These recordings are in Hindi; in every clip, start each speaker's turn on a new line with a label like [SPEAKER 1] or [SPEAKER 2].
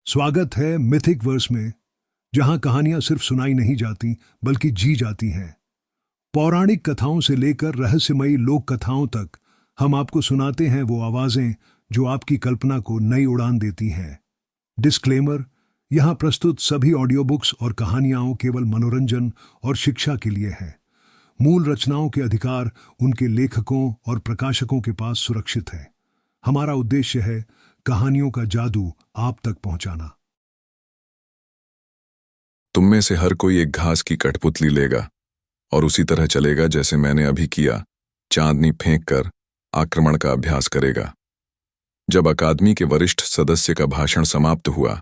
[SPEAKER 1] स्वागत है मिथिक वर्स में, जहां कहानियां सिर्फ सुनाई नहीं जाती बल्कि जी जाती हैं। पौराणिक कथाओं से लेकर रहस्यमयी लोक कथाओं तक हम आपको सुनाते हैं वो आवाजें जो आपकी कल्पना को नई उड़ान देती हैं। डिस्क्लेमर: यहां प्रस्तुत सभी ऑडियो बुक्स और कहानियां केवल मनोरंजन और शिक्षा के लिए हैं। मूल रचनाओं के अधिकार उनके लेखकों और प्रकाशकों के पास सुरक्षित है। हमारा उद्देश्य है कहानियों का जादू आप तक पहुंचाना।
[SPEAKER 2] तुम में से हर कोई एक घास की कठपुतली लेगा और उसी तरह चलेगा जैसे मैंने अभी किया, चांदनी फेंक कर आक्रमण का अभ्यास करेगा। जब अकादमी के वरिष्ठ सदस्य का भाषण समाप्त हुआ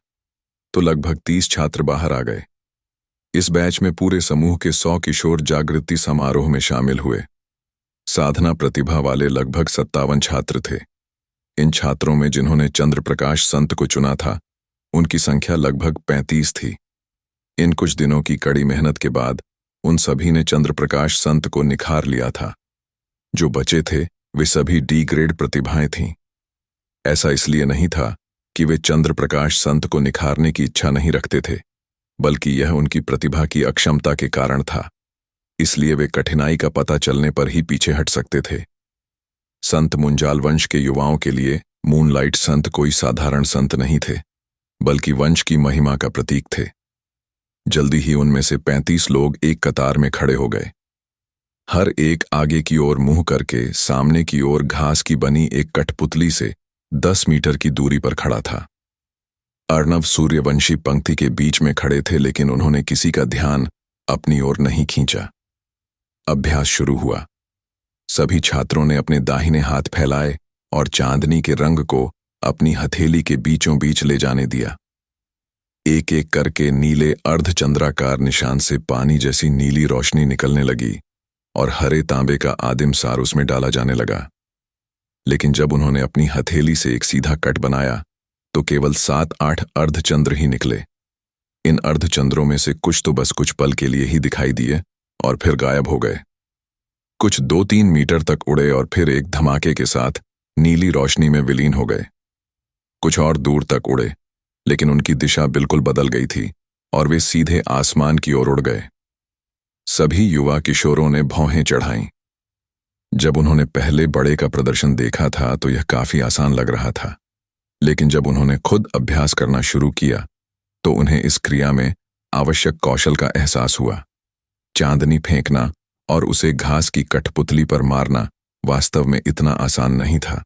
[SPEAKER 2] तो लगभग 30 छात्र बाहर आ गए। इस बैच में पूरे समूह के 100 किशोर जागृति समारोह में शामिल हुए। साधना प्रतिभा वाले लगभग 57 छात्र थे। इन छात्रों में जिन्होंने चंद्रप्रकाश संत को चुना था, उनकी संख्या लगभग 35 थी। इन कुछ दिनों की कड़ी मेहनत के बाद उन सभी ने चंद्रप्रकाश संत को निखार लिया था। जो बचे थे वे सभी डी ग्रेड प्रतिभाएं थीं। ऐसा इसलिए नहीं था कि वे चंद्रप्रकाश संत को निखारने की इच्छा नहीं रखते थे, बल्कि यह उनकी प्रतिभा की अक्षमता के कारण था। इसलिए वे कठिनाई का पता चलने पर ही पीछे हट सकते थे। संत मुंजाल वंश के युवाओं के लिए मूनलाइट संत कोई साधारण संत नहीं थे, बल्कि वंश की महिमा का प्रतीक थे। जल्दी ही उनमें से 35 लोग एक कतार में खड़े हो गए। हर एक आगे की ओर मुंह करके सामने की ओर घास की बनी एक कठपुतली से 10 मीटर की दूरी पर खड़ा था। अर्णव सूर्यवंशी पंक्ति के बीच में खड़े थे, लेकिन उन्होंने किसी का ध्यान अपनी ओर नहीं खींचा। अभ्यास शुरू हुआ। सभी छात्रों ने अपने दाहिने हाथ फैलाए और चांदनी के रंग को अपनी हथेली के बीचों बीच ले जाने दिया। एक एक करके नीले अर्धचंद्राकार निशान से पानी जैसी नीली रोशनी निकलने लगी और हरे तांबे का आदिम सार उसमें डाला जाने लगा। लेकिन जब उन्होंने अपनी हथेली से एक सीधा कट बनाया तो केवल 7-8 अर्धचंद्र ही निकले। इन अर्धचंद्रों में से कुछ तो बस कुछ पल के लिए ही दिखाई दिए और फिर गायब हो गए। कुछ 2-3 मीटर तक उड़े और फिर एक धमाके के साथ नीली रोशनी में विलीन हो गए। कुछ और दूर तक उड़े, लेकिन उनकी दिशा बिल्कुल बदल गई थी और वे सीधे आसमान की ओर उड़ गए। सभी युवा किशोरों ने भौहें चढ़ाईं। जब उन्होंने पहले बड़े का प्रदर्शन देखा था तो यह काफी आसान लग रहा था, लेकिन जब उन्होंने खुद अभ्यास करना शुरू किया तो उन्हें इस क्रिया में आवश्यक कौशल का एहसास हुआ। चांदनी फेंकना और उसे घास की कठपुतली पर मारना वास्तव में इतना आसान नहीं था।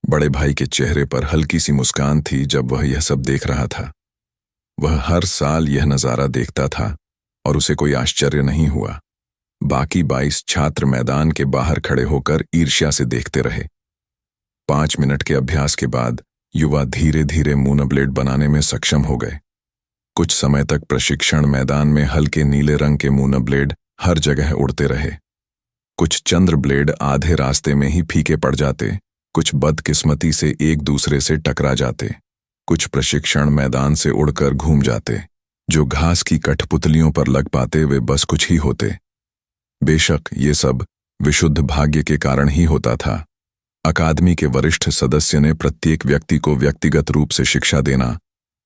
[SPEAKER 2] बड़े भाई के चेहरे पर हल्की सी मुस्कान थी जब वह यह सब देख रहा था। वह हर साल यह नजारा देखता था और उसे कोई आश्चर्य नहीं हुआ। बाकी 22 छात्र मैदान के बाहर खड़े होकर ईर्ष्या से देखते रहे। 5 मिनट के अभ्यास के बाद युवा धीरे धीरे मून ब्लेड बनाने में सक्षम हो गए। कुछ समय तक प्रशिक्षण मैदान में हल्के नीले रंग के मून ब्लेड हर जगह उड़ते रहे। कुछ चंद्र ब्लेड आधे रास्ते में ही फीके पड़ जाते, कुछ बदकिस्मती से एक दूसरे से टकरा जाते, कुछ प्रशिक्षण मैदान से उड़कर घूम जाते। जो घास की कठपुतलियों पर लग पाते वे बस कुछ ही होते। बेशक ये सब विशुद्ध भाग्य के कारण ही होता था। अकादमी के वरिष्ठ सदस्य ने प्रत्येक व्यक्ति को व्यक्तिगत रूप से शिक्षा देना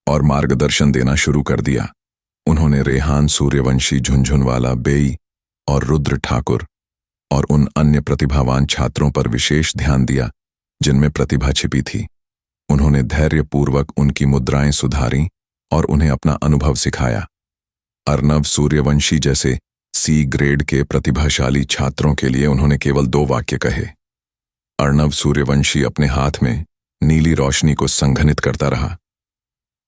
[SPEAKER 2] और मार्गदर्शन देना शुरू कर दिया। उन्होंने रेहान सूर्यवंशी, झुनझुनवाला, बेई और रुद्र ठाकुर और उन अन्य प्रतिभावान छात्रों पर विशेष ध्यान दिया जिनमें प्रतिभा छिपी थी। उन्होंने धैर्यपूर्वक उनकी मुद्राएं सुधारी और उन्हें अपना अनुभव सिखाया। अर्णव सूर्यवंशी जैसे सी ग्रेड के प्रतिभाशाली छात्रों के लिए उन्होंने केवल 2 वाक्य कहे। अर्णव सूर्यवंशी अपने हाथ में नीली रोशनी को संघनित करता रहा।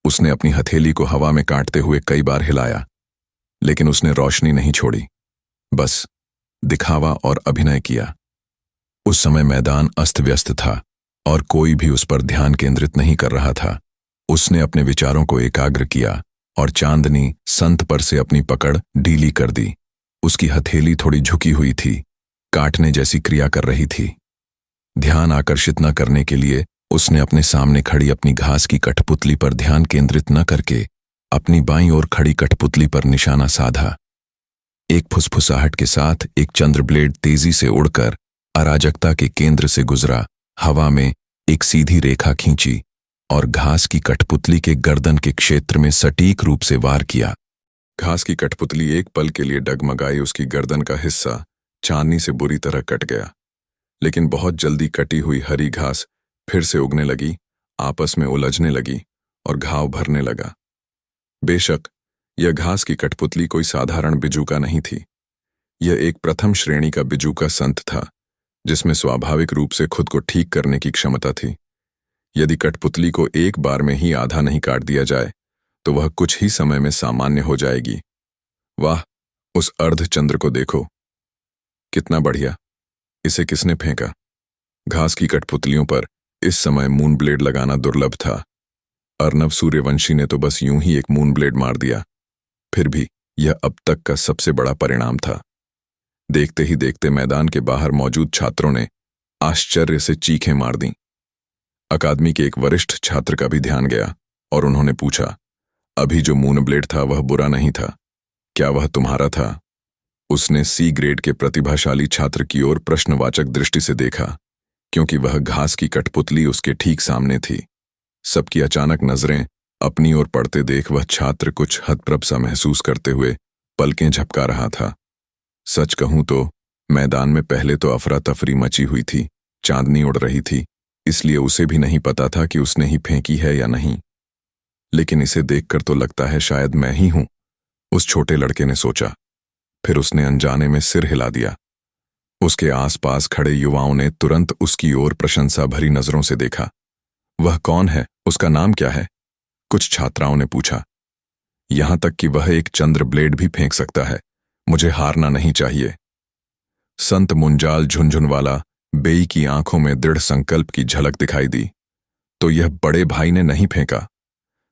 [SPEAKER 2] उसने अपनी हथेली को हवा में काटते हुए कई बार हिलाया, लेकिन उसने रोशनी नहीं छोड़ी, बस दिखावा और अभिनय किया। उस समय मैदान अस्त व्यस्त था और कोई भी उस पर ध्यान केंद्रित नहीं कर रहा था। उसने अपने विचारों को एकाग्र किया और चांदनी संत पर से अपनी पकड़ ढीली कर दी। उसकी हथेली थोड़ी झुकी हुई थी, काटने जैसी क्रिया कर रही थी। ध्यान आकर्षित न करने के लिए उसने अपने सामने खड़ी अपनी घास की कठपुतली पर ध्यान केंद्रित न करके अपनी बाईं ओर खड़ी कठपुतली पर निशाना साधा। एक फुसफुसाहट के साथ एक चंद्र ब्लेड तेजी से उड़कर अराजकता के केंद्र से गुजरा, हवा में एक सीधी रेखा खींची और घास की कठपुतली के गर्दन के क्षेत्र में सटीक रूप से वार किया। घास की कठपुतली एक पल के लिए डगमगाई, उसकी गर्दन का हिस्सा चांदनी से बुरी तरह कट गया। लेकिन बहुत जल्दी कटी हुई हरी घास फिर से उगने लगी, आपस में उलझने लगी और घाव भरने लगा। बेशक यह घास की कठपुतली कोई साधारण बिजूका नहीं थी। यह एक प्रथम श्रेणी का बिजूका संत था, जिसमें स्वाभाविक रूप से खुद को ठीक करने की क्षमता थी। यदि कठपुतली को एक बार में ही आधा नहीं काट दिया जाए तो वह कुछ ही समय में सामान्य हो जाएगी। वाह, उस अर्धचंद्र को देखो, कितना बढ़िया! इसे किसने फेंका? घास की कठपुतलियों पर इस समय मून ब्लेड लगाना दुर्लभ था। अर्नव सूर्यवंशी ने तो बस यूं ही एक मून ब्लेड मार दिया। फिर भी यह अब तक का सबसे बड़ा परिणाम था। देखते ही देखते मैदान के बाहर मौजूद छात्रों ने आश्चर्य से चीखें मार दीं। अकादमी के एक वरिष्ठ छात्र का भी ध्यान गया और उन्होंने पूछा, अभी जो मून ब्लेड था वह बुरा नहीं था, क्या वह तुम्हारा था? उसने सी ग्रेड के प्रतिभाशाली छात्र की ओर प्रश्नवाचक दृष्टि से देखा, क्योंकि वह घास की कठपुतली उसके ठीक सामने थी। सबकी अचानक नजरें अपनी ओर पड़ते देख वह छात्र कुछ हतप्रभ सा महसूस करते हुए पलकें झपका रहा था। सच कहूं तो मैदान में पहले तो अफरा तफरी मची हुई थी, चांदनी उड़ रही थी, इसलिए उसे भी नहीं पता था कि उसने ही फेंकी है या नहीं। लेकिन इसे देखकर तो लगता है शायद मैं ही हूं, उस छोटे लड़के ने सोचा। फिर उसने अनजाने में सिर हिला दिया। उसके आसपास खड़े युवाओं ने तुरंत उसकी ओर प्रशंसा भरी नजरों से देखा। वह कौन है? उसका नाम क्या है? कुछ छात्राओं ने पूछा। यहां तक कि वह एक चंद्र ब्लेड भी फेंक सकता है, मुझे हारना नहीं चाहिए। संत मुंजाल झुनझुनवाला बेई की आंखों में दृढ़ संकल्प की झलक दिखाई दी। तो यह बड़े भाई ने नहीं फेंका?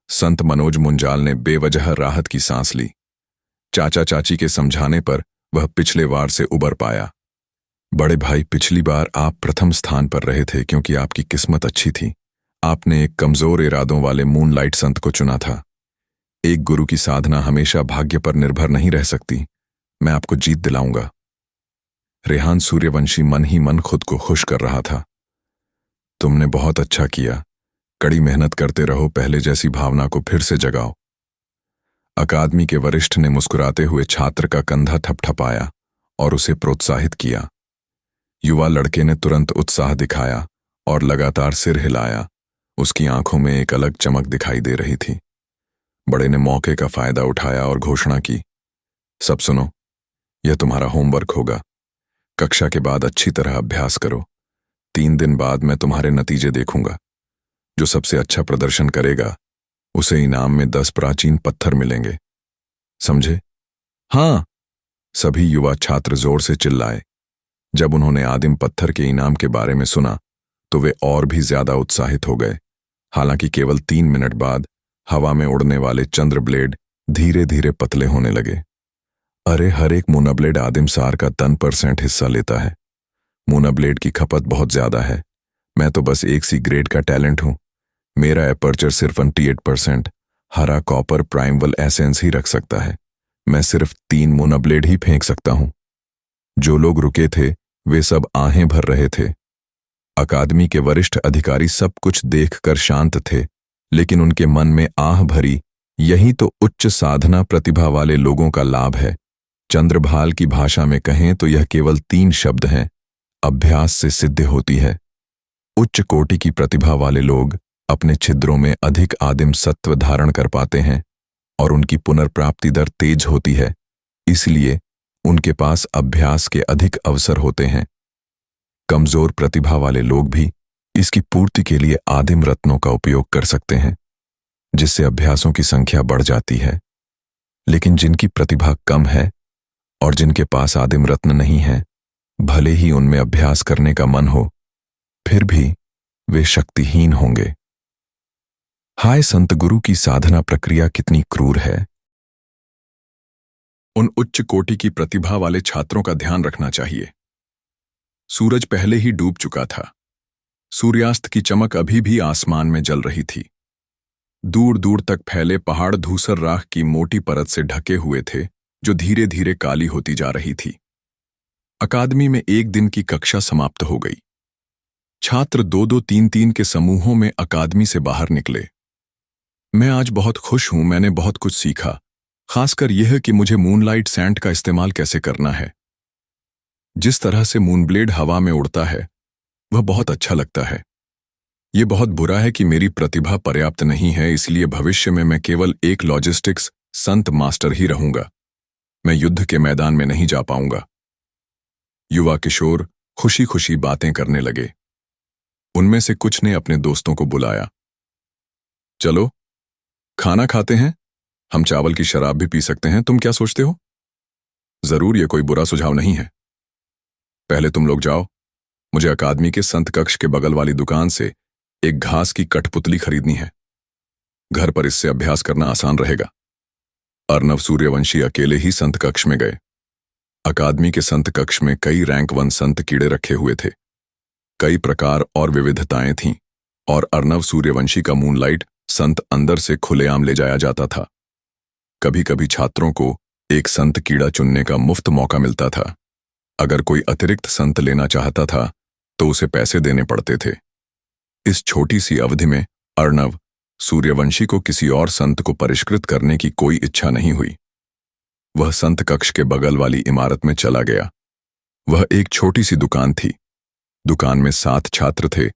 [SPEAKER 2] संत मनोज मुंजाल ने बेवजह राहत की सांस ली। चाचा चाची के समझाने पर वह पिछले वार से उबर पाया। बड़े भाई, पिछली बार आप प्रथम स्थान पर रहे थे क्योंकि आपकी किस्मत अच्छी थी। आपने एक कमजोर इरादों वाले मूनलाइट संत को चुना था। एक गुरु की साधना हमेशा भाग्य पर निर्भर नहीं रह सकती। मैं आपको जीत दिलाऊंगा। रेहान सूर्यवंशी मन ही मन खुद को खुश कर रहा था। तुमने बहुत अच्छा किया, कड़ी मेहनत करते रहो, पहले जैसी भावना को फिर से जगाओ। अकादमी के वरिष्ठ ने मुस्कुराते हुए छात्र का कंधा थपथपाया और उसे प्रोत्साहित किया। युवा लड़के ने तुरंत उत्साह दिखाया और लगातार सिर हिलाया। उसकी आंखों में एक अलग चमक दिखाई दे रही थी। बड़े ने मौके का फायदा उठाया और घोषणा की, सब सुनो, यह तुम्हारा होमवर्क होगा। कक्षा के बाद अच्छी तरह अभ्यास करो। 3 दिन बाद मैं तुम्हारे नतीजे देखूंगा। जो सबसे अच्छा प्रदर्शन करेगा उसे इनाम में 10 प्राचीन पत्थर मिलेंगे, समझे? हाँ, सभी युवा छात्र जोर से चिल्लाए। जब उन्होंने आदिम पत्थर के इनाम के बारे में सुना तो वे और भी ज्यादा उत्साहित हो गए। हालांकि केवल 3 मिनट बाद हवा में उड़ने वाले चंद्र ब्लेड धीरे धीरे पतले होने लगे। अरे, हर एक मूना ब्लेड आदिम सार का 10% हिस्सा लेता है। मूना ब्लेड की खपत बहुत ज्यादा है। मैं तो बस एक सी ग्रेड का टैलेंट हूं। मेरा एपर्चर सिर्फ 28% हरा कॉपर प्राइमवल एसेंस ही रख सकता है। मैं सिर्फ 3 मूना ब्लेड ही फेंक सकता हूं। जो लोग रुके थे वे सब आहें भर रहे थे। अकादमी के वरिष्ठ अधिकारी सब कुछ देखकर शांत थे, लेकिन उनके मन में आह भरी। यही तो उच्च साधना प्रतिभा वाले लोगों का लाभ है। चंद्रभाल की भाषा में कहें तो यह केवल 3 शब्द हैं, अभ्यास से सिद्ध होती है। उच्च कोटि की प्रतिभा वाले लोग अपने छिद्रों में अधिक आदिम सत्व धारण कर पाते हैं और उनकी पुनर्प्राप्ति दर तेज होती है, इसलिए उनके पास अभ्यास के अधिक अवसर होते हैं। कमजोर प्रतिभा वाले लोग भी इसकी पूर्ति के लिए आदिम रत्नों का उपयोग कर सकते हैं, जिससे अभ्यासों की संख्या बढ़ जाती है। लेकिन जिनकी प्रतिभा कम है और जिनके पास आदिम रत्न नहीं है, भले ही उनमें अभ्यास करने का मन हो, फिर भी वे शक्तिहीन होंगे। हाय, संत गुरु की साधना प्रक्रिया कितनी क्रूर है। उन उच्च कोटि की प्रतिभा वाले छात्रों का ध्यान रखना चाहिए। सूरज पहले ही डूब चुका था। सूर्यास्त की चमक अभी भी आसमान में जल रही थी। दूर दूर तक फैले पहाड़ धूसर राख की मोटी परत से ढके हुए थे, जो धीरे धीरे काली होती जा रही थी। अकादमी में एक दिन की कक्षा समाप्त हो गई। छात्र 2-2, 3-3 के समूहों में अकादमी से बाहर निकले। मैं आज बहुत खुश हूं, मैंने बहुत कुछ सीखा, खासकर यह कि मुझे मूनलाइट सैंड का इस्तेमाल कैसे करना है। जिस तरह से मूनब्लेड हवा में उड़ता है वह बहुत अच्छा लगता है। यह बहुत बुरा है कि मेरी प्रतिभा पर्याप्त नहीं है, इसलिए भविष्य में मैं केवल एक लॉजिस्टिक्स संत मास्टर ही रहूंगा। मैं युद्ध के मैदान में नहीं जा पाऊंगा। युवा किशोर खुशी खुशी बातें करने लगे। उनमें से कुछ ने अपने दोस्तों को बुलाया। चलो खाना खाते हैं, हम चावल की शराब भी पी सकते हैं, तुम क्या सोचते हो? जरूर यह कोई बुरा सुझाव नहीं है। पहले तुम लोग जाओ, मुझे अकादमी के संत कक्ष के बगल वाली दुकान से एक घास की कठपुतली खरीदनी है। घर पर इससे अभ्यास करना आसान रहेगा। अर्नव सूर्यवंशी अकेले ही संत कक्ष में गए। अकादमी के संत कक्ष में कई रैंक 1 संत कीड़े रखे हुए थे। कई प्रकार और विविधताएं थीं और अर्नव सूर्यवंशी का मूनलाइट संत अंदर से खुलेआम ले जाया जाता था। कभी कभी छात्रों को एक संत कीड़ा चुनने का मुफ्त मौका मिलता था। अगर कोई अतिरिक्त संत लेना चाहता था तो उसे पैसे देने पड़ते थे। इस छोटी सी अवधि में अर्नव सूर्यवंशी को किसी और संत को परिष्कृत करने की कोई इच्छा नहीं हुई। वह संत कक्ष के बगल वाली इमारत में चला गया। वह एक छोटी सी दुकान थी। दुकान में 7 छात्र थे,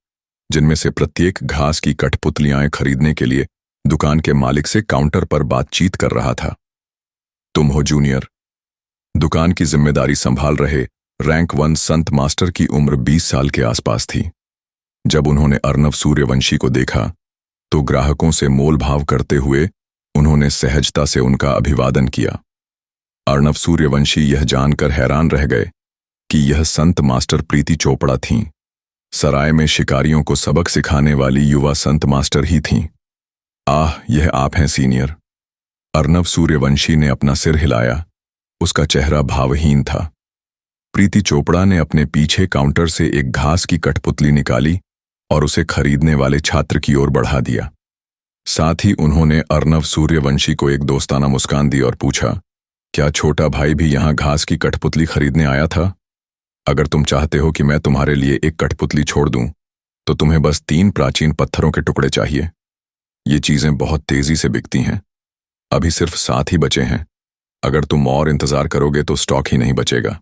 [SPEAKER 2] जिनमें से प्रत्येक घास की कठपुतलियां खरीदने के लिए दुकान के मालिक से काउंटर पर बातचीत कर रहा था। तुम हो जूनियर। दुकान की जिम्मेदारी संभाल रहे रैंक 1 संत मास्टर की उम्र 20 साल के आसपास थी। जब उन्होंने अर्नव सूर्यवंशी को देखा तो ग्राहकों से मोल भाव करते हुए उन्होंने सहजता से उनका अभिवादन किया। अर्नव सूर्यवंशी यह जानकर हैरान रह गए कि यह संत मास्टर प्रीति चोपड़ा थीं। सराय में शिकारियों को सबक सिखाने वाली युवा संत मास्टर ही थीं। आह, यह आप हैं सीनियर। अर्नव सूर्यवंशी ने अपना सिर हिलाया। उसका चेहरा भावहीन था। प्रीति चोपड़ा ने अपने पीछे काउंटर से एक घास की कठपुतली निकाली और उसे खरीदने वाले छात्र की ओर बढ़ा दिया। साथ ही उन्होंने अर्नव सूर्यवंशी को एक दोस्ताना मुस्कान दी और पूछा, क्या छोटा भाई भी यहां घास की कठपुतली खरीदने आया था? अगर तुम चाहते हो कि मैं तुम्हारे लिए एक कठपुतली छोड़ दूं, तो तुम्हें बस 3 प्राचीन पत्थरों के टुकड़े चाहिए। ये चीजें बहुत तेजी से बिकती हैं। अभी सिर्फ 7 ही बचे हैं। अगर तुम और इंतजार करोगे तो स्टॉक ही नहीं बचेगा।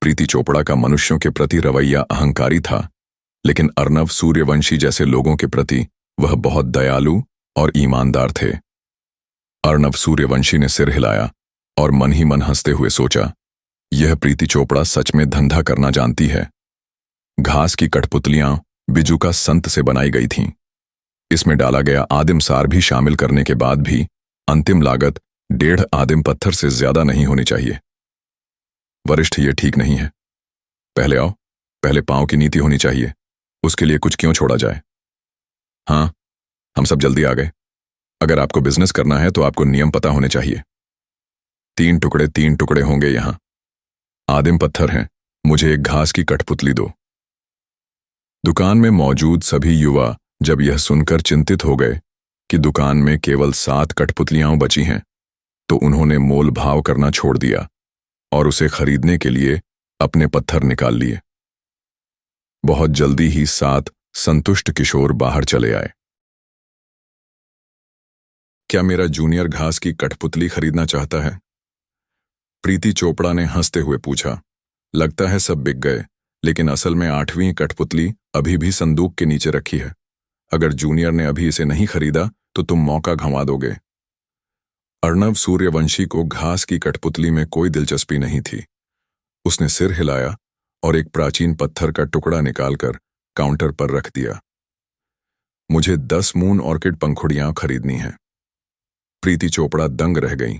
[SPEAKER 2] प्रीति चोपड़ा का मनुष्यों के प्रति रवैया अहंकारी था, लेकिन अर्नव सूर्यवंशी जैसे लोगों के प्रति वह बहुत दयालु और ईमानदार थे। अर्नव सूर्यवंशी ने सिर हिलाया और मन ही मन हंसते हुए सोचा, यह प्रीति चोपड़ा सच में धंधा करना जानती है। घास की कठपुतलियां बिजू संत से बनाई गई थीं। इसमें डाला गया आदिम सार भी शामिल करने के बाद भी अंतिम लागत 1.5 आदिम पत्थर से ज्यादा नहीं होनी चाहिए। वरिष्ठ, ये ठीक नहीं है। पहले आओ, पहले पांव की नीति होनी चाहिए। उसके लिए कुछ क्यों छोड़ा जाए? हाँ, हम सब जल्दी आ गए। अगर आपको बिजनेस करना है तो आपको नियम पता होने चाहिए। 3 टुकड़े होंगे यहां। आदिम पत्थर हैं। मुझे एक घास की कठपुतली दो। दुकान में मौजूद सभी युवा जब यह सुनकर चिंतित हो गए कि दुकान में केवल 7 कठपुतलियां बची हैं, तो उन्होंने मोल भाव करना छोड़ दिया और उसे खरीदने के लिए अपने पत्थर निकाल लिए। बहुत जल्दी ही 7 संतुष्ट किशोर बाहर चले आए। क्या मेरा जूनियर घास की कठपुतली खरीदना चाहता है? प्रीति चोपड़ा ने हंसते हुए पूछा। लगता है सब बिक गए, लेकिन असल में 8वीं कठपुतली अभी भी संदूक के नीचे रखी है। अगर जूनियर ने अभी इसे नहीं खरीदा तो तुम मौका गंवा दोगे। अर्नव सूर्यवंशी को घास की कठपुतली में कोई दिलचस्पी नहीं थी। उसने सिर हिलाया और एक प्राचीन पत्थर का टुकड़ा निकालकर काउंटर पर रख दिया। मुझे 10 मून ऑर्किड पंखुड़ियां खरीदनी हैं। प्रीति चोपड़ा दंग रह गईं।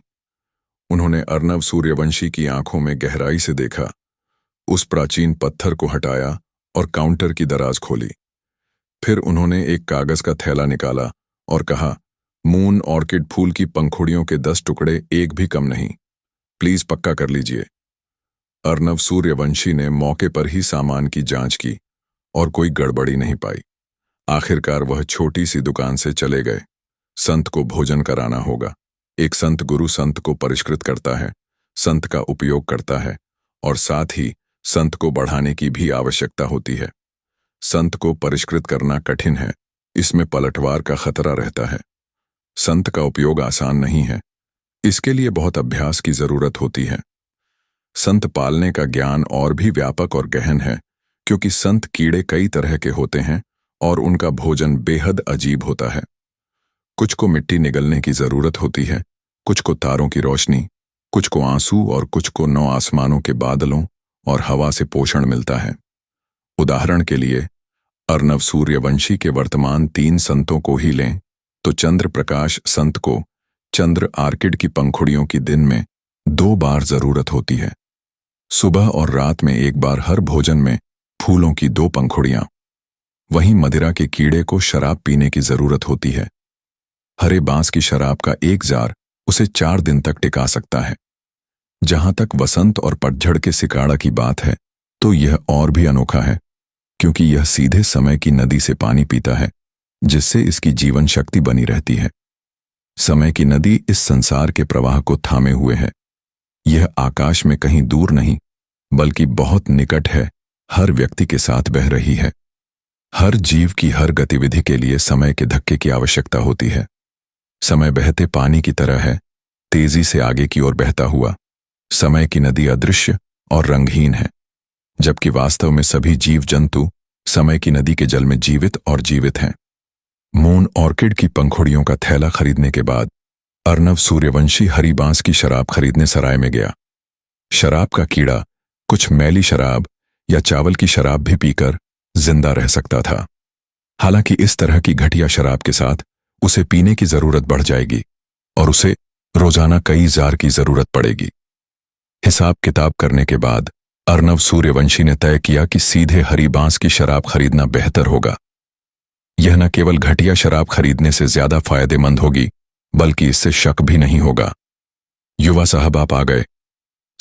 [SPEAKER 2] उन्होंने अर्नव सूर्यवंशी की आंखों में गहराई से देखा, उस प्राचीन पत्थर को हटाया और काउंटर की दराज खोली। फिर उन्होंने एक कागज का थैला निकाला और कहा, मून ऑर्किड फूल की पंखुड़ियों के 10 टुकड़े, एक भी कम नहीं। प्लीज पक्का कर लीजिए। अर्नव सूर्यवंशी ने मौके पर ही सामान की जांच की और कोई गड़बड़ी नहीं पाई। आखिरकार वह छोटी सी दुकान से चले गए। संत को भोजन कराना होगा। एक संत गुरु संत को परिष्कृत करता है, संत का उपयोग करता है और साथ ही संत को बढ़ाने की भी आवश्यकता होती है। संत को परिष्कृत करना कठिन है। इसमें पलटवार का खतरा रहता है। संत का उपयोग आसान नहीं है। इसके लिए बहुत अभ्यास की जरूरत होती है। संत पालने का ज्ञान और भी व्यापक और गहन है, क्योंकि संत कीड़े कई तरह के होते हैं और उनका भोजन बेहद अजीब होता है। कुछ को मिट्टी निगलने की जरूरत होती है, कुछ को तारों की रोशनी, कुछ को आंसू और कुछ को नौ आसमानों के बादलों और हवा से पोषण मिलता है। उदाहरण के लिए अर्णव सूर्यवंशी के वर्तमान 3 संतों को ही लें तो चंद्र प्रकाश संत को चंद्र आर्किड की पंखुड़ियों की दिन में 2 बार जरूरत होती है। सुबह और रात में 1 बार हर भोजन में फूलों की 2 पंखुड़ियां। वहीं मदिरा के कीड़े को शराब पीने की जरूरत होती है। हरे बांस की शराब का 1 जार उसे 4 दिन तक टिका सकता है। जहां तक वसंत और पतझड़ के सिकाड़ा की बात है तो यह और भी अनोखा है, क्योंकि यह सीधे समय की नदी से पानी पीता है, जिससे इसकी जीवन शक्ति बनी रहती है। समय की नदी इस संसार के प्रवाह को थामे हुए है। यह आकाश में कहीं दूर नहीं, बल्कि बहुत निकट है, हर व्यक्ति के साथ बह रही है। हर जीव की हर गतिविधि के लिए समय के धक्के की आवश्यकता होती है। समय बहते पानी की तरह है, तेजी से आगे की ओर बहता हुआ। समय की नदी अदृश्य और रंगहीन है, जबकि वास्तव में सभी जीव जंतु समय की नदी के जल में जीवित और जीवित हैं। मून ऑर्किड की पंखुड़ियों का थैला खरीदने के बाद अर्णव सूर्यवंशी हरी बांस की शराब खरीदने सराय में गया। शराब का कीड़ा कुछ मैली शराब या चावल की शराब भी पीकर जिंदा रह सकता था। हालांकि इस तरह की घटिया शराब के साथ उसे पीने की जरूरत बढ़ जाएगी और उसे रोजाना कई जार की जरूरत पड़ेगी। हिसाब किताब करने के बाद अर्णव सूर्यवंशी ने तय किया कि सीधे हरी बांस की शराब खरीदना बेहतर होगा। यह न केवल घटिया शराब खरीदने से ज्यादा फायदेमंद होगी, बल्कि इससे शक भी नहीं होगा। युवा साहब आप आ गए।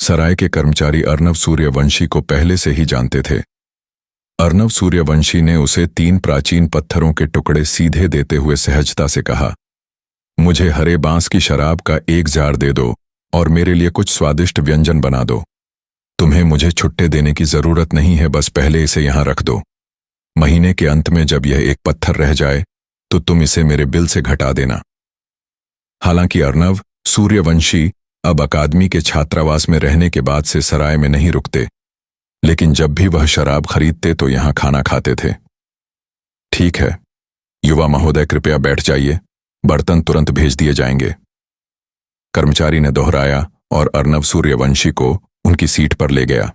[SPEAKER 2] सराय के कर्मचारी अर्णव सूर्यवंशी को पहले से ही जानते थे। अर्णव सूर्यवंशी ने उसे 3 प्राचीन पत्थरों के टुकड़े सीधे देते हुए सहजता से कहा, मुझे हरे बांस की शराब का 1 जार दे दो और मेरे लिए कुछ स्वादिष्ट व्यंजन बना दो। तुम्हें मुझे छुट्टे देने की जरूरत नहीं है, बस पहले इसे यहां रख दो। महीने के अंत में जब यह एक पत्थर रह जाए तो तुम इसे मेरे बिल से घटा देना। हालांकि अर्णव सूर्यवंशी अब अकादमी के छात्रावास में रहने के बाद से सराय में नहीं रुकते, लेकिन जब भी वह शराब खरीदते तो यहां खाना खाते थे। ठीक है युवा महोदय, कृपया बैठ जाइए, बर्तन तुरंत भेज दिए जाएंगे, कर्मचारी ने दोहराया और अर्णव सूर्यवंशी को उनकी सीट पर ले गया।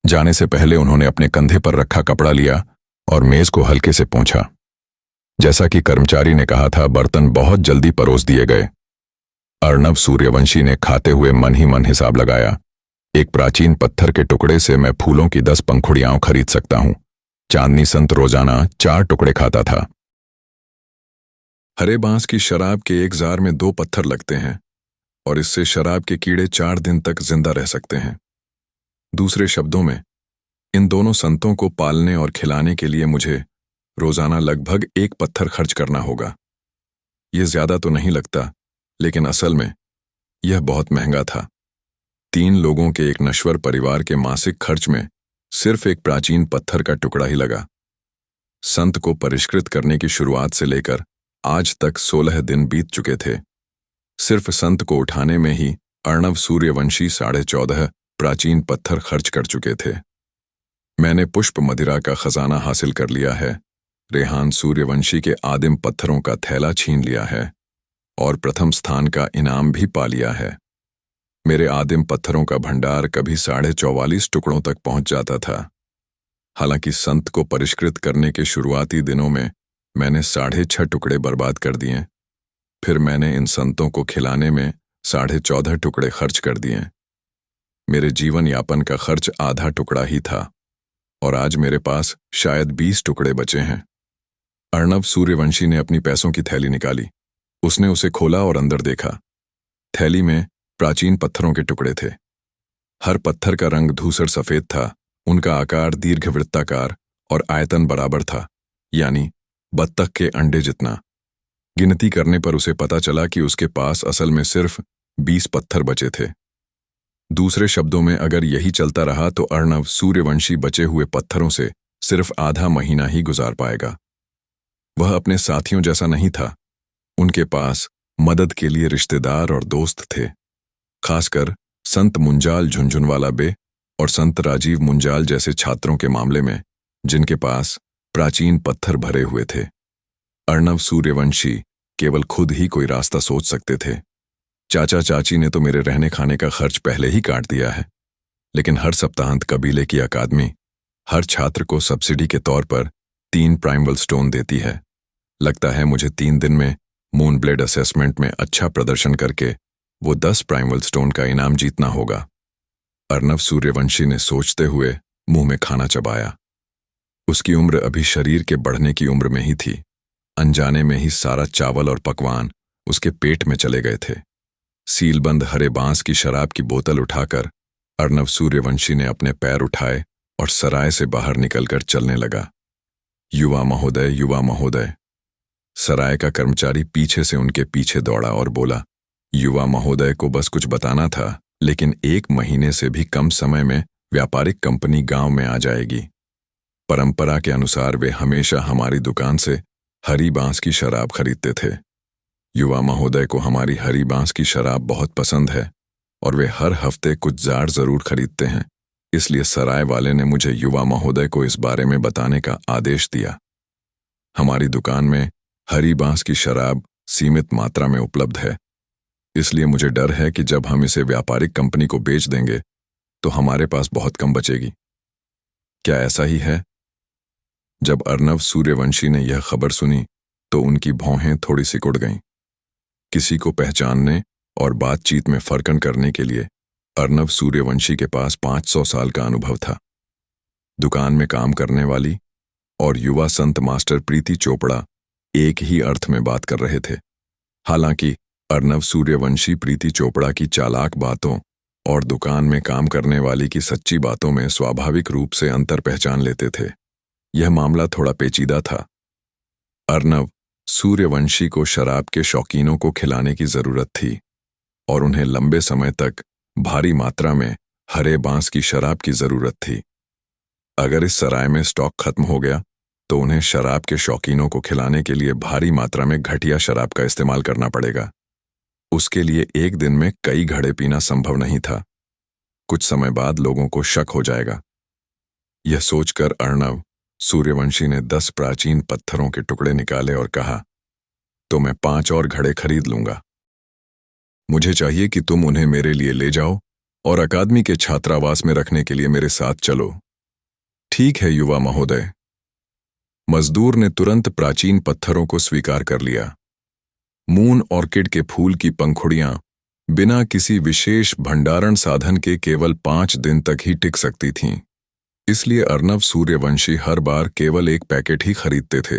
[SPEAKER 2] जाने से पहले उन्होंने अपने कंधे पर रखा कपड़ा लिया और मेज को हल्के से पोंछा। जैसा कि कर्मचारी ने कहा था, बर्तन बहुत जल्दी परोस दिए गए। अर्णव सूर्यवंशी ने खाते हुए मन ही मन हिसाब लगाया। एक प्राचीन पत्थर के टुकड़े से मैं फूलों की 10 पंखुड़ियां खरीद सकता हूं। चांदनी संत रोजाना 4 टुकड़े खाता था। हरे बांस की शराब के 1 जार में 2 पत्थर लगते हैं और इससे शराब के कीड़े 4 दिन तक जिंदा रह सकते हैं। दूसरे शब्दों में, इन दोनों संतों को पालने और खिलाने के लिए मुझे रोजाना लगभग 1 पत्थर खर्च करना होगा। यह ज्यादा तो नहीं लगता, लेकिन असल में यह बहुत महंगा था। 3 लोगों के एक नश्वर परिवार के मासिक खर्च में सिर्फ एक प्राचीन पत्थर का टुकड़ा ही लगा। संत को परिष्कृत करने की शुरुआत से लेकर आज तक 16 दिन बीत चुके थे। सिर्फ संत को उठाने में ही अर्णव सूर्यवंशी 14.5 प्राचीन पत्थर खर्च कर चुके थे। मैंने पुष्प मदिरा का खजाना हासिल कर लिया है, रेहान सूर्यवंशी के आदिम पत्थरों का थैला छीन लिया है और प्रथम स्थान का इनाम भी पा लिया है। मेरे आदिम पत्थरों का भंडार कभी 44.5 टुकड़ों तक पहुंच जाता था। हालांकि संत को परिष्कृत करने के शुरुआती दिनों में मैंने 6.5 टुकड़े बर्बाद कर दिए। फिर मैंने इन संतों को खिलाने में 14.5 टुकड़े खर्च कर दिए। मेरे जीवन यापन का खर्च आधा टुकड़ा ही था और आज मेरे पास शायद 20 टुकड़े बचे हैं। अर्णव सूर्यवंशी ने अपनी पैसों की थैली निकाली। उसने उसे खोला और अंदर देखा। थैली में प्राचीन पत्थरों के टुकड़े थे। हर पत्थर का रंग धूसर सफेद था। उनका आकार दीर्घवृत्ताकार और आयतन बराबर था, यानी बत्तख के अंडे जितना। गिनती करने पर उसे पता चला कि उसके पास असल में सिर्फ 20 पत्थर बचे थे। दूसरे शब्दों में, अगर यही चलता रहा तो अर्णव सूर्यवंशी बचे हुए पत्थरों से सिर्फ आधा महीना ही गुजार पाएगा। वह अपने साथियों जैसा नहीं था। उनके पास मदद के लिए रिश्तेदार और दोस्त थे, खासकर संत मुंजाल झुंझुनवाला बे और संत राजीव मुंजाल जैसे छात्रों के मामले में, जिनके पास प्राचीन पत्थर भरे हुए थे। अर्णव सूर्यवंशी केवल खुद ही कोई रास्ता सोच सकते थे। चाचा चाची ने तो मेरे रहने खाने का खर्च पहले ही काट दिया है, लेकिन हर सप्ताहांत कबीले की अकादमी हर छात्र को सब्सिडी के तौर पर 3 प्राइमल स्टोन देती है। लगता है मुझे 3 दिन में मून ब्लेड असेसमेंट में अच्छा प्रदर्शन करके वो 10 प्राइमल स्टोन का इनाम जीतना होगा। अर्णव सूर्यवंशी ने सोचते हुए मुंह में खाना चबाया। उसकी उम्र अभी शरीर के बढ़ने की उम्र में ही थी। अनजाने में ही सारा चावल और पकवान उसके पेट में चले गए थे। सीलबंद हरे बांस की शराब की बोतल उठाकर अर्णव सूर्यवंशी ने अपने पैर उठाए और सराय से बाहर निकलकर चलने लगा। युवा महोदय, युवा महोदय। सराय का कर्मचारी पीछे से उनके पीछे दौड़ा और बोला, युवा महोदय को बस कुछ बताना था, लेकिन 1 महीने से भी कम समय में व्यापारिक कंपनी गांव में आ जाएगी। परंपरा के अनुसार वे हमेशा हमारी दुकान से हरी बांस की शराब खरीदते थे। युवा महोदय को हमारी हरी बांस की शराब बहुत पसंद है और वे हर हफ्ते कुछ जार जरूर खरीदते हैं। इसलिए सराय वाले ने मुझे युवा महोदय को इस बारे में बताने का आदेश दिया। हमारी दुकान में हरी बांस की शराब सीमित मात्रा में उपलब्ध है, इसलिए मुझे डर है कि जब हम इसे व्यापारिक कंपनी को बेच देंगे तो हमारे पास बहुत कम बचेगी। क्या ऐसा ही है? जब अर्णव सूर्यवंशी ने यह खबर सुनी तो उनकी भौहें थोड़ी सिकुड़ गईं। किसी को पहचानने और बातचीत में फर्कन करने के लिए अर्णव सूर्यवंशी के पास 500 साल का अनुभव था। दुकान में काम करने वाली और युवा संत मास्टर प्रीति चोपड़ा एक ही अर्थ में बात कर रहे थे। हालांकि अर्णव सूर्यवंशी प्रीति चोपड़ा की चालाक बातों और दुकान में काम करने वाली की सच्ची बातों में स्वाभाविक रूप से अंतर पहचान लेते थे। यह मामला थोड़ा पेचीदा था। अर्णव सूर्यवंशी को शराब के शौकीनों को खिलाने की जरूरत थी और उन्हें लंबे समय तक भारी मात्रा में हरे बांस की शराब की जरूरत थी। अगर इस सराय में स्टॉक खत्म हो गया तो उन्हें शराब के शौकीनों को खिलाने के लिए भारी मात्रा में घटिया शराब का इस्तेमाल करना पड़ेगा। उसके लिए एक दिन में कई घड़े पीना संभव नहीं था। कुछ समय बाद लोगों को शक हो जाएगा। यह सोचकर अर्णव सूर्यवंशी ने 10 प्राचीन पत्थरों के टुकड़े निकाले और कहा, तो मैं 5 और घड़े खरीद लूंगा। मुझे चाहिए कि तुम उन्हें मेरे लिए ले जाओ और अकादमी के छात्रावास में रखने के लिए मेरे साथ चलो। ठीक है युवा महोदय। मजदूर ने तुरंत प्राचीन पत्थरों को स्वीकार कर लिया। मून ऑर्किड के फूल की पंखुड़ियां बिना किसी विशेष भंडारण साधन के केवल 5 दिन तक ही टिक सकती थीं। इसलिए अर्णव सूर्यवंशी हर बार केवल 1 पैकेट ही खरीदते थे।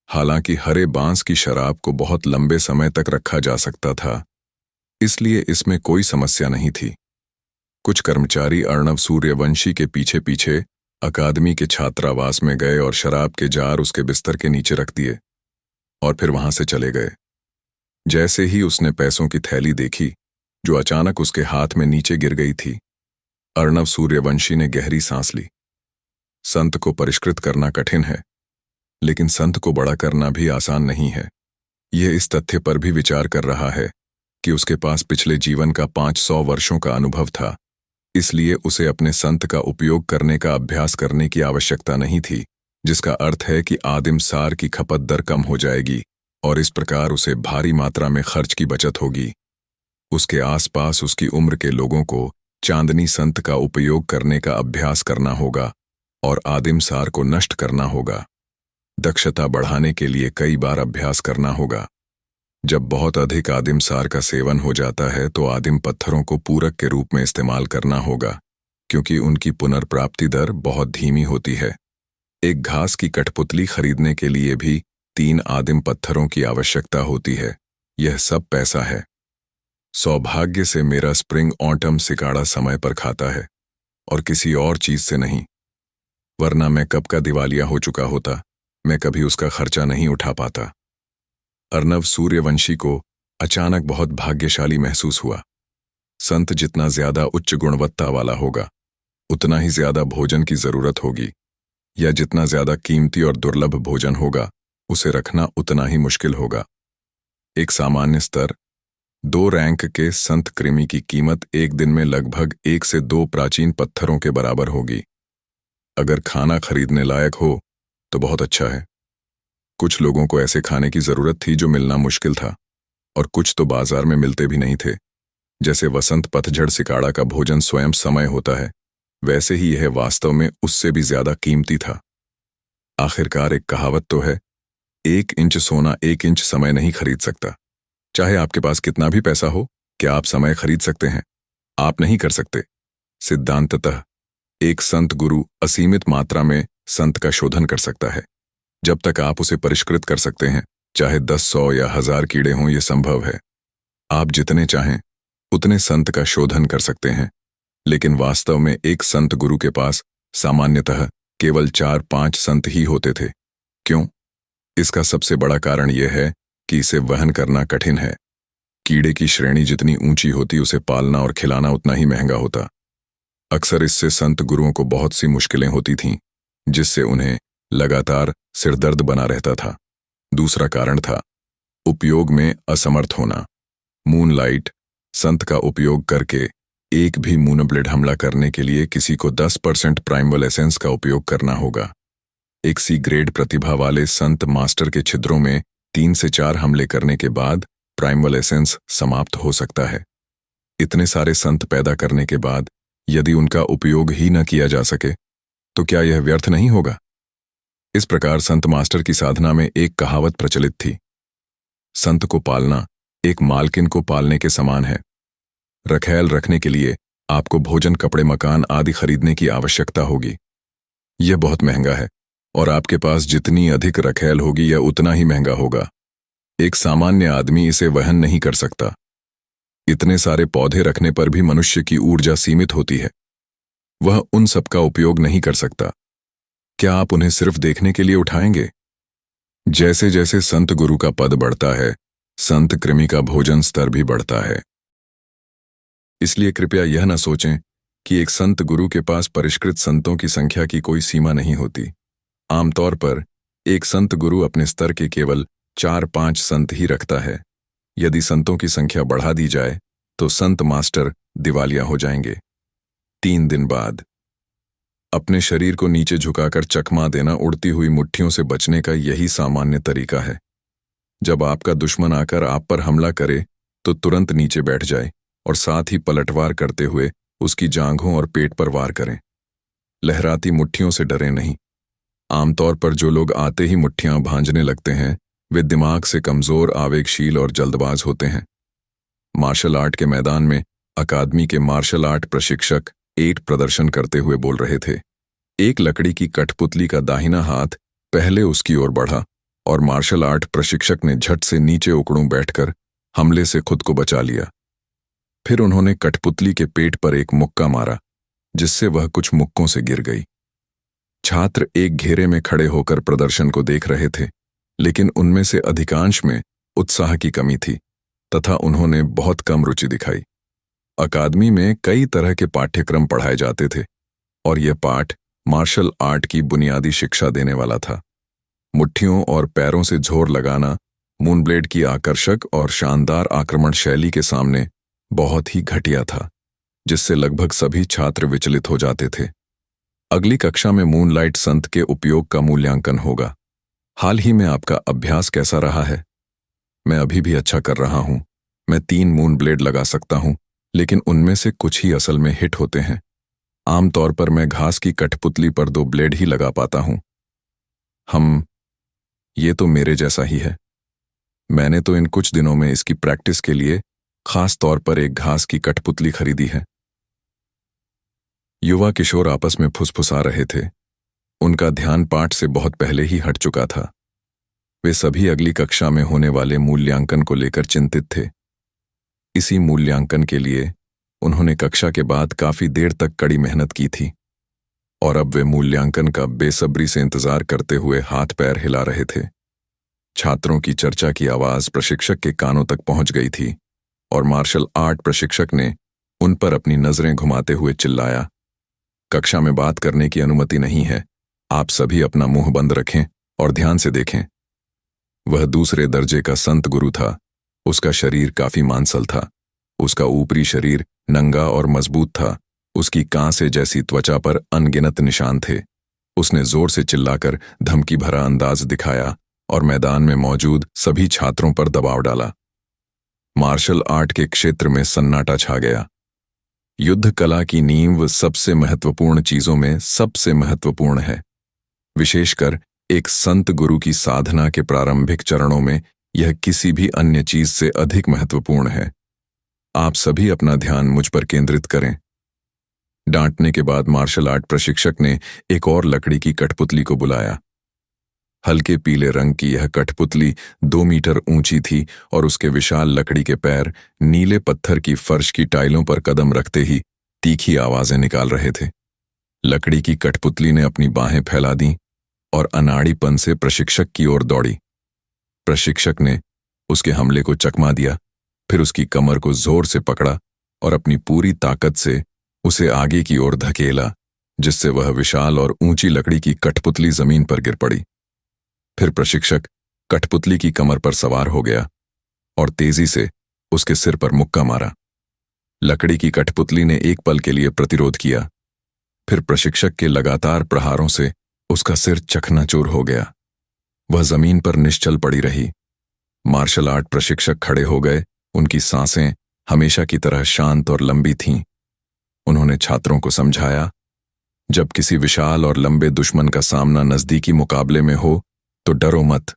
[SPEAKER 2] हालांकि हरे बांस की शराब को बहुत लंबे समय तक रखा जा सकता था, इसलिए इसमें कोई समस्या नहीं थी। कुछ कर्मचारी अर्णव सूर्यवंशी के पीछे पीछे अकादमी के छात्रावास में गए और शराब के जार उसके बिस्तर के नीचे रख दिए और फिर वहां से चले गए। जैसे ही उसने पैसों की थैली देखी जो अचानक उसके हाथ में नीचे गिर गई थी, अर्णव सूर्यवंशी ने गहरी सांस ली। संत को परिष्कृत करना कठिन है, लेकिन संत को बड़ा करना भी आसान नहीं है। यह इस तथ्य पर भी विचार कर रहा है कि उसके पास पिछले जीवन का 500 वर्षों का अनुभव था, इसलिए उसे अपने संत का उपयोग करने का अभ्यास करने की आवश्यकता नहीं थी, जिसका अर्थ है कि आदिम सार की खपत दर कम हो जाएगी और इस प्रकार उसे भारी मात्रा में खर्च की बचत होगी। उसके आसपास उसकी उम्र के लोगों को चांदनी संत का उपयोग करने का अभ्यास करना होगा और आदिम सार को नष्ट करना होगा। दक्षता बढ़ाने के लिए कई बार अभ्यास करना होगा। जब बहुत अधिक आदिम सार का सेवन हो जाता है तो आदिम पत्थरों को पूरक के रूप में इस्तेमाल करना होगा, क्योंकि उनकी पुनर्प्राप्ति दर बहुत धीमी होती है। एक घास की कठपुतली खरीदने के लिए भी 3 आदिम पत्थरों की आवश्यकता होती है। यह सब पैसा है। सौभाग्य से मेरा स्प्रिंग ऑटम सिकाड़ा समय पर खाता है और किसी और चीज से नहीं, वरना मैं कब का दिवालिया हो चुका होता। मैं कभी उसका खर्चा नहीं उठा पाता। अर्णव सूर्यवंशी को अचानक बहुत भाग्यशाली महसूस हुआ। संत जितना ज्यादा उच्च गुणवत्ता वाला होगा, उतना ही ज्यादा भोजन की जरूरत होगी। या जितना ज्यादा कीमती और दुर्लभ भोजन होगा उसे रखना उतना ही मुश्किल होगा। एक सामान्य स्तर 2 रैंक के संत कृमि की कीमत एक दिन में लगभग 1 से 2 प्राचीन पत्थरों के बराबर होगी। अगर खाना खरीदने लायक हो तो बहुत अच्छा है। कुछ लोगों को ऐसे खाने की जरूरत थी जो मिलना मुश्किल था, और कुछ तो बाजार में मिलते भी नहीं थे। जैसे वसंत पतझड़ सिकाड़ा का भोजन स्वयं समय होता है, वैसे ही यह वास्तव में उससे भी ज्यादा कीमती था। आखिरकार एक कहावत तो है, 1 इंच सोना 1 इंच समय नहीं खरीद सकता। चाहे आपके पास कितना भी पैसा हो, क्या आप समय खरीद सकते हैं? आप नहीं कर सकते। सिद्धांततः एक संत गुरु असीमित मात्रा में संत का शोधन कर सकता है। जब तक आप उसे परिष्कृत कर सकते हैं, चाहे 10, 100 या 1000 कीड़े हों, यह संभव है। आप जितने चाहें उतने संत का शोधन कर सकते हैं, लेकिन वास्तव में एक संत गुरु के पास सामान्यतः केवल 4-5 संत ही होते थे। क्यों? इसका सबसे बड़ा कारण यह है कि इसे वहन करना कठिन है। कीड़े की श्रेणी जितनी ऊंची होती, उसे पालना और खिलाना उतना ही महंगा होता। अक्सर इससे संत गुरुओं को बहुत सी मुश्किलें होती थीं, जिससे उन्हें लगातार सिरदर्द बना रहता था। दूसरा कारण था उपयोग में असमर्थ होना। मूनलाइट संत का उपयोग करके एक भी मूनब्लेड हमला करने के लिए किसी को 10% प्राइमल एसेंस का उपयोग करना होगा। एक सी ग्रेड प्रतिभा वाले संत मास्टर के छिद्रों में 3 से 4 हमले करने के बाद प्राइमल एसेंस समाप्त हो सकता है। इतने सारे संत पैदा करने के बाद यदि उनका उपयोग ही न किया जा सके तो क्या यह व्यर्थ नहीं होगा? इस प्रकार संत मास्टर की साधना में एक कहावत प्रचलित थी, संत को पालना एक मालकिन को पालने के समान है। रखैल रखने के लिए आपको भोजन, कपड़े, मकान आदि खरीदने की आवश्यकता होगी। यह बहुत महंगा है, और आपके पास जितनी अधिक रखैल होगी यह उतना ही महंगा होगा। एक सामान्य आदमी इसे वहन नहीं कर सकता। इतने सारे पौधे रखने पर भी मनुष्य की ऊर्जा सीमित होती है। वह उन सब का उपयोग नहीं कर सकता। क्या आप उन्हें सिर्फ देखने के लिए उठाएंगे? जैसे जैसे संत गुरु का पद बढ़ता है, संत कृमि का भोजन स्तर भी बढ़ता है। इसलिए कृपया यह न सोचें कि एक संत गुरु के पास परिष्कृत संतों की संख्या की कोई सीमा नहीं होती। आमतौर पर एक संत गुरु अपने स्तर के केवल 4-5 संत ही रखता है। यदि संतों की संख्या बढ़ा दी जाए तो संत मास्टर दिवालिया हो जाएंगे। 3 दिन बाद अपने शरीर को नीचे झुकाकर चकमा देना उड़ती हुई मुट्ठियों से बचने का यही सामान्य तरीका है। जब आपका दुश्मन आकर आप पर हमला करे तो तुरंत नीचे बैठ जाए और साथ ही पलटवार करते हुए उसकी जांघों और पेट पर वार करें। लहराती मुट्ठियों से डरें नहीं। आमतौर पर जो लोग आते ही मुट्ठियां भांजने लगते हैं वे दिमाग से कमजोर, आवेगशील और जल्दबाज होते हैं। मार्शल आर्ट के मैदान में अकादमी के मार्शल आर्ट प्रशिक्षक 8 प्रदर्शन करते हुए बोल रहे थे। एक लकड़ी की कठपुतली का दाहिना हाथ पहले उसकी ओर बढ़ा और मार्शल आर्ट प्रशिक्षक ने झट से नीचे उकड़ूं बैठकर हमले से खुद को बचा लिया। फिर उन्होंने कठपुतली के पेट पर एक मुक्का मारा, जिससे वह कुछ मुक्कों से गिर गई। छात्र एक घेरे में खड़े होकर प्रदर्शन को देख रहे थे, लेकिन उनमें से अधिकांश में उत्साह की कमी थी तथा उन्होंने बहुत कम रुचि दिखाई। अकादमी में कई तरह के पाठ्यक्रम पढ़ाए जाते थे और यह पाठ मार्शल आर्ट की बुनियादी शिक्षा देने वाला था। मुट्ठियों और पैरों से जोर लगाना मूनब्लेड की आकर्षक और शानदार आक्रमण शैली के सामने बहुत ही घटिया था, जिससे लगभग सभी छात्र विचलित हो जाते थे। अगली कक्षा में मूनलाइट संत के उपयोग का मूल्यांकन होगा। हाल ही में आपका अभ्यास कैसा रहा है? मैं अभी भी अच्छा कर रहा हूं। मैं 3 मूनब्लेड लगा सकता हूं, लेकिन उनमें से कुछ ही असल में हिट होते हैं। आमतौर पर मैं घास की कठपुतली पर 2 ब्लेड ही लगा पाता हूं। ये तो मेरे जैसा ही है। मैंने तो इन कुछ दिनों में इसकी प्रैक्टिस के लिए खास तौर पर एक घास की कठपुतली खरीदी है। युवा किशोर आपस में फुसफुसा रहे थे। उनका ध्यान पाठ से बहुत पहले ही हट चुका था। वे सभी अगली कक्षा में होने वाले मूल्यांकन को लेकर चिंतित थे। इसी मूल्यांकन के लिए उन्होंने कक्षा के बाद काफी देर तक कड़ी मेहनत की थी और अब वे मूल्यांकन का बेसब्री से इंतजार करते हुए हाथ पैर हिला रहे थे। छात्रों की चर्चा की आवाज प्रशिक्षक के कानों तक पहुंच गई थी और मार्शल आर्ट प्रशिक्षक ने उन पर अपनी नजरें घुमाते हुए चिल्लाया, कक्षा में बात करने की अनुमति नहीं है। आप सभी अपना मुंह बंद रखें और ध्यान से देखें। वह दूसरे दर्जे का संत गुरु था। उसका शरीर काफी मांसल था। उसका ऊपरी शरीर नंगा और मजबूत था। उसकी कांसे जैसी त्वचा पर अनगिनत निशान थे। उसने जोर से चिल्लाकर धमकी भरा अंदाज दिखाया और मैदान में मौजूद सभी छात्रों पर दबाव डाला। मार्शल आर्ट के क्षेत्र में सन्नाटा छा गया। युद्ध कला की नींव सबसे महत्वपूर्ण चीजों में सबसे महत्वपूर्ण है। विशेषकर एक संत गुरु की साधना के प्रारंभिक चरणों में यह किसी भी अन्य चीज से अधिक महत्वपूर्ण है। आप सभी अपना ध्यान मुझ पर केंद्रित करें। डांटने के बाद मार्शल आर्ट प्रशिक्षक ने एक और लकड़ी की कठपुतली को बुलाया। हल्के पीले रंग की यह कठपुतली 2 मीटर ऊंची थी और उसके विशाल लकड़ी के पैर नीले पत्थर की फर्श की टाइलों पर कदम रखते ही तीखी आवाजें निकाल रहे थे। लकड़ी की कठपुतली ने अपनी बाहें फैला दी और अनाड़ीपन से प्रशिक्षक की ओर दौड़ी। प्रशिक्षक ने उसके हमले को चकमा दिया, फिर उसकी कमर को जोर से पकड़ा और अपनी पूरी ताकत से उसे आगे की ओर धकेला, जिससे वह विशाल और ऊंची लकड़ी की कठपुतली जमीन पर गिर पड़ी। फिर प्रशिक्षक कठपुतली की कमर पर सवार हो गया और तेजी से उसके सिर पर मुक्का मारा। लकड़ी की कठपुतली ने एक पल के लिए प्रतिरोध किया, फिर प्रशिक्षक के लगातार प्रहारों से उसका सिर चकनाचूर हो गया। वह जमीन पर निश्चल पड़ी रही। मार्शल आर्ट प्रशिक्षक खड़े हो गए। उनकी सांसें हमेशा की तरह शांत और लंबी थीं। उन्होंने छात्रों को समझाया, जब किसी विशाल और लंबे दुश्मन का सामना नजदीकी मुकाबले में हो तो डरो मत।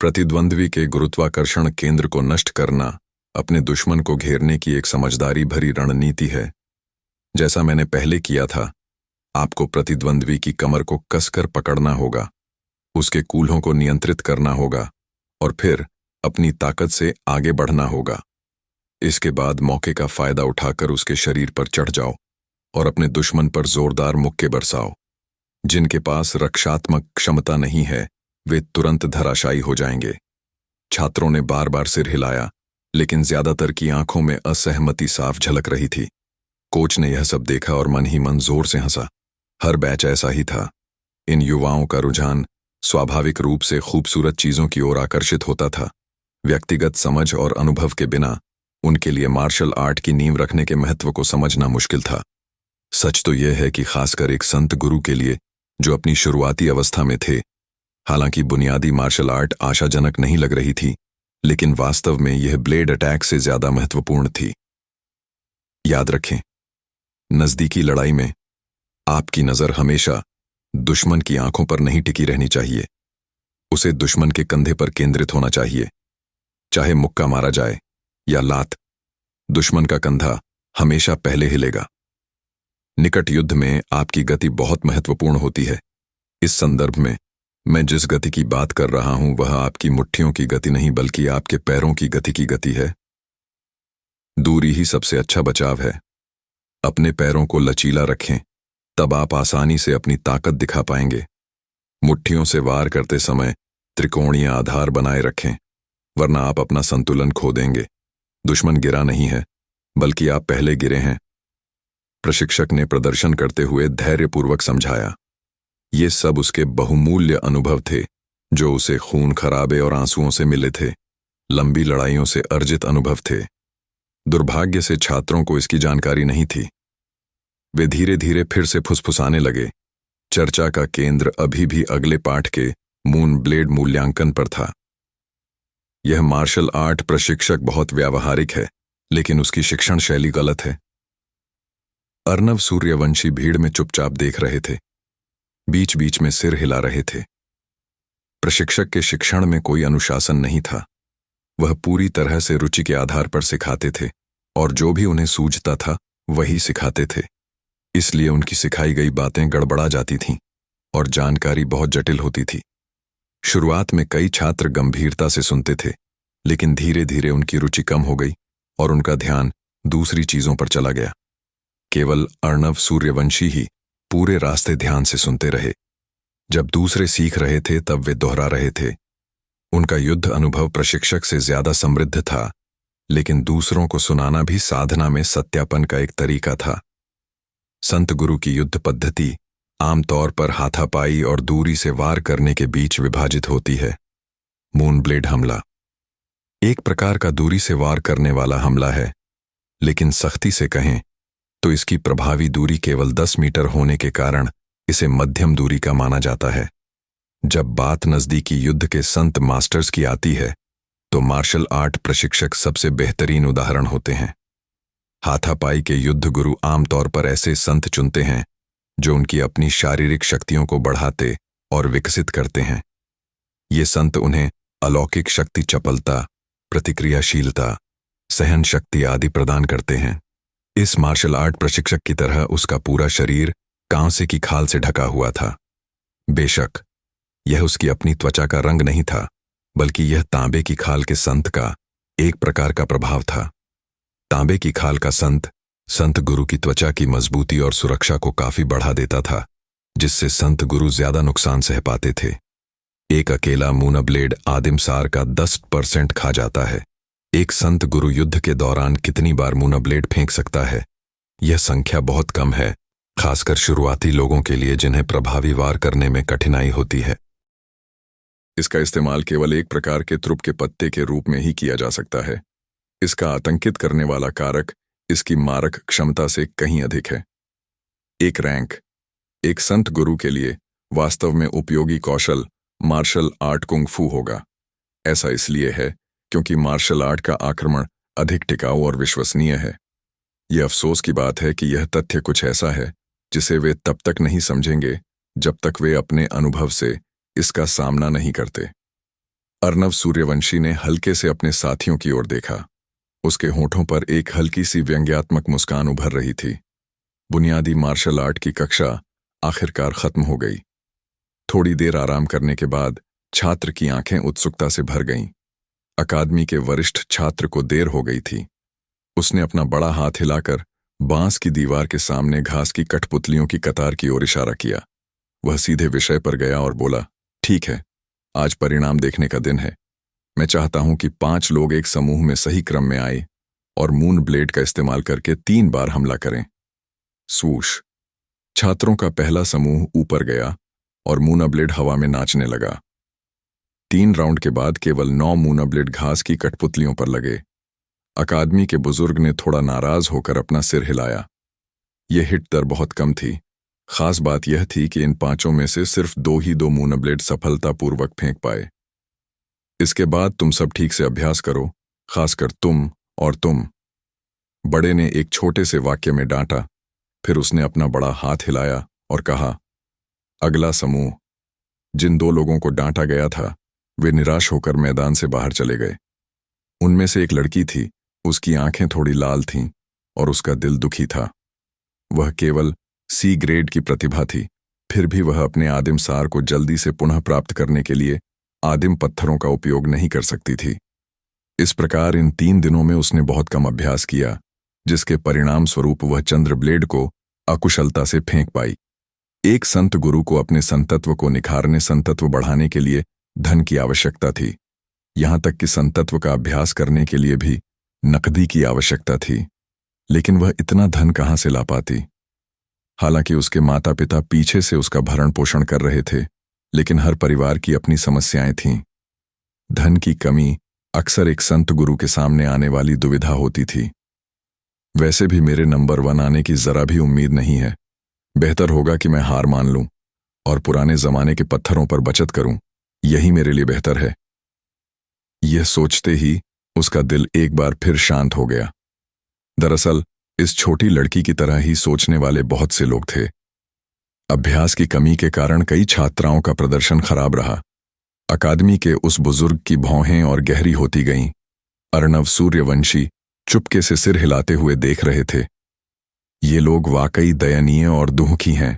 [SPEAKER 2] प्रतिद्वंद्वी के गुरुत्वाकर्षण केंद्र को नष्ट करना अपने दुश्मन को घेरने की एक समझदारी भरी रणनीति है। जैसा मैंने पहले किया था, आपको प्रतिद्वंद्वी की कमर को कसकर पकड़ना होगा, उसके कूल्हों को नियंत्रित करना होगा और फिर अपनी ताकत से आगे बढ़ना होगा। इसके बाद मौके का फायदा उठाकर उसके शरीर पर चढ़ जाओ और अपने दुश्मन पर जोरदार मुक्के बरसाओ। जिनके पास रक्षात्मक क्षमता नहीं है, वे तुरंत धराशायी हो जाएंगे। छात्रों ने बार बार सिर हिलाया, लेकिन ज्यादातर की आंखों में असहमति साफ झलक रही थी। कोच ने यह सब देखा और मन ही मन जोर से हंसा। हर बैच ऐसा ही था। इन युवाओं का रुझान स्वाभाविक रूप से खूबसूरत चीजों की ओर आकर्षित होता था। व्यक्तिगत समझ और अनुभव के बिना उनके लिए मार्शल आर्ट की नींव रखने के महत्व को समझना मुश्किल था। सच तो यह है कि खासकर एक संत गुरु के लिए, जो अपनी शुरुआती अवस्था में थे, हालांकि बुनियादी मार्शल आर्ट आशाजनक नहीं लग रही थी, लेकिन वास्तव में यह ब्लेड अटैक से ज्यादा महत्वपूर्ण थी। याद रखें, नजदीकी लड़ाई में आपकी नजर हमेशा दुश्मन की आंखों पर नहीं टिकी रहनी चाहिए। उसे दुश्मन के कंधे पर केंद्रित होना चाहिए। चाहे मुक्का मारा जाए या लात, दुश्मन का कंधा हमेशा पहले हिलेगा। निकट युद्ध में आपकी गति बहुत महत्वपूर्ण होती है। इस संदर्भ में मैं जिस गति की बात कर रहा हूं वह आपकी मुट्ठियों की गति नहीं, बल्कि आपके पैरों की गति है। दूरी ही सबसे अच्छा बचाव है। अपने पैरों को लचीला रखें, तब आप आसानी से अपनी ताकत दिखा पाएंगे। मुट्ठियों से वार करते समय त्रिकोणीय आधार बनाए रखें, वरना आप अपना संतुलन खो देंगे। दुश्मन गिरा नहीं है, बल्कि आप पहले गिरे हैं। प्रशिक्षक ने प्रदर्शन करते हुए धैर्यपूर्वक समझाया। ये सब उसके बहुमूल्य अनुभव थे, जो उसे खून खराबे और आंसुओं से मिले थे, लंबी लड़ाइयों से अर्जित अनुभव थे। दुर्भाग्य से छात्रों को इसकी जानकारी नहीं थी। वे धीरे धीरे फिर से फुसफुसाने लगे। चर्चा का केंद्र अभी भी अगले पाठ के मून ब्लेड मूल्यांकन पर था। यह मार्शल आर्ट प्रशिक्षक बहुत व्यावहारिक है, लेकिन उसकी शिक्षण शैली गलत है। अर्नव सूर्यवंशी भीड़ में चुपचाप देख रहे थे, बीच बीच में सिर हिला रहे थे। प्रशिक्षक के शिक्षण में कोई अनुशासन नहीं था। वह पूरी तरह से रुचि के आधार पर सिखाते थे और जो भी उन्हें सूझता था वही सिखाते थे। इसलिए उनकी सिखाई गई बातें गड़बड़ा जाती थीं और जानकारी बहुत जटिल होती थी। शुरुआत में कई छात्र गंभीरता से सुनते थे, लेकिन धीरे धीरे उनकी रुचि कम हो गई और उनका ध्यान दूसरी चीजों पर चला गया। केवल अर्नव सूर्यवंशी ही पूरे रास्ते ध्यान से सुनते रहे। जब दूसरे सीख रहे थे तब वे दोहरा रहे थे। उनका युद्ध अनुभव प्रशिक्षक से ज्यादा समृद्ध था, लेकिन दूसरों को सुनाना भी साधना में सत्यापन का एक तरीका था। संत गुरु की युद्ध पद्धति आमतौर पर हाथापाई और दूरी से वार करने के बीच विभाजित होती है। मून ब्लेड हमला एक प्रकार का दूरी से वार करने वाला हमला है, लेकिन सख्ती से कहें तो इसकी प्रभावी दूरी केवल 10 मीटर होने के कारण इसे मध्यम दूरी का माना जाता है। जब बात नजदीकी युद्ध के संत मास्टर्स की आती है तो मार्शल आर्ट प्रशिक्षक सबसे बेहतरीन उदाहरण होते हैं। हाथापाई के युद्ध गुरु आमतौर पर ऐसे संत चुनते हैं जो उनकी अपनी शारीरिक शक्तियों को बढ़ाते और विकसित करते हैं। ये संत उन्हें अलौकिक शक्ति, चपलता, प्रतिक्रियाशीलता, सहन शक्ति आदि प्रदान करते हैं। इस मार्शल आर्ट प्रशिक्षक की तरह उसका पूरा शरीर कांसे की खाल से ढका हुआ था। बेशक यह उसकी अपनी त्वचा का रंग नहीं था, बल्कि यह तांबे की खाल के संत का एक प्रकार का प्रभाव था। तांबे की खाल का संत गुरु की त्वचा की मजबूती और सुरक्षा को काफी बढ़ा देता था, जिससे संत गुरु ज्यादा नुकसान सह पाते थे। एक अकेला मूना ब्लेड आदिम सार का 10% खा जाता है। एक संत गुरु युद्ध के दौरान कितनी बार मूना ब्लेड फेंक सकता है? यह संख्या बहुत कम है, खासकर शुरुआती लोगों के लिए जिन्हें प्रभावी वार करने में कठिनाई होती है। इसका इस्तेमाल केवल एक प्रकार के त्रुप के पत्ते के रूप में ही किया जा सकता है। इसका आतंकित करने वाला कारक इसकी मारक क्षमता से कहीं अधिक है। एक रैंक एक संत गुरु के लिए वास्तव में उपयोगी कौशल मार्शल आर्ट कुंग फू होगा। ऐसा इसलिए है क्योंकि मार्शल आर्ट का आक्रमण अधिक टिकाऊ और विश्वसनीय है। यह अफसोस की बात है कि यह तथ्य कुछ ऐसा है जिसे वे तब तक नहीं समझेंगे जब तक वे अपने अनुभव से इसका सामना नहीं करते। अर्नव सूर्यवंशी ने हल्के से अपने साथियों की ओर देखा। उसके होठों पर एक हल्की सी व्यंग्यात्मक मुस्कान उभर रही थी। बुनियादी मार्शल आर्ट की कक्षा आखिरकार खत्म हो गई। थोड़ी देर आराम करने के बाद छात्र की आंखें उत्सुकता से भर गईं। अकादमी के वरिष्ठ छात्र को देर हो गई थी। उसने अपना बड़ा हाथ हिलाकर बांस की दीवार के सामने घास की कठपुतलियों की कतार की ओर इशारा किया। वह सीधे विषय पर गया और बोला, ठीक है, आज परिणाम देखने का दिन है। मैं चाहता हूं कि 5 लोग एक समूह में सही क्रम में आए और मून ब्लेड का इस्तेमाल करके 3 बार हमला करें। स्वूश। छात्रों का पहला समूह ऊपर गया और मूना ब्लेड हवा में नाचने लगा। 3 राउंड के बाद केवल 9 मूना ब्लेड घास की कठपुतलियों पर लगे। अकादमी के बुजुर्ग ने थोड़ा नाराज होकर अपना सिर हिलाया। यह हिट दर बहुत कम थी। खास बात यह थी कि इन 5 में से सिर्फ 2 ही 2 मूना ब्लेड सफलतापूर्वक फेंक पाए। इसके बाद तुम सब ठीक से अभ्यास करो, खासकर तुम और तुम। बड़े ने एक छोटे से वाक्य में डांटा। फिर उसने अपना बड़ा हाथ हिलाया और कहा, अगला समूह। जिन 2 लोगों को डांटा गया था वे निराश होकर मैदान से बाहर चले गए। उनमें से एक लड़की थी। उसकी आंखें थोड़ी लाल थीं और उसका दिल दुखी था। वह केवल C ग्रेड की प्रतिभा थी, फिर भी वह अपने आदिम सार को जल्दी से पुनः प्राप्त करने के लिए आदिम पत्थरों का उपयोग नहीं कर सकती थी। इस प्रकार इन 3 दिनों में उसने बहुत कम अभ्यास किया, जिसके परिणाम स्वरूप वह चंद्र ब्लेड को अकुशलता से फेंक पाई। एक संत गुरु को अपने संतत्व को निखारने, संतत्व बढ़ाने के लिए धन की आवश्यकता थी। यहां तक कि संतत्व का अभ्यास करने के लिए भी नकदी की आवश्यकता थी। लेकिन वह इतना धन कहां से ला पाती? हालांकि उसके माता पिता पीछे से उसका भरण पोषण कर रहे थे, लेकिन हर परिवार की अपनी समस्याएं थीं। धन की कमी अक्सर एक संत गुरु के सामने आने वाली दुविधा होती थी। वैसे भी मेरे नंबर 1 आने की जरा भी उम्मीद नहीं है। बेहतर होगा कि मैं हार मान लूं और पुराने जमाने के पत्थरों पर बचत करूं। यही मेरे लिए बेहतर है। यह सोचते ही उसका दिल एक बार फिर शांत हो गया। दरअसल इस छोटी लड़की की तरह ही सोचने वाले बहुत से लोग थे। अभ्यास की कमी के कारण कई छात्राओं का प्रदर्शन खराब रहा। अकादमी के उस बुजुर्ग की भौहें और गहरी होती गईं। अर्नव सूर्यवंशी चुपके से सिर हिलाते हुए देख रहे थे। ये लोग वाकई दयनीय और दुखी हैं।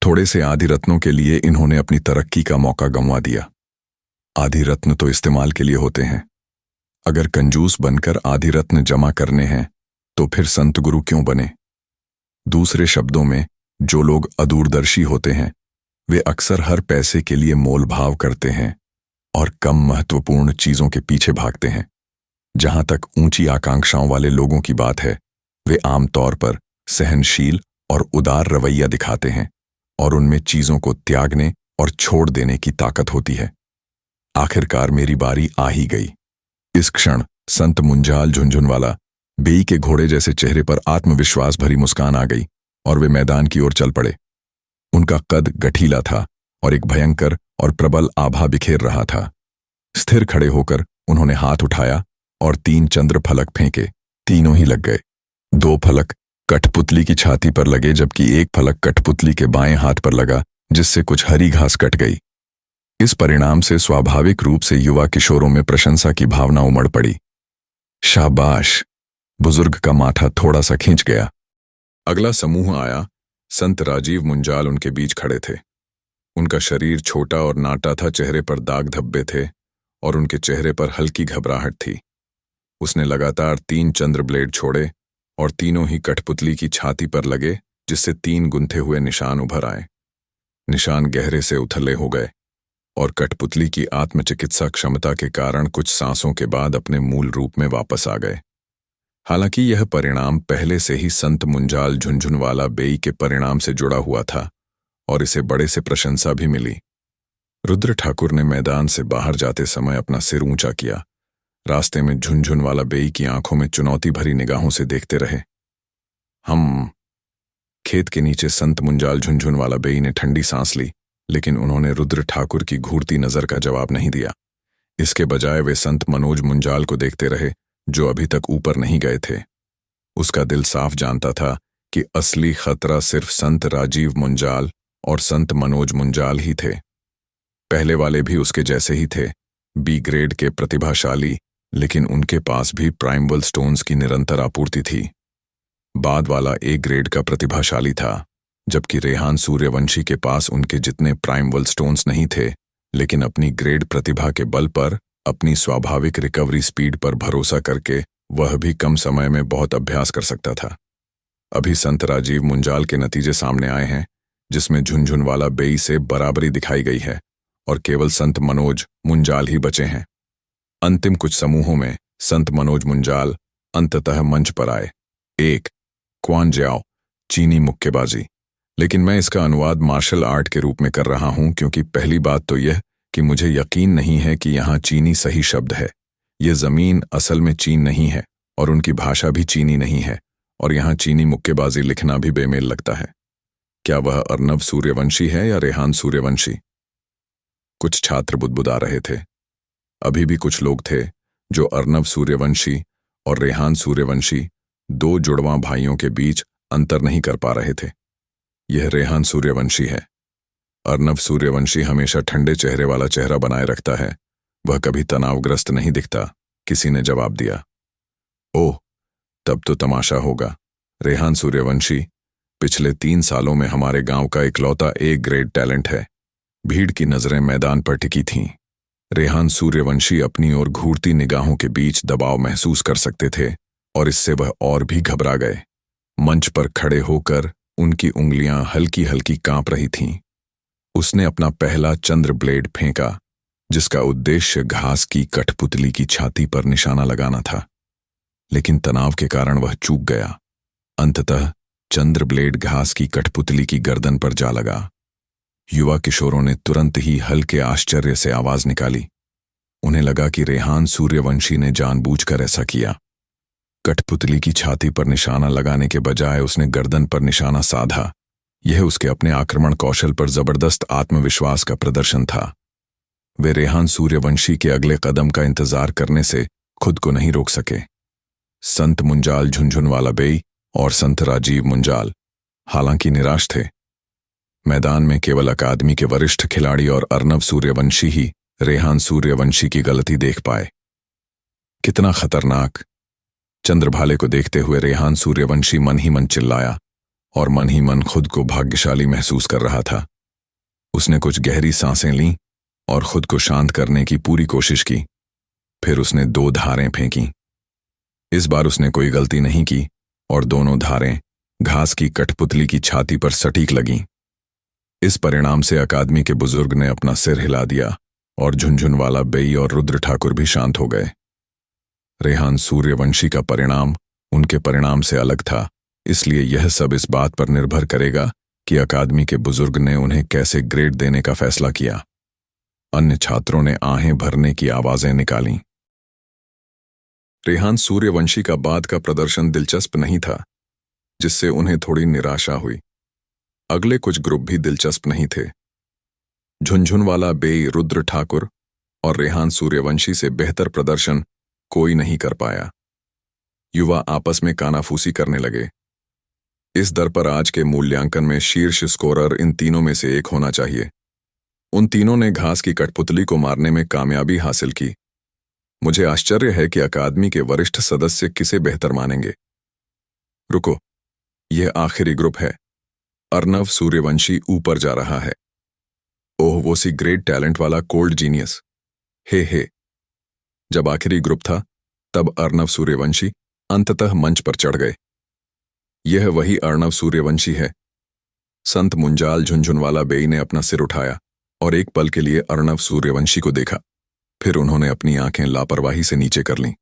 [SPEAKER 2] थोड़े से आधि रत्नों के लिए इन्होंने अपनी तरक्की का मौका गंवा दिया। आधि रत्न तो इस्तेमाल के लिए होते हैं। अगर कंजूस बनकर आधि रत्न जमा करने हैं तो फिर संत गुरु क्यों बने? दूसरे शब्दों में, जो लोग अदूरदर्शी होते हैं वे अक्सर हर पैसे के लिए मोल भाव करते हैं और कम महत्वपूर्ण चीजों के पीछे भागते हैं। जहां तक ऊंची आकांक्षाओं वाले लोगों की बात है, वे आमतौर पर सहनशील और उदार रवैया दिखाते हैं और उनमें चीजों को त्यागने और छोड़ देने की ताकत होती है। आखिरकार मेरी बारी आ ही गई। इस क्षण संत मुंजाल झुनझुनवाला बेई के घोड़े जैसे चेहरे पर आत्मविश्वास भरी मुस्कान आ गई और वे मैदान की ओर चल पड़े। उनका कद गठीला था और एक भयंकर और प्रबल आभा बिखेर रहा था। स्थिर खड़े होकर उन्होंने हाथ उठाया और 3 चंद्र फलक फेंके। तीनों ही लग गए। 2 फलक कठपुतली की छाती पर लगे, जबकि 1 फलक कठपुतली के बाएं हाथ पर लगा, जिससे कुछ हरी घास कट गई। इस परिणाम से स्वाभाविक रूप से युवा किशोरों में प्रशंसा की भावना उमड़ पड़ी। शाबाश! बुजुर्ग का माथा थोड़ा सा खींच गया। अगला समूह आया। संत राजीव मुंजाल उनके बीच खड़े थे। उनका शरीर छोटा और नाटा था, चेहरे पर दाग धब्बे थे और उनके चेहरे पर हल्की घबराहट थी। उसने लगातार 3 चंद्र ब्लेड छोड़े और तीनों ही कठपुतली की छाती पर लगे, जिससे 3 गुंथे हुए निशान उभर आए। निशान गहरे से उथले हो गए और कठपुतली की आत्मचिकित्सा क्षमता के कारण कुछ सांसों के बाद अपने मूल रूप में वापस आ गए। हालांकि यह परिणाम पहले से ही संत मुंजाल झुनझुनवाला बेई के परिणाम से जुड़ा हुआ था और इसे बड़े से प्रशंसा भी मिली। रुद्र ठाकुर ने मैदान से बाहर जाते समय अपना सिर ऊंचा किया। रास्ते में झुनझुनवाला बेई की आंखों में चुनौती भरी निगाहों से देखते रहे। हम खेत के नीचे संत मुंजाल झुनझुनवाला बेई ने ठंडी सांस ली, लेकिन उन्होंने रुद्र ठाकुर की घूरती नजर का जवाब नहीं दिया। इसके बजाय वे संत मनोज मुंजाल को देखते रहे, जो अभी तक ऊपर नहीं गए थे। उसका दिल साफ जानता था कि असली खतरा सिर्फ संत राजीव मुंजाल और संत मनोज मुंजाल ही थे। पहले वाले भी उसके जैसे ही थे, बी ग्रेड के प्रतिभाशाली, लेकिन उनके पास भी प्राइमवल स्टोन्स की निरंतर आपूर्ति थी। बाद वाला ए ग्रेड का प्रतिभाशाली था, जबकि रेहान सूर्यवंशी के पास उनके जितने प्राइमवल स्टोन्स नहीं थे, लेकिन अपनी ग्रेड प्रतिभा के बल पर, अपनी स्वाभाविक रिकवरी स्पीड पर भरोसा करके वह भी कम समय में बहुत अभ्यास कर सकता था। अभी संत राजीव मुंजाल के नतीजे सामने आए हैं, जिसमें झुनझुनवाला बेई से बराबरी दिखाई गई है और केवल संत मनोज मुंजाल ही बचे हैं। अंतिम कुछ समूहों में संत मनोज मुंजाल अंततः मंच पर आए। 1 क्वान ज्याओ, चीनी मुक्केबाजी। लेकिन मैं इसका अनुवाद मार्शल आर्ट के रूप में कर रहा हूं, क्योंकि पहली बात तो यह कि मुझे यकीन नहीं है कि यहाँ चीनी सही शब्द है। ये जमीन असल में चीन नहीं है और उनकी भाषा भी चीनी नहीं है, और यहाँ चीनी मुक्केबाजी लिखना भी बेमेल लगता है। क्या वह अर्नव सूर्यवंशी है या रेहान सूर्यवंशी? कुछ छात्र बुदबुदा रहे थे। अभी भी कुछ लोग थे जो अर्नव सूर्यवंशी और रेहान सूर्यवंशी, 2 जुड़वां भाइयों के बीच अंतर नहीं कर पा रहे थे। यह रेहान सूर्यवंशी है। अर्नव सूर्यवंशी हमेशा ठंडे चेहरे वाला चेहरा बनाए रखता है, वह कभी तनावग्रस्त नहीं दिखता, किसी ने जवाब दिया। ओह, तब तो तमाशा होगा। रेहान सूर्यवंशी पिछले 3 सालों में हमारे गांव का इकलौता ए ग्रेड टैलेंट है। भीड़ की नजरें मैदान पर टिकी थीं। रेहान सूर्यवंशी अपनी ओर घूरती निगाहों के बीच दबाव महसूस कर सकते थे और इससे वह और भी घबरा गए। मंच पर खड़े होकर उनकी उंगलियां हल्की हल्की कांप रही थीं। उसने अपना पहला चंद्र ब्लेड फेंका, जिसका उद्देश्य घास की कठपुतली की छाती पर निशाना लगाना था, लेकिन तनाव के कारण वह चूक गया। अंततः चंद्र ब्लेड घास की कठपुतली की गर्दन पर जा लगा। युवा किशोरों ने तुरंत ही हल्के आश्चर्य से आवाज निकाली। उन्हें लगा कि रेहान सूर्यवंशी ने जानबूझकर ऐसा किया। कठपुतली की छाती पर निशाना लगाने के बजाय उसने गर्दन पर निशाना साधा। यह उसके अपने आक्रमण कौशल पर जबरदस्त आत्मविश्वास का प्रदर्शन था। वे रेहान सूर्यवंशी के अगले कदम का इंतजार करने से खुद को नहीं रोक सके। संत मुंजाल झुनझुनवाला बेई और संत राजीव मुंजाल हालांकि निराश थे। मैदान में केवल अकादमी के वरिष्ठ खिलाड़ी और अर्नव सूर्यवंशी ही रेहान सूर्यवंशी की गलती देख पाए। कितना खतरनाक! चंद्रभाले को देखते हुए रेहान सूर्यवंशी मन ही मन चिल्लाया और मन ही मन खुद को भाग्यशाली महसूस कर रहा था। उसने कुछ गहरी सांसें लीं और खुद को शांत करने की पूरी कोशिश की। फिर उसने 2 धारें फेंकी। इस बार उसने कोई गलती नहीं की और दोनों धारें घास की कठपुतली की छाती पर सटीक लगीं। इस परिणाम से अकादमी के बुजुर्ग ने अपना सिर हिला दिया और झुनझुनवाला बेई और रुद्र ठाकुर भी शांत हो गए। रेहान सूर्यवंशी का परिणाम उनके परिणाम से अलग था, इसलिए यह सब इस बात पर निर्भर करेगा कि अकादमी के बुजुर्ग ने उन्हें कैसे ग्रेड देने का फैसला किया। अन्य छात्रों ने आहें भरने की आवाजें निकालीं। रेहान सूर्यवंशी का बाद का प्रदर्शन दिलचस्प नहीं था, जिससे उन्हें थोड़ी निराशा हुई। अगले कुछ ग्रुप भी दिलचस्प नहीं थे। झुनझुनवाला बेई रुद्र ठाकुर और रेहान सूर्यवंशी से बेहतर प्रदर्शन कोई नहीं कर पाया। युवा आपस में कानाफूसी करने लगे। इस दर पर आज के मूल्यांकन में शीर्ष स्कोरर इन तीनों में से एक होना चाहिए। उन तीनों ने घास की कठपुतली को मारने में कामयाबी हासिल की। मुझे आश्चर्य है कि अकादमी के वरिष्ठ सदस्य किसे बेहतर मानेंगे। रुको, यह आखिरी ग्रुप है। अर्नव सूर्यवंशी ऊपर जा रहा है। ओह, वो सी ग्रेट टैलेंट वाला कोल्ड जीनियस। हे। जब आखिरी ग्रुप था, तब अर्नव सूर्यवंशी अंततः मंच पर चढ़ गए। यह वही अर्नव सूर्यवंशी है। संत मुंजाल झुनझुनवाला बेई ने अपना सिर उठाया और एक पल के लिए अर्नव सूर्यवंशी को देखा। फिर उन्होंने अपनी आंखें लापरवाही से नीचे कर लीं।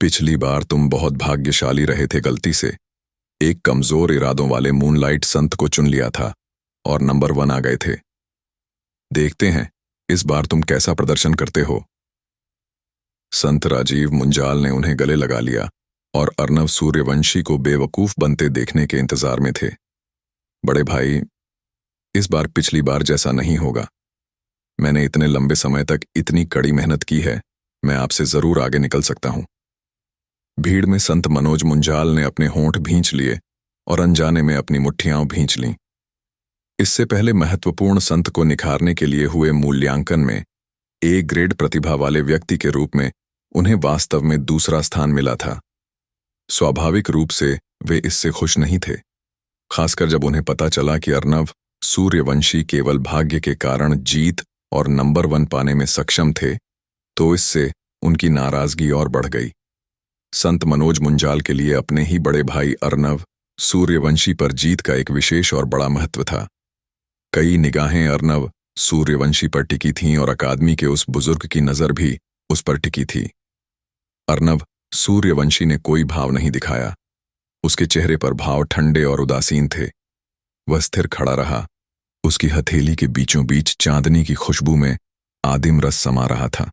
[SPEAKER 2] पिछली बार तुम बहुत भाग्यशाली रहे थे। गलती से एक कमजोर इरादों वाले मूनलाइट संत को चुन लिया था और नंबर 1 आ गए थे। देखते हैं इस बार तुम कैसा प्रदर्शन करते हो। संत राजीव मुंजाल ने उन्हें गले लगा लिया और अर्नव सूर्यवंशी को बेवकूफ बनते देखने के इंतजार में थे। बड़े भाई, इस बार पिछली बार जैसा नहीं होगा। मैंने इतने लंबे समय तक इतनी कड़ी मेहनत की है, मैं आपसे जरूर आगे निकल सकता हूं। भीड़ में संत मनोज मुंजाल ने अपने होंठ भींच लिए और अनजाने में अपनी मुट्ठियां भींच लीं। इससे पहले महत्वपूर्ण संत को निखारने के लिए हुए मूल्यांकन में ए ग्रेड प्रतिभा वाले व्यक्ति के रूप में उन्हें वास्तव में दूसरा स्थान मिला था। स्वाभाविक रूप से वे इससे खुश नहीं थे, खासकर जब उन्हें पता चला कि अर्नव सूर्यवंशी केवल भाग्य के कारण जीत और नंबर 1 पाने में सक्षम थे, तो इससे उनकी नाराजगी और बढ़ गई। संत मनोज मुंजाल के लिए अपने ही बड़े भाई अर्नव सूर्यवंशी पर जीत का एक विशेष और बड़ा महत्व था। कई निगाहें अर्नव सूर्यवंशी पर टिकी थीं और अकादमी के उस बुजुर्ग की नजर भी उस पर टिकी थी। अर्नव सूर्यवंशी ने कोई भाव नहीं दिखाया। उसके चेहरे पर भाव ठंडे और उदासीन थे। वह स्थिर खड़ा रहा। उसकी हथेली के बीचों बीच चांदनी की खुशबू में आदिम रस समा रहा था।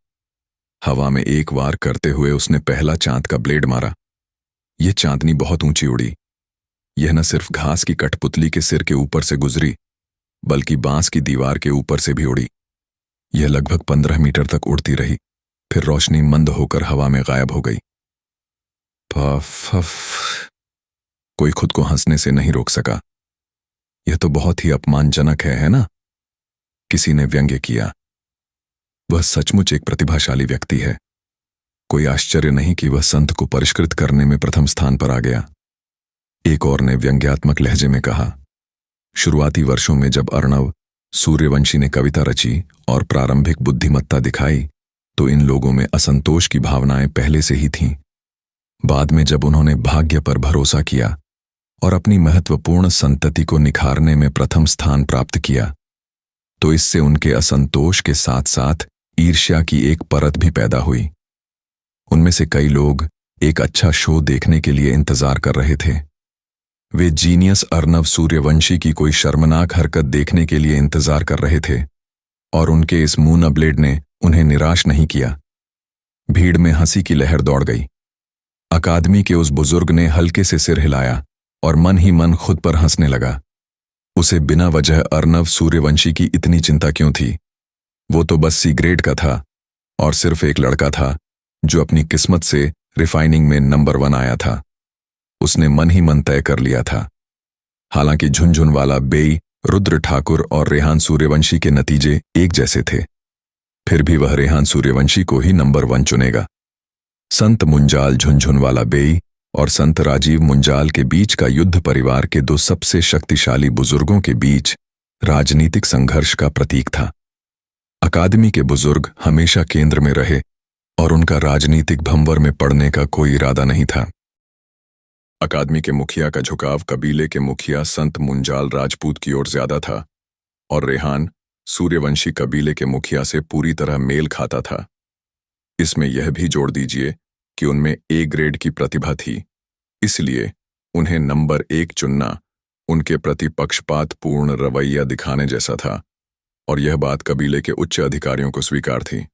[SPEAKER 2] हवा में एक वार करते हुए उसने पहला चांद का ब्लेड मारा। यह चांदनी बहुत ऊंची उड़ी। यह न सिर्फ घास की कठपुतली के सिर के ऊपर से गुजरी, बल्कि बांस की दीवार के ऊपर से भी उड़ी। यह लगभग 15 मीटर तक उड़ती रही, फिर रोशनी मंद होकर हवा में गायब हो गई। पफ। कोई खुद को हंसने से नहीं रोक सका। यह तो बहुत ही अपमानजनक है ना? किसी ने व्यंग्य किया। वह सचमुच एक प्रतिभाशाली व्यक्ति है। कोई आश्चर्य नहीं कि वह संत को परिष्कृत करने में प्रथम स्थान पर आ गया। एक और ने व्यंग्यात्मक लहजे में कहा, शुरुआती वर्षों में जब अर्नव सूर्यवंशी ने कविता रची और प्रारंभिक बुद्धिमत्ता दिखाई, तो इन लोगों में असंतोष की भावनाएं पहले से ही थीं। बाद में जब उन्होंने भाग्य पर भरोसा किया और अपनी महत्वपूर्ण संतति को निखारने में प्रथम स्थान प्राप्त किया, तो इससे उनके असंतोष के साथ साथ ईर्ष्या की एक परत भी पैदा हुई। उनमें से कई लोग एक अच्छा शो देखने के लिए इंतजार कर रहे थे। वे जीनियस अर्नव सूर्यवंशी की कोई शर्मनाक हरकत देखने के लिए इंतजार कर रहे थे, और उनके इस मूना ब्लेड ने उन्हें निराश नहीं किया। भीड़ में हंसी की लहर दौड़ गई। अकादमी के उस बुजुर्ग ने हल्के से सिर हिलाया और मन ही मन खुद पर हंसने लगा। उसे बिना वजह अर्नव सूर्यवंशी की इतनी चिंता क्यों थी? वो तो बस सी ग्रेड का था और सिर्फ एक लड़का था जो अपनी किस्मत से रिफाइनिंग में नंबर 1 आया था। उसने मन ही मन तय कर लिया था। हालांकि झुनझुनवाला बेई, रुद्र ठाकुर और रेहान सूर्यवंशी के नतीजे एक जैसे थे, फिर भी वह रेहान सूर्यवंशी को ही नंबर 1 चुनेगा। संत मुंजाल झुनझुनवाला बेई और संत राजीव मुंजाल के बीच का युद्ध परिवार के 2 सबसे शक्तिशाली बुजुर्गों के बीच राजनीतिक संघर्ष का प्रतीक था। अकादमी के बुजुर्ग हमेशा केंद्र में रहे और उनका राजनीतिक भंवर में पड़ने का कोई इरादा नहीं था। अकादमी के मुखिया का झुकाव कबीले के मुखिया संत मुंजाल राजपूत की ओर ज्यादा था और रेहान सूर्यवंशी कबीले के मुखिया से पूरी तरह मेल खाता था। इसमें यह भी जोड़ दीजिए कि उनमें ए ग्रेड की प्रतिभा थी, इसलिए उन्हें नंबर 1 चुनना उनके प्रति पक्षपातपूर्ण रवैया दिखाने जैसा था, और यह बात कबीले के उच्च अधिकारियों को स्वीकार थी।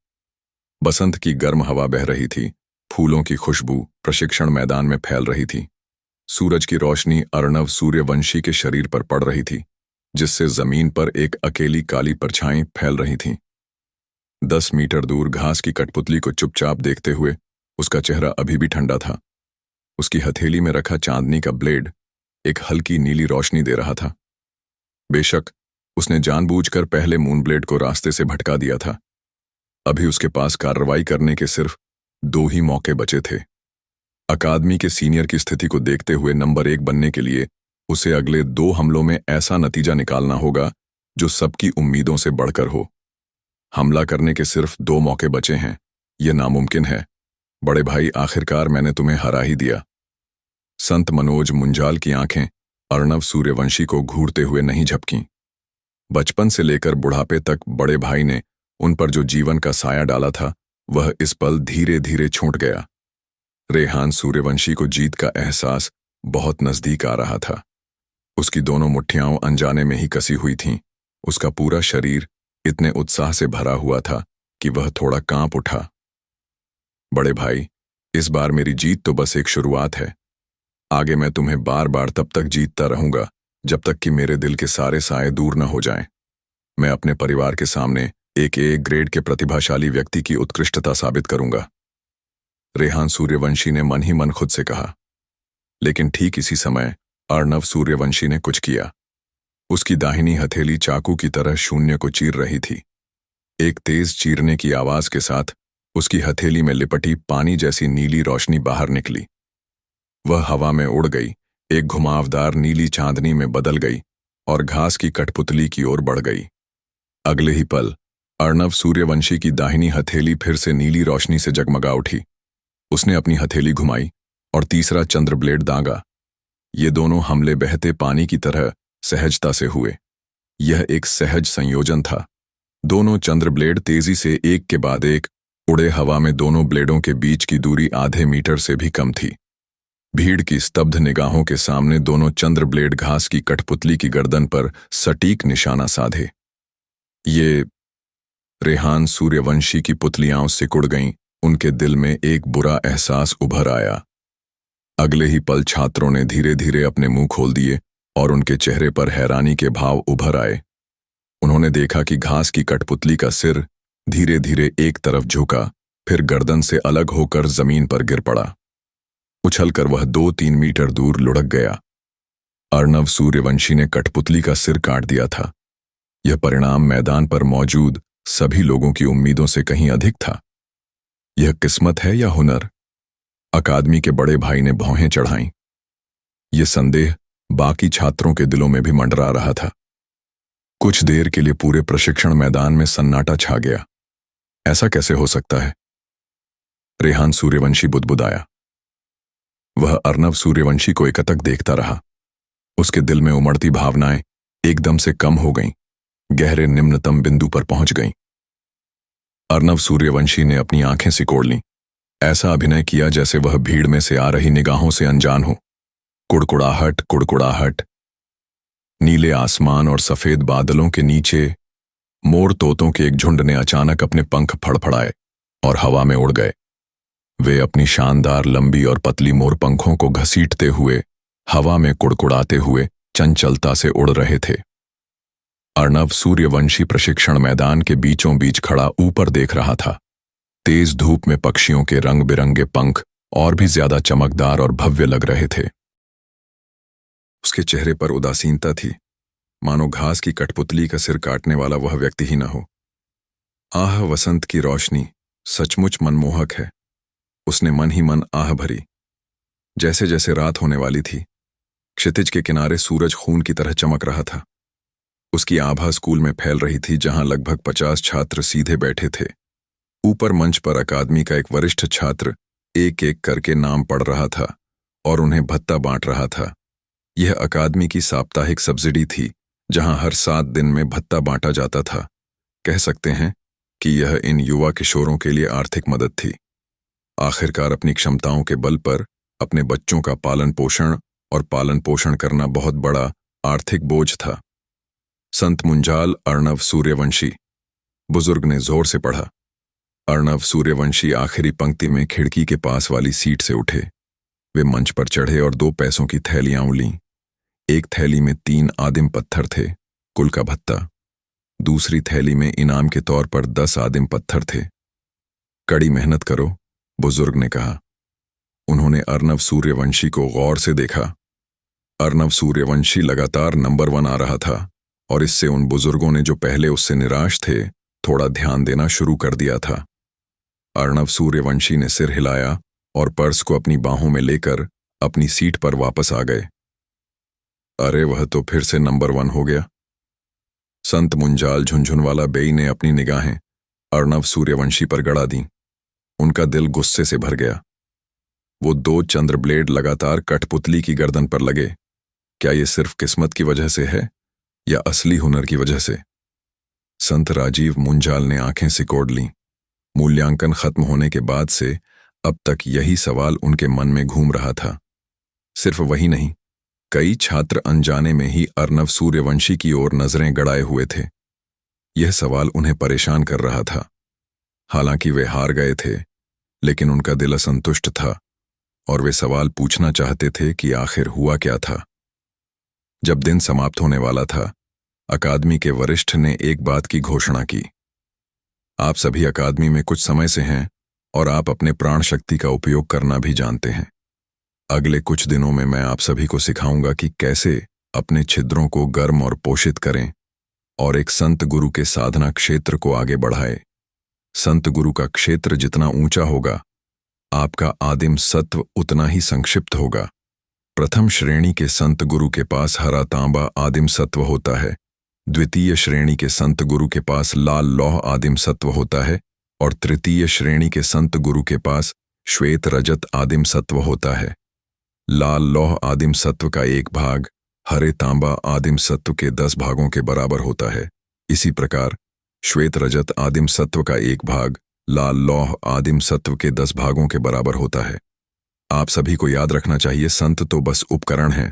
[SPEAKER 2] बसंत की गर्म हवा बह रही थी, फूलों की खुशबू प्रशिक्षण मैदान में फैल रही थी। सूरज की रोशनी अर्णव सूर्यवंशी के शरीर पर पड़ रही थी, जिससे जमीन पर एक अकेली काली परछाई फैल रही थी। 10 मीटर दूर घास की कठपुतली को चुपचाप देखते हुए उसका चेहरा अभी भी ठंडा था। उसकी हथेली में रखा चांदनी का ब्लेड एक हल्की नीली रोशनी दे रहा था। बेशक उसने जानबूझकर पहले मून ब्लेड को रास्ते से भटका दिया था। अभी उसके पास कार्रवाई करने के सिर्फ 2 ही मौके बचे थे। अकादमी के सीनियर की स्थिति को देखते हुए नंबर 1 बनने के लिए उसे अगले 2 हमलों में ऐसा नतीजा निकालना होगा जो सबकी उम्मीदों से बढ़कर हो। हमला करने के सिर्फ 2 मौके बचे हैं, यह नामुमकिन है। बड़े भाई, आखिरकार मैंने तुम्हें हरा ही दिया। संत मनोज मुंजाल की आंखें अर्णव सूर्यवंशी को घूरते हुए नहीं झपकीं। बचपन से लेकर बुढ़ापे तक बड़े भाई ने उन पर जो जीवन का साया डाला था, वह इस पल धीरे धीरे छूट गया। रेहान सूर्यवंशी को जीत का एहसास बहुत नजदीक आ रहा था। उसकी दोनों मुट्ठियां अनजाने में ही कसी हुई थीं। उसका पूरा शरीर इतने उत्साह से भरा हुआ था कि वह थोड़ा कांप उठा। बड़े भाई, इस बार मेरी जीत तो बस एक शुरुआत है। आगे मैं तुम्हें बार बार तब तक जीतता रहूंगा जब तक कि मेरे दिल के सारे साए दूर न हो जाएं। मैं अपने परिवार के सामने एक ए ग्रेड के प्रतिभाशाली व्यक्ति की उत्कृष्टता साबित करूंगा। रेहान सूर्यवंशी ने मन ही मन खुद से कहा। लेकिन ठीक इसी समय अर्णव सूर्यवंशी ने कुछ किया। उसकी दाहिनी हथेली चाकू की तरह शून्य को चीर रही थी। एक तेज चीरने की आवाज के साथ उसकी हथेली में लिपटी पानी जैसी नीली रोशनी बाहर निकली। वह हवा में उड़ गई, एक घुमावदार नीली चांदनी में बदल गई और घास की कठपुतली की ओर बढ़ गई। अगले ही पल अर्णव सूर्यवंशी की दाहिनी हथेली फिर से नीली रोशनी से जगमगा उठी। उसने अपनी हथेली घुमाई और तीसरा चंद्र ब्लेड दागा। ये दोनों हमले बहते पानी की तरह सहजता से हुए। यह एक सहज संयोजन था। दोनों चंद्र ब्लेड तेजी से एक के बाद एक उड़े। हवा में दोनों ब्लेडों के बीच की दूरी आधे मीटर से भी कम थी। भीड़ की स्तब्ध निगाहों के सामने दोनों चंद्र ब्लेड घास की कठपुतली की गर्दन पर सटीक निशाना साधे। ये रेहान सूर्यवंशी की पुतलियां सिकुड़ गईं। उनके दिल में एक बुरा एहसास उभर आया। अगले ही पल छात्रों ने धीरे धीरे अपने मुंह खोल दिए और उनके चेहरे पर हैरानी के भाव उभर आए। उन्होंने देखा कि घास की कठपुतली का सिर धीरे धीरे एक तरफ झुका, फिर गर्दन से अलग होकर जमीन पर गिर पड़ा। उछलकर वह 2-3 मीटर दूर लुढ़क गया। अर्णव सूर्यवंशी ने कठपुतली का सिर काट दिया था। यह परिणाम मैदान पर मौजूद सभी लोगों की उम्मीदों से कहीं अधिक था। यह किस्मत है या हुनर? अकादमी के बड़े भाई ने भौहें चढ़ाईं। यह संदेह बाकी छात्रों के दिलों में भी मंडरा रहा था। कुछ देर के लिए पूरे प्रशिक्षण मैदान में सन्नाटा छा गया। ऐसा कैसे हो सकता है? रेहान सूर्यवंशी बुदबुदाया। वह अर्णव सूर्यवंशी को एकटक देखता रहा। उसके दिल में उमड़ती भावनाएं एकदम से कम हो गईं, गहरे निम्नतम बिंदु पर पहुंच गईं। अर्णव सूर्यवंशी ने अपनी आंखें सिकोड़ लीं। ऐसा अभिनय किया जैसे वह भीड़ में से आ रही निगाहों से अनजान हो। कुड़कुड़ाहट, कुड़कुड़ाहट। नीले आसमान और सफेद बादलों के नीचे मोर तोतों के एक झुंड ने अचानक अपने पंख फड़फड़ाए और हवा में उड़ गए। वे अपनी शानदार लंबी और पतली मोर पंखों को घसीटते हुए हवा में कुड़कुड़ाते हुए चंचलता से उड़ रहे थे। अर्णव सूर्यवंशी प्रशिक्षण मैदान के बीचों बीच खड़ा ऊपर देख रहा था। तेज धूप में पक्षियों के रंग बिरंगे पंख और भी ज्यादा चमकदार और भव्य लग रहे थे। उसके चेहरे पर उदासीनता थी, मानो घास की कठपुतली का सिर काटने वाला वह व्यक्ति ही न हो। आह, वसंत की रोशनी सचमुच मनमोहक है। उसने मन ही मन आह भरी। जैसे जैसे रात होने वाली थी, क्षितिज के किनारे सूरज खून की तरह चमक रहा था। उसकी आभा स्कूल में फैल रही थी, जहां लगभग 50 छात्र सीधे बैठे थे। ऊपर मंच पर अकादमी का एक वरिष्ठ छात्र एक एक करके नाम पढ़ रहा था और उन्हें भत्ता बांट रहा था। यह अकादमी की साप्ताहिक सब्सिडी थी, जहां हर 7 दिन में भत्ता बांटा जाता था। कह सकते हैं कि यह इन युवा किशोरों के लिए आर्थिक मदद थी। आखिरकार अपनी क्षमताओं के बल पर अपने बच्चों का पालन पोषण करना बहुत बड़ा आर्थिक बोझ था। संत मुंजाल अर्णव सूर्यवंशी। बुजुर्ग ने जोर से पढ़ा। अर्णव सूर्यवंशी आखिरी पंक्ति में खिड़की के पास वाली सीट से उठे। वे मंच पर चढ़े और 2 पैसों की थैलियां उलीं। एक थैली में 3 आदिम पत्थर थे, कुल का भत्ता। दूसरी थैली में इनाम के तौर पर 10 आदिम पत्थर थे। कड़ी मेहनत करो, बुजुर्ग ने कहा। उन्होंने अर्णव सूर्यवंशी को गौर से देखा। अर्णव सूर्यवंशी लगातार नंबर 1 आ रहा था और इससे उन बुजुर्गों ने जो पहले उससे निराश थे थोड़ा ध्यान देना शुरू कर दिया था। अर्णव सूर्यवंशी ने सिर हिलाया और पर्स को अपनी बाहों में लेकर अपनी सीट पर वापस आ गए। अरे वह तो फिर से नंबर 1 हो गया। संत मुंजाल झुनझुनवाला बेई ने अपनी निगाहें अर्णव सूर्यवंशी पर गड़ा दी। उनका दिल गुस्से से भर गया। वो 2 चंद्र ब्लेड लगातार कठपुतली की गर्दन पर लगे। क्या ये सिर्फ किस्मत की वजह से है या असली हुनर की वजह से? संत राजीव मुंजाल ने आंखें सिकोड़ लीं। मूल्यांकन खत्म होने के बाद से अब तक यही सवाल उनके मन में घूम रहा था। सिर्फ वही नहीं, कई छात्र अनजाने में ही अर्णव सूर्यवंशी की ओर नजरें गड़ाए हुए थे। यह सवाल उन्हें परेशान कर रहा था। हालांकि वे हार गए थे, लेकिन उनका दिल असंतुष्ट था और वे सवाल पूछना चाहते थे कि आखिर हुआ क्या था। जब दिन समाप्त होने वाला था, अकादमी के वरिष्ठ ने एक बात की घोषणा की। आप सभी अकादमी में कुछ समय से हैं और आप अपने प्राण शक्ति का उपयोग करना भी जानते हैं। अगले कुछ दिनों में मैं आप सभी को सिखाऊंगा कि कैसे अपने छिद्रों को गर्म और पोषित करें और एक संत गुरु के साधना क्षेत्र को आगे बढ़ाएं। संत गुरु का क्षेत्र जितना ऊंचा होगा, आपका आदिम सत्व उतना ही संक्षिप्त होगा। प्रथम श्रेणी के संत गुरु के पास हरा तांबा आदिम सत्व होता है, द्वितीय श्रेणी के संत गुरु के पास लाल लौह आदिम सत्व होता है और तृतीय श्रेणी के संत गुरु के पास श्वेत रजत आदिम सत्व होता है। लाल लौह आदिम सत्व का 1 भाग हरे तांबा आदिम सत्व के 10 भागों के बराबर होता है। इसी प्रकार श्वेत रजत आदिम सत्व का 1 भाग लाल लौह आदिम सत्व के 10 भागों के बराबर होता है। आप सभी को याद रखना चाहिए, संत तो बस उपकरण हैं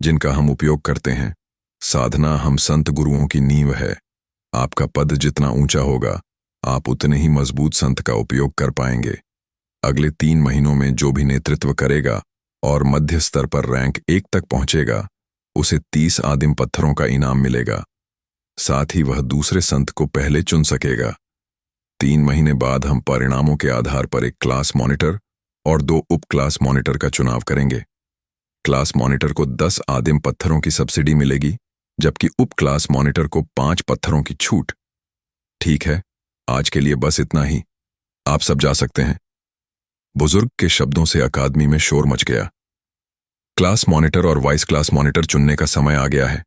[SPEAKER 2] जिनका हम उपयोग करते हैं। साधना हम संत गुरुओं की नींव है। आपका पद जितना ऊंचा होगा, आप उतने ही मजबूत संत का उपयोग कर पाएंगे। अगले 3 महीनों में जो भी नेतृत्व करेगा और मध्य स्तर पर रैंक 1 तक पहुंचेगा, उसे 30 आदिम पत्थरों का इनाम मिलेगा। साथ ही वह दूसरे संत को पहले चुन सकेगा। 3 महीने बाद हम परिणामों के आधार पर एक क्लास मॉनिटर और 2 उप क्लास मॉनिटर का चुनाव करेंगे। क्लास मॉनिटर को 10 आदिम पत्थरों की सब्सिडी मिलेगी, जबकि उप क्लास मॉनिटर को 5 पत्थरों की छूट। ठीक है, आज के लिए बस इतना ही। आप सब जा सकते हैं। बुजुर्ग के शब्दों से अकादमी में शोर मच गया। क्लास मॉनिटर और वाइस क्लास मॉनिटर चुनने का समय आ गया है।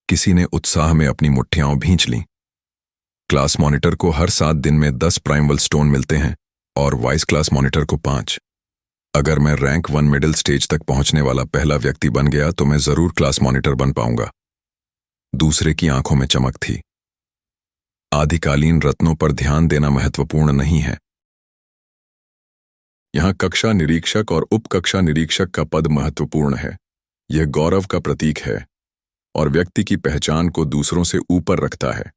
[SPEAKER 2] किसी ने उत्साह में अपनी मुट्ठियां भींच लीं। क्लास मॉनिटर को हर 7 दिन में 10 प्राइमल स्टोन मिलते हैं और वाइस क्लास मॉनिटर को 5। अगर मैं रैंक 1 मिडिल स्टेज तक पहुंचने वाला पहला व्यक्ति बन गया तो मैं जरूर क्लास मॉनिटर बन पाऊंगा। दूसरे की आंखों में चमक थी। आदिकालीन रत्नों पर ध्यान देना महत्वपूर्ण नहीं है। यहां कक्षा निरीक्षक और उप कक्षा निरीक्षक का पद महत्वपूर्ण है। यह गौरव का प्रतीक है और व्यक्ति की पहचान को दूसरों से ऊपर रखता है।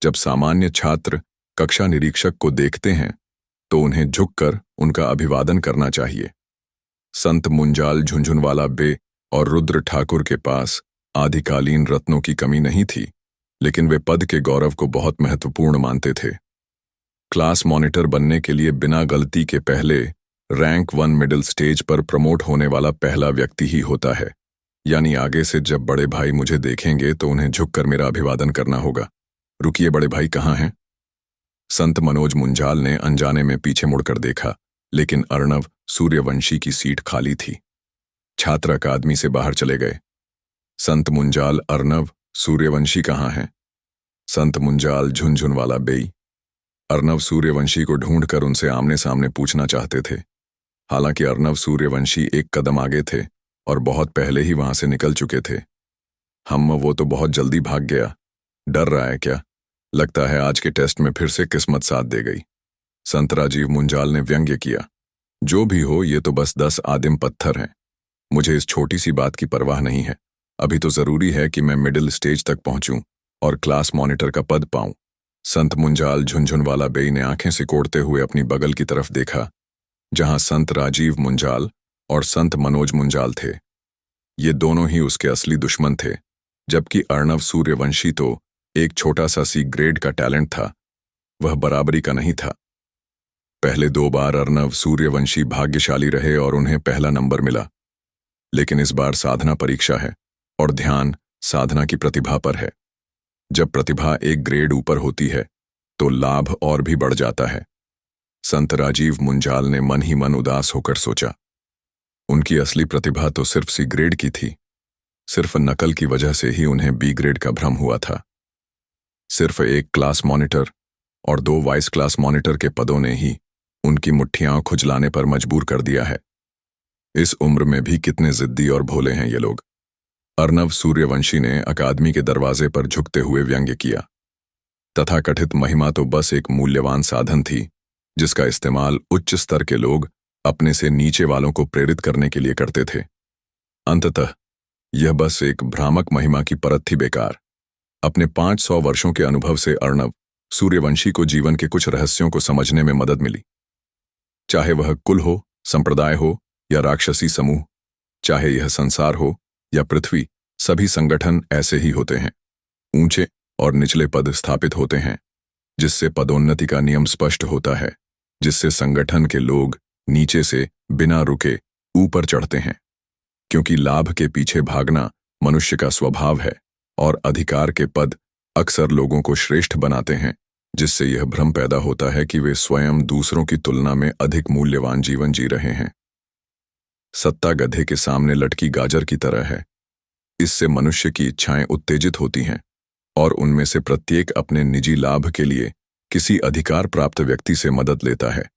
[SPEAKER 2] जब सामान्य छात्र कक्षा निरीक्षक को देखते हैं तो उन्हें झुककर उनका अभिवादन करना चाहिए। संत मुंजाल झुनझुनवाला बे और रुद्र ठाकुर के पास आदिकालीन रत्नों की कमी नहीं थी, लेकिन वे पद के गौरव को बहुत महत्वपूर्ण मानते थे। क्लास मॉनिटर बनने के लिए बिना गलती के पहले रैंक 1 मिडिल स्टेज पर प्रमोट होने वाला पहला व्यक्ति ही होता है। यानी आगे से जब बड़े भाई मुझे देखेंगे तो उन्हें झुककर मेरा अभिवादन करना होगा। रुकिए, बड़े भाई कहाँ हैं? संत मनोज मुंजाल ने अनजाने में पीछे मुड़कर देखा, लेकिन अर्णव सूर्यवंशी की सीट खाली थी। छात्र अकादमी से बाहर चले गए। संत मुंजाल अर्णव सूर्यवंशी कहाँ हैं? संत मुंजाल झुनझुनवाला बेई। अर्णव सूर्यवंशी को ढूंढकर उनसे आमने सामने पूछना चाहते थे। हालांकि अर्णव सूर्यवंशी एक कदम आगे थे और बहुत पहले ही वहां से निकल चुके थे। वो तो बहुत जल्दी भाग गया। डर रहा है क्या? लगता है आज के टेस्ट में फिर से किस्मत साथ दे गई। संत राजीव मुंजाल ने व्यंग्य किया। जो भी हो, ये तो बस 10 आदिम पत्थर हैं। मुझे इस छोटी सी बात की परवाह नहीं है। अभी तो जरूरी है कि मैं मिडिल स्टेज तक पहुंचूं और क्लास मॉनिटर का पद पाऊं। संत मुंजाल झुनझुनवाला बेई ने आंखें सिकोड़ते हुए अपनी बगल की तरफ देखा, जहां संत राजीव मुंजाल और संत मनोज मुंजाल थे। ये दोनों ही उसके असली दुश्मन थे, जबकि अर्णव सूर्यवंशी तो एक छोटा सा सी ग्रेड का टैलेंट था, वह बराबरी का नहीं था। पहले 2 बार अर्णव सूर्यवंशी भाग्यशाली रहे और उन्हें पहला नंबर मिला, लेकिन इस बार साधना परीक्षा है और ध्यान साधना की प्रतिभा पर है। जब प्रतिभा एक ग्रेड ऊपर होती है तो लाभ और भी बढ़ जाता है। संत राजीव मुंजाल ने मन ही मन उदास होकर सोचा, उनकी असली प्रतिभा तो सिर्फ सी ग्रेड की थी। सिर्फ नकल की वजह से ही उन्हें बी ग्रेड का भ्रम हुआ था। सिर्फ एक क्लास मॉनिटर और 2 वाइस क्लास मॉनिटर के पदों ने ही उनकी मुट्ठियां खुजलाने पर मजबूर कर दिया है। इस उम्र में भी कितने जिद्दी और भोले हैं ये लोग। अर्णव सूर्यवंशी ने अकादमी के दरवाजे पर झुकते हुए व्यंग्य किया। तथाकथित महिमा तो बस एक मूल्यवान साधन थी, जिसका इस्तेमाल उच्च स्तर के लोग अपने से नीचे वालों को प्रेरित करने के लिए करते थे। अंततः यह बस एक भ्रामक महिमा की परत थी, बेकार। अपने 500 वर्षों के अनुभव से अर्णव सूर्यवंशी को जीवन के कुछ रहस्यों को समझने में मदद मिली। चाहे वह कुल हो, संप्रदाय हो या राक्षसी समूह, चाहे यह संसार हो या पृथ्वी, सभी संगठन ऐसे ही होते हैं। ऊंचे और निचले पद स्थापित होते हैं, जिससे पदोन्नति का नियम स्पष्ट होता है, जिससे संगठन के लोग नीचे से बिना रुके ऊपर चढ़ते हैं। क्योंकि लाभ के पीछे भागना मनुष्य का स्वभाव है और अधिकार के पद अक्सर लोगों को श्रेष्ठ बनाते हैं, जिससे यह भ्रम पैदा होता है कि वे स्वयं दूसरों की तुलना में अधिक मूल्यवान जीवन जी रहे हैं। सत्ता गधे के सामने लटकी गाजर की तरह है। इससे मनुष्य की इच्छाएं उत्तेजित होती हैं और उनमें से प्रत्येक अपने निजी लाभ के लिए किसी अधिकार प्राप्त व्यक्ति से मदद लेता है।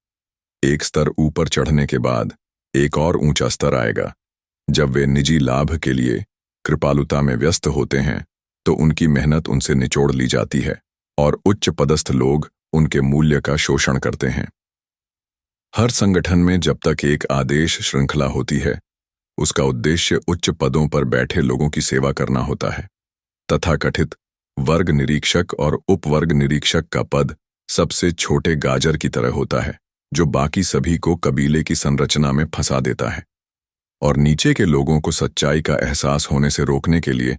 [SPEAKER 2] एक स्तर ऊपर चढ़ने के बाद एक और ऊंचा स्तर आएगा। जब वे निजी लाभ के लिए कृपालुता में व्यस्त होते हैं तो उनकी मेहनत उनसे निचोड़ ली जाती है और उच्च पदस्थ लोग उनके मूल्य का शोषण करते हैं। हर संगठन में जब तक एक आदेश श्रृंखला होती है, उसका उद्देश्य उच्च पदों पर बैठे लोगों की सेवा करना होता है। तथाकथित वर्ग निरीक्षक और उपवर्ग निरीक्षक का पद सबसे छोटे गाजर की तरह होता है, जो बाकी सभी को कबीले की संरचना में फंसा देता है। और नीचे के लोगों को सच्चाई का एहसास होने से रोकने के लिए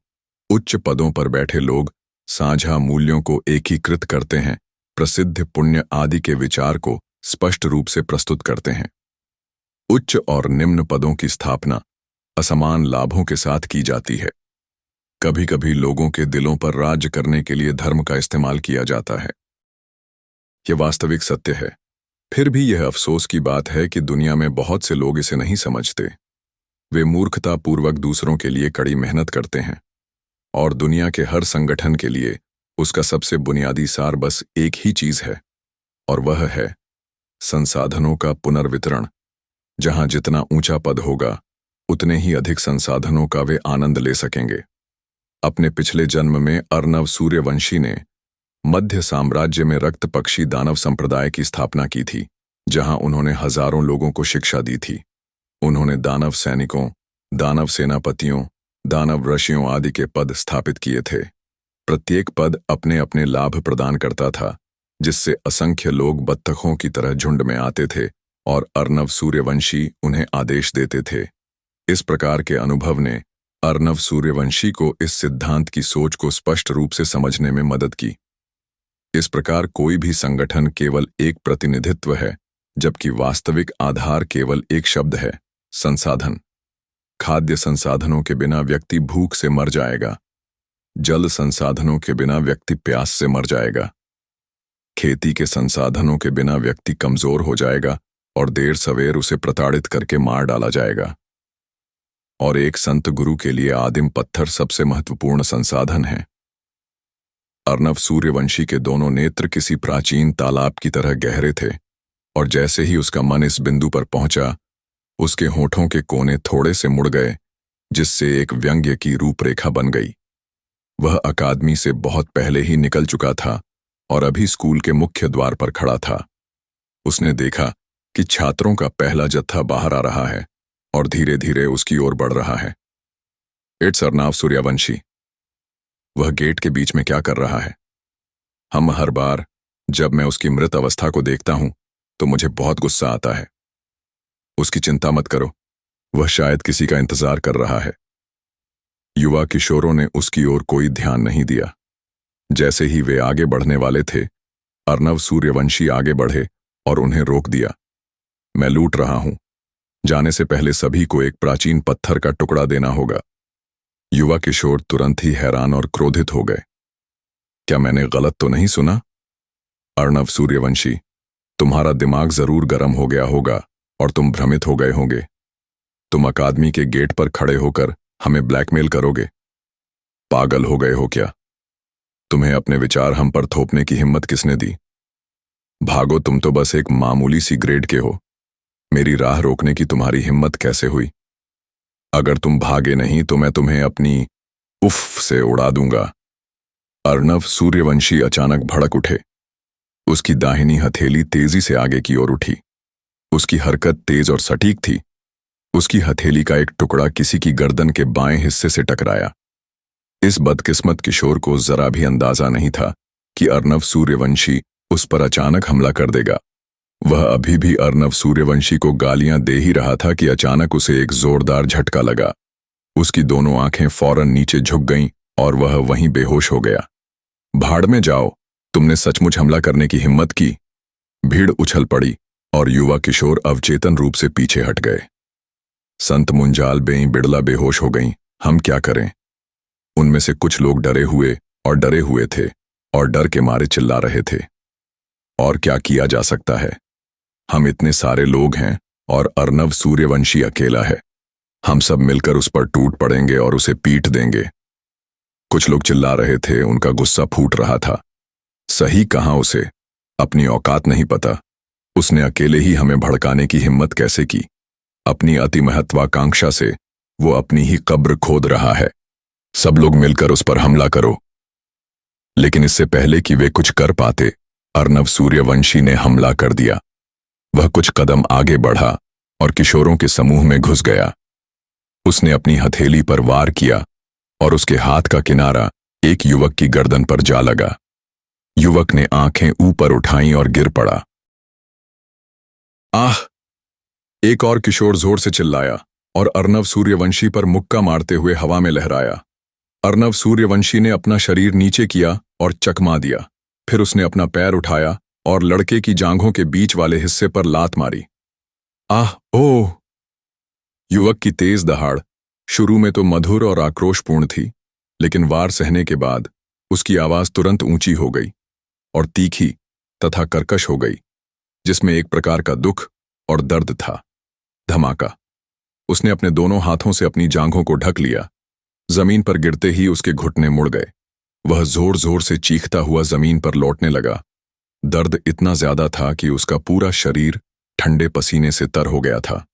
[SPEAKER 2] उच्च पदों पर बैठे लोग साझा मूल्यों को एकीकृत करते हैं, प्रसिद्ध पुण्य आदि के विचार को स्पष्ट रूप से प्रस्तुत करते हैं। उच्च और निम्न पदों की स्थापना असमान लाभों के साथ की जाती है। कभी कभी लोगों के दिलों पर राज्य करने के लिए धर्म का इस्तेमाल किया जाता है। यह वास्तविक सत्य है। फिर भी यह अफसोस की बात है कि दुनिया में बहुत से लोग इसे नहीं समझते। वे मूर्खतापूर्वक दूसरों के लिए कड़ी मेहनत करते हैं और दुनिया के हर संगठन के लिए उसका सबसे बुनियादी सार बस एक ही चीज है, और वह है संसाधनों का पुनर्वितरण। जहां जितना ऊंचा पद होगा, उतने ही अधिक संसाधनों का वे आनंद ले सकेंगे। अपने पिछले जन्म में अर्णव सूर्यवंशी ने मध्य साम्राज्य में रक्त पक्षी दानव संप्रदाय की स्थापना की थी, जहां उन्होंने हजारों लोगों को शिक्षा दी थी। उन्होंने दानव सैनिकों, दानव सेनापतियों, दानव ऋषियों आदि के पद स्थापित किए थे। प्रत्येक पद अपने अपने लाभ प्रदान करता था, जिससे असंख्य लोग बत्तखों की तरह झुंड में आते थे और अर्णव सूर्यवंशी उन्हें आदेश देते थे। इस प्रकार के अनुभव ने अर्णव सूर्यवंशी को इस सिद्धांत की सोच को स्पष्ट रूप से समझने में मदद की। इस प्रकार कोई भी संगठन केवल एक प्रतिनिधित्व है, जबकि वास्तविक आधार केवल एक शब्द है, संसाधन। खाद्य संसाधनों के बिना व्यक्ति भूख से मर जाएगा। जल संसाधनों के बिना व्यक्ति प्यास से मर जाएगा। खेती के संसाधनों के बिना व्यक्ति कमजोर हो जाएगा और देर सवेर उसे प्रताड़ित करके मार डाला जाएगा। और एक संत गुरु के लिए आदिम पत्थर सबसे महत्वपूर्ण संसाधन है। अर्णव सूर्यवंशी के दोनों नेत्र किसी प्राचीन तालाब की तरह गहरे थे, और जैसे ही उसका मन इस बिंदु पर पहुंचा, उसके होठों के कोने थोड़े से मुड़ गए, जिससे एक व्यंग्य की रूपरेखा बन गई। वह अकादमी से बहुत पहले ही निकल चुका था और अभी स्कूल के मुख्य द्वार पर खड़ा था। उसने देखा कि छात्रों का पहला जत्था बाहर आ रहा है और धीरे धीरे उसकी ओर बढ़ रहा है। इट्स अर्नाव सूर्यवंशी। वह गेट के बीच में क्या कर रहा है? हम हर बार जब मैं उसकी मृत अवस्था को देखता हूं तो मुझे बहुत गुस्सा आता है। उसकी चिंता मत करो, वह शायद किसी का इंतजार कर रहा है। युवा किशोरों ने उसकी ओर कोई ध्यान नहीं दिया। जैसे ही वे आगे बढ़ने वाले थे, अर्नव सूर्यवंशी आगे बढ़े और उन्हें रोक दिया। मैं लूट रहा हूं। जाने से पहले सभी को एक प्राचीन पत्थर का टुकड़ा देना होगा। युवा किशोर तुरंत ही हैरान और क्रोधित हो गए। क्या मैंने गलत तो नहीं सुना? अर्नव सूर्यवंशी, तुम्हारा दिमाग जरूर गर्म हो गया होगा और तुम भ्रमित हो गए होंगे। तुम अकादमी के गेट पर खड़े होकर हमें ब्लैकमेल करोगे? पागल हो गए हो क्या? तुम्हें अपने विचार हम पर थोपने की हिम्मत किसने दी? भागो, तुम तो बस एक मामूली सी ग्रेड के हो। मेरी राह रोकने की तुम्हारी हिम्मत कैसे हुई? अगर तुम भागे नहीं तो मैं तुम्हें अपनी उफ से उड़ा दूंगा। अर्नव सूर्यवंशी अचानक भड़क उठे। उसकी दाहिनी हथेली तेजी से आगे की ओर उठी। उसकी हरकत तेज और सटीक थी। उसकी हथेली का एक टुकड़ा किसी की गर्दन के बाएं हिस्से से टकराया। इस बदकिस्मत किशोर को जरा भी अंदाजा नहीं था कि अर्नव सूर्यवंशी उस पर अचानक हमला कर देगा। वह अभी भी अर्नव सूर्यवंशी को गालियां दे ही रहा था कि अचानक उसे एक जोरदार झटका लगा। उसकी दोनों आंखें फौरन नीचे झुक गईं और वह वहीं बेहोश हो गया। भाड़ में जाओ, तुमने सचमुच हमला करने की हिम्मत की। भीड़ उछल पड़ी और युवा किशोर अवचेतन रूप से पीछे हट गए। संत मुंजाल बेईं बिड़ला बेहोश हो गईं। हम क्या करें? उनमें से कुछ लोग डरे हुए थे और डर के मारे चिल्ला रहे थे। और क्या किया जा सकता है? हम इतने सारे लोग हैं और अर्नव सूर्यवंशी अकेला है। हम सब मिलकर उस पर टूट पड़ेंगे और उसे पीट देंगे। कुछ लोग चिल्ला रहे थे, उनका गुस्सा फूट रहा था। सही कहा, उसे अपनी औकात नहीं पता। उसने अकेले ही हमें भड़काने की हिम्मत कैसे की? अपनी अति महत्वाकांक्षा से वो अपनी ही कब्र खोद रहा है। सब लोग मिलकर उस पर हमला करो। लेकिन इससे पहले कि वे कुछ कर पाते, अर्नव सूर्यवंशी ने हमला कर दिया। वह कुछ कदम आगे बढ़ा और किशोरों के समूह में घुस गया। उसने अपनी हथेली पर वार किया और उसके हाथ का किनारा एक युवक की गर्दन पर जा लगा। युवक ने आंखें ऊपर उठाईं और गिर पड़ा। आह! एक और किशोर जोर से चिल्लाया और अर्नव सूर्यवंशी पर मुक्का मारते हुए हवा में लहराया। अर्नव सूर्यवंशी ने अपना शरीर नीचे किया और चकमा दिया। फिर उसने अपना पैर उठाया और लड़के की जांघों के बीच वाले हिस्से पर लात मारी। आह! ओह! युवक की तेज दहाड़ शुरू में तो मधुर और आक्रोशपूर्ण थी, लेकिन वार सहने के बाद उसकी आवाज तुरंत ऊंची हो गई और तीखी तथा कर्कश हो गई, जिसमें एक प्रकार का दुख और दर्द था। धमाका! उसने अपने दोनों हाथों से अपनी जांघों को ढक लिया। जमीन पर गिरते ही उसके घुटने मुड़ गए। वह जोर जोर से चीखता हुआ जमीन पर लौटने लगा। दर्द इतना ज्यादा था कि उसका पूरा शरीर ठंडे पसीने से तर हो गया था।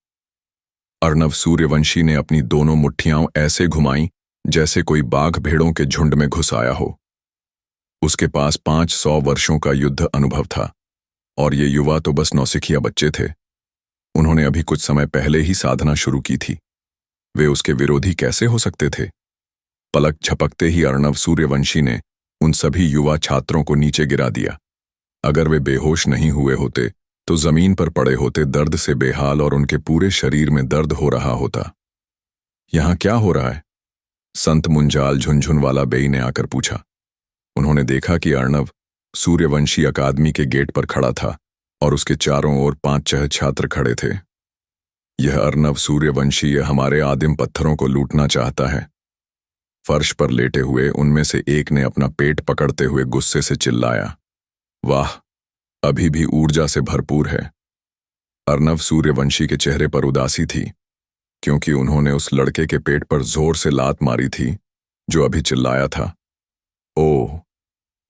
[SPEAKER 2] अर्नव सूर्यवंशी ने अपनी दोनों मुट्ठियां ऐसे घुमाईं जैसे कोई बाघ भेड़ों के झुंड में घुस आया हो। उसके पास 500 वर्षों का युद्ध अनुभव था और ये युवा तो बस नौसिखिया बच्चे थे। उन्होंने अभी कुछ समय पहले ही साधना शुरू की थी। वे उसके विरोधी कैसे हो सकते थे? पलक झपकते ही अर्नव सूर्यवंशी ने उन सभी युवा छात्रों को नीचे गिरा दिया। अगर वे बेहोश नहीं हुए होते तो जमीन पर पड़े होते दर्द से बेहाल और उनके पूरे शरीर में दर्द हो रहा होता। यहां क्या हो रहा है? संत मुंजाल झुनझुनवाला बेई ने आकर पूछा। उन्होंने देखा कि अर्नव सूर्यवंशी अकादमी के गेट पर खड़ा था और उसके चारों ओर 5-6 छात्र खड़े थे। यह अर्नव सूर्यवंशी हमारे आदिम पत्थरों को लूटना चाहता है। फर्श पर लेटे हुए उनमें से एक ने अपना पेट पकड़ते हुए गुस्से से चिल्लाया। वाह, अभी भी ऊर्जा से भरपूर है। अर्नव सूर्यवंशी के चेहरे पर उदासी थी, क्योंकि उन्होंने उस लड़के के पेट पर जोर से लात मारी थी जो अभी चिल्लाया था। ओह!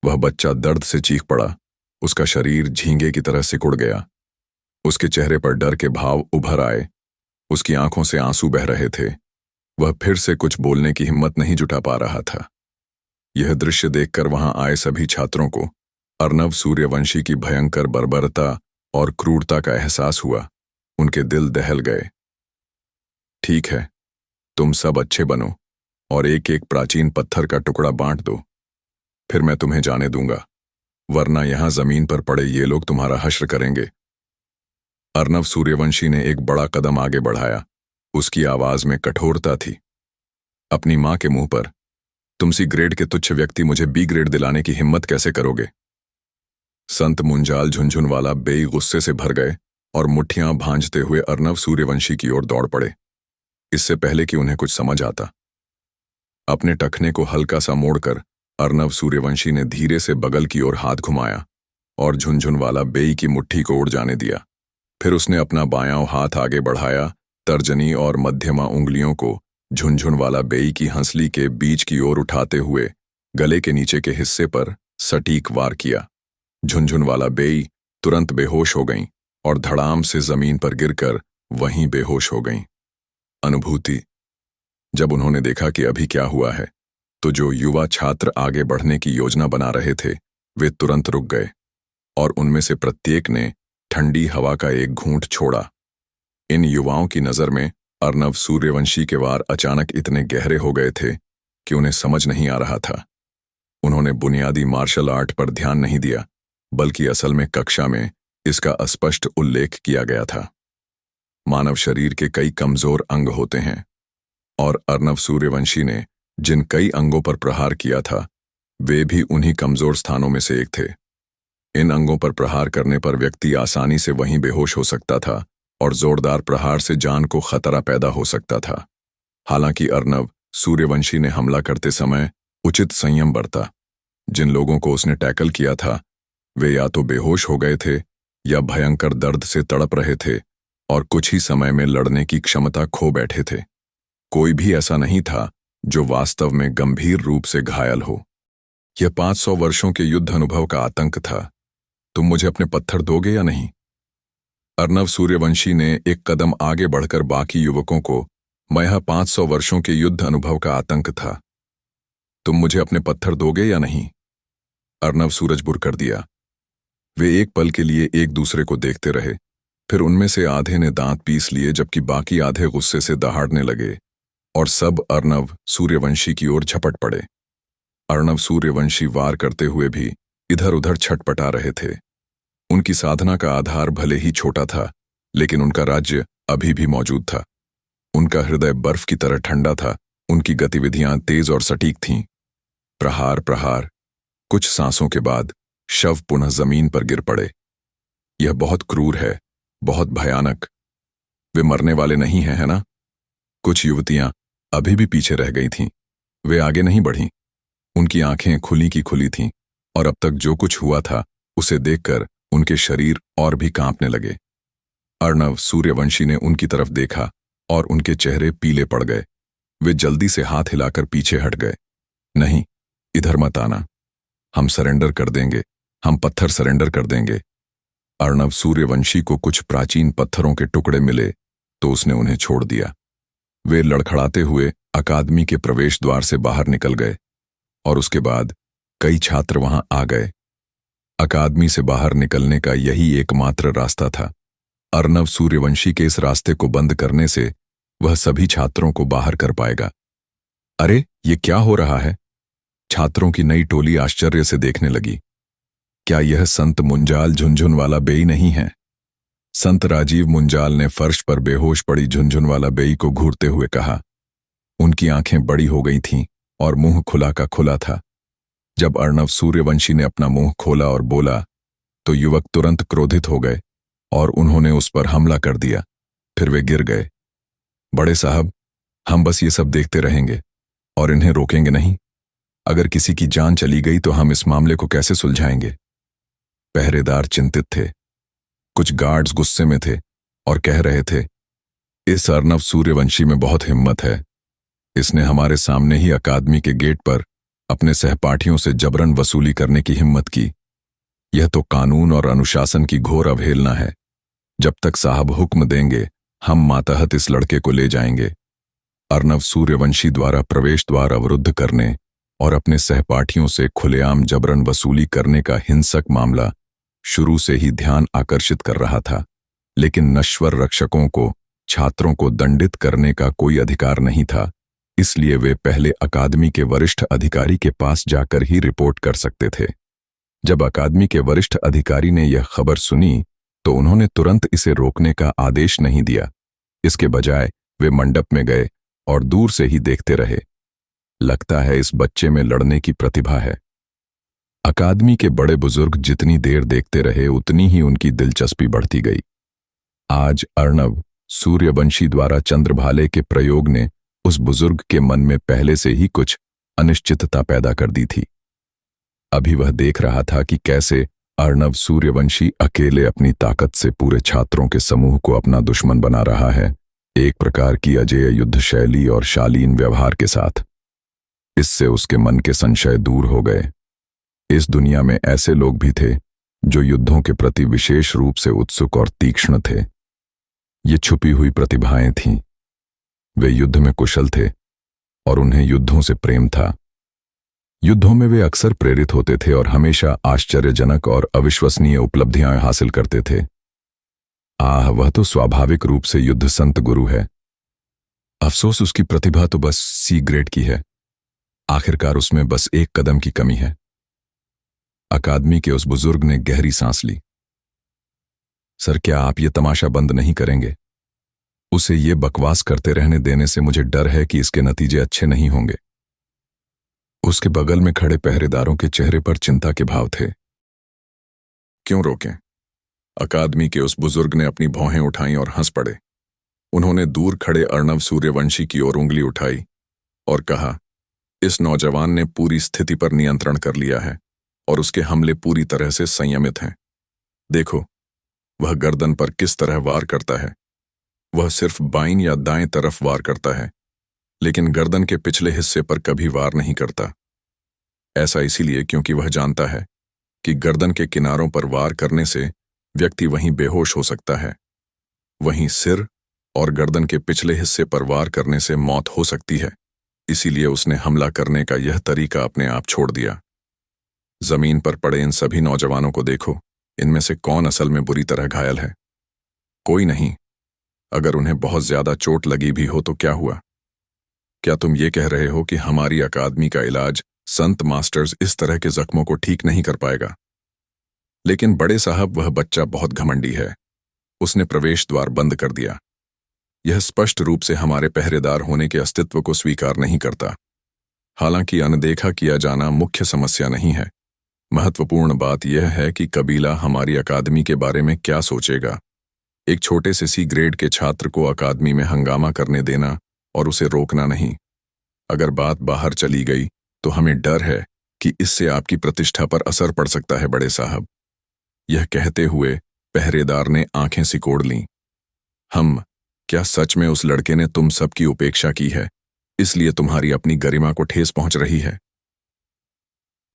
[SPEAKER 2] वह बच्चा दर्द से चीख पड़ा। उसका शरीर झींगे की तरह सिकुड़ गया। उसके चेहरे पर डर के भाव उभर आए। उसकी आंखों से आंसू बह रहे थे। वह फिर से कुछ बोलने की हिम्मत नहीं जुटा पा रहा था। यह दृश्य देखकर वहां आए सभी छात्रों को अर्नव सूर्यवंशी की भयंकर बर्बरता और क्रूरता का एहसास हुआ। उनके दिल दहल गए। ठीक है, तुम सब अच्छे बनो और एक एक प्राचीन पत्थर का टुकड़ा बांट दो, फिर मैं तुम्हें जाने दूंगा, वरना यहां जमीन पर पड़े ये लोग तुम्हारा हश्र करेंगे। अर्नव सूर्यवंशी ने एक बड़ा कदम आगे बढ़ाया। उसकी आवाज में कठोरता थी। अपनी मां के मुंह पर तुम सी ग्रेड के तुच्छ व्यक्ति मुझे बी ग्रेड दिलाने की हिम्मत कैसे करोगे? संत मुंजाल झुंझुनवाला बेई गुस्से से भर गए और मुट्ठियां भांजते हुए अर्नव सूर्यवंशी की ओर दौड़ पड़े, इससे पहले कि उन्हें कुछ समझ आता। अपने टखने को हल्का सा मोड़कर अर्नव सूर्यवंशी ने धीरे से बगल की ओर हाथ घुमाया और झुंझुनवाला बेई की मुट्ठी को उड़ जाने दिया। फिर उसने अपना बायां हाथ आगे बढ़ाया, तर्जनी और मध्यमा उंगलियों को झुंझुनवाला बेई की हंसली के बीच की ओर उठाते हुए गले के नीचे के हिस्से पर सटीक वार किया। झुंझुनवाला बेई तुरंत बेहोश हो गईं और धड़ाम से जमीन पर गिरकर वहीं बेहोश हो गईं। अनुभूति। जब उन्होंने देखा कि अभी क्या हुआ है, तो जो युवा छात्र आगे बढ़ने की योजना बना रहे थे वे तुरंत रुक गए और उनमें से प्रत्येक ने ठंडी हवा का एक घूंट छोड़ा। इन युवाओं की नजर में अर्नव सूर्यवंशी के वार अचानक इतने गहरे हो गए थे कि उन्हें समझ नहीं आ रहा था। उन्होंने बुनियादी मार्शल आर्ट पर ध्यान नहीं दिया, बल्कि असल में कक्षा में इसका अस्पष्ट उल्लेख किया गया था। मानव शरीर के कई कमजोर अंग होते हैं और अर्नव सूर्यवंशी ने जिन कई अंगों पर प्रहार किया था वे भी उन्हीं कमजोर स्थानों में से एक थे। इन अंगों पर प्रहार करने पर व्यक्ति आसानी से वहीं बेहोश हो सकता था और जोरदार प्रहार से जान को खतरा पैदा हो सकता था। हालांकि अर्नव सूर्यवंशी ने हमला करते समय उचित संयम बरता। जिन लोगों को उसने टैकल किया था वे या तो बेहोश हो गए थे या भयंकर दर्द से तड़प रहे थे और कुछ ही समय में लड़ने की क्षमता खो बैठे थे। कोई भी ऐसा नहीं था जो वास्तव में गंभीर रूप से घायल हो। यह 500 वर्षों के युद्ध अनुभव का आतंक था। तुम मुझे अपने पत्थर दोगे या नहीं? अर्नव सूर्यवंशी ने एक कदम आगे बढ़कर बाकी युवकों को, मैं यह 500 वर्षों के युद्ध अनुभव का आतंक था। तुम मुझे अपने पत्थर दोगे या नहीं? अर्नव सूरजपुर कर दिया। वे एक पल के लिए एक दूसरे को देखते रहे, फिर उनमें से आधे ने दांत पीस लिए जबकि बाकी आधे गुस्से से दहाड़ने लगे और सब अर्नव सूर्यवंशी की ओर झपट पड़े। अर्नव सूर्यवंशी वार करते हुए भी इधर उधर छटपटा रहे थे। उनकी साधना का आधार भले ही छोटा था, लेकिन उनका राज्य अभी भी मौजूद था। उनका हृदय बर्फ की तरह ठंडा था। उनकी गतिविधियां तेज और सटीक थीं। प्रहार प्रहार, कुछ सांसों के बाद शव पुनः जमीन पर गिर पड़े। यह बहुत क्रूर है, बहुत भयानक। वे मरने वाले नहीं हैं, है ना? कुछ युवतियां अभी भी पीछे रह गई थीं। वे आगे नहीं बढ़ीं। उनकी आंखें खुली की खुली थीं और अब तक जो कुछ हुआ था उसे देखकर उनके शरीर और भी कांपने लगे। अर्नव सूर्यवंशी ने उनकी तरफ देखा और उनके चेहरे पीले पड़ गए। वे जल्दी से हाथ हिलाकर पीछे हट गए। नहीं, इधर मत आना। हम सरेंडर कर देंगे, हम पत्थर सरेंडर कर देंगे। अर्नव सूर्यवंशी को कुछ प्राचीन पत्थरों के टुकड़े मिले तो उसने उन्हें छोड़ दिया। वे लड़खड़ाते हुए अकादमी के प्रवेश द्वार से बाहर निकल गए और उसके बाद कई छात्र वहां आ गए। अकादमी से बाहर निकलने का यही एकमात्र रास्ता था। अर्नव सूर्यवंशी के इस रास्ते को बंद करने से वह सभी छात्रों को बाहर कर पाएगा। अरे, ये क्या हो रहा है? छात्रों की नई टोली आश्चर्य से देखने लगी। क्या यह संत मुंजाल झुंझुनवाला बेई नहीं है? संत राजीव मुंजाल ने फर्श पर बेहोश पड़ी झुंझुनवाला बेई को घूरते हुए कहा। उनकी आंखें बड़ी हो गई थीं और मुंह खुला का खुला था। जब अर्नव सूर्यवंशी ने अपना मुंह खोला और बोला तो युवक तुरंत क्रोधित हो गए और उन्होंने उस पर हमला कर दिया। फिर वे गिर गए। बड़े साहब, हम बस ये सब देखते रहेंगे और इन्हें रोकेंगे नहीं। अगर किसी की जान चली गई तो हम इस मामले को कैसे सुलझाएंगे? पहरेदार चिंतित थे। कुछ गार्ड्स गुस्से में थे और कह रहे थे, इस अर्नव सूर्यवंशी में बहुत हिम्मत है। इसने हमारे सामने ही अकादमी के गेट पर अपने सहपाठियों से जबरन वसूली करने की हिम्मत की। यह तो कानून और अनुशासन की घोर अवहेलना है। जब तक साहब हुक्म देंगे हम मातहत इस लड़के को ले जाएंगे। अर्नव सूर्यवंशी द्वारा प्रवेश द्वार अवरुद्ध करने और अपने सहपाठियों से खुलेआम जबरन वसूली करने का हिंसक मामला शुरू से ही ध्यान आकर्षित कर रहा था, लेकिन नश्वर रक्षकों को छात्रों को दंडित करने का कोई अधिकार नहीं था इसलिए वे पहले अकादमी के वरिष्ठ अधिकारी के पास जाकर ही रिपोर्ट कर सकते थे। जब अकादमी के वरिष्ठ अधिकारी ने यह खबर सुनी तो उन्होंने तुरंत इसे रोकने का आदेश नहीं दिया। इसके बजाय वे मंडप में गए और दूर से ही देखते रहे। लगता है इस बच्चे में लड़ने की प्रतिभा है। अकादमी के बड़े बुजुर्ग जितनी देर देखते रहे उतनी ही उनकी दिलचस्पी बढ़ती गई। आज अर्णव सूर्यवंशी द्वारा चंद्रभाले के प्रयोग ने उस बुजुर्ग के मन में पहले से ही कुछ अनिश्चितता पैदा कर दी थी। अभी वह देख रहा था कि कैसे अर्णव सूर्यवंशी अकेले अपनी ताकत से पूरे छात्रों के समूह को अपना दुश्मन बना रहा है, एक प्रकार की अजेय युद्ध शैली और शालीन व्यवहार के साथ। इससे उसके मन के संशय दूर हो गए। इस दुनिया में ऐसे लोग भी थे जो युद्धों के प्रति विशेष रूप से उत्सुक और तीक्ष्ण थे। ये छुपी हुई प्रतिभाएं थीं। वे युद्ध में कुशल थे और उन्हें युद्धों से प्रेम था। युद्धों में वे अक्सर प्रेरित होते थे और हमेशा आश्चर्यजनक और अविश्वसनीय उपलब्धियां हासिल करते थे। वह तो स्वाभाविक रूप से युद्ध संत गुरु है। अफसोस उसकी प्रतिभा तो बस सी ग्रेड की है। आखिरकार उसमें बस एक कदम की कमी है। अकादमी के उस बुजुर्ग ने गहरी सांस ली। सर, क्या आप ये तमाशा बंद नहीं करेंगे? उसे ये बकवास करते रहने देने से मुझे डर है कि इसके नतीजे अच्छे नहीं होंगे। उसके बगल में खड़े पहरेदारों के चेहरे पर चिंता के भाव थे। क्यों रोकें? अकादमी के उस बुजुर्ग ने अपनी भौहें उठाईं और हंस पड़े। उन्होंने दूर खड़े अर्णव सूर्यवंशी की ओर उंगली उठाई और कहा, इस नौजवान ने पूरी स्थिति पर नियंत्रण कर लिया है और उसके हमले पूरी तरह से संयमित हैं। देखो, वह गर्दन पर किस तरह वार करता है। वह सिर्फ बाईं या दाएं तरफ वार करता है, लेकिन गर्दन के पिछले हिस्से पर कभी वार नहीं करता। ऐसा इसीलिए क्योंकि वह जानता है कि गर्दन के किनारों पर वार करने से व्यक्ति वहीं बेहोश हो सकता है, वहीं सिर और गर्दन के पिछले हिस्से पर वार करने से मौत हो सकती है। इसीलिए उसने हमला करने का यह तरीका अपने आप छोड़ दिया। जमीन पर पड़े इन सभी नौजवानों को देखो, इनमें से कौन असल में बुरी तरह घायल है? कोई नहीं। अगर उन्हें बहुत ज्यादा चोट लगी भी हो तो क्या हुआ? क्या तुम ये कह रहे हो कि हमारी अकादमी का इलाज संत मास्टर्स इस तरह के जख्मों को ठीक नहीं कर पाएगा? लेकिन बड़े साहब, वह बच्चा बहुत घमंडी है। उसने प्रवेश द्वार बंद कर दिया। यह स्पष्ट रूप से हमारे पहरेदार होने के अस्तित्व को स्वीकार नहीं करता। हालांकि अनदेखा किया जाना मुख्य समस्या नहीं है। महत्वपूर्ण बात यह है कि कबीला हमारी अकादमी के बारे में क्या सोचेगा। एक छोटे से सी ग्रेड के छात्र को अकादमी में हंगामा करने देना और उसे रोकना नहीं। अगर बात बाहर चली गई तो हमें डर है कि इससे आपकी प्रतिष्ठा पर असर पड़ सकता है बड़े साहब। यह कहते हुए पहरेदार ने आंखें सिकोड़ लीं। क्या सच में उस लड़के ने तुम सबकी उपेक्षा की है, इसलिए तुम्हारी अपनी गरिमा को ठेस पहुंच रही है?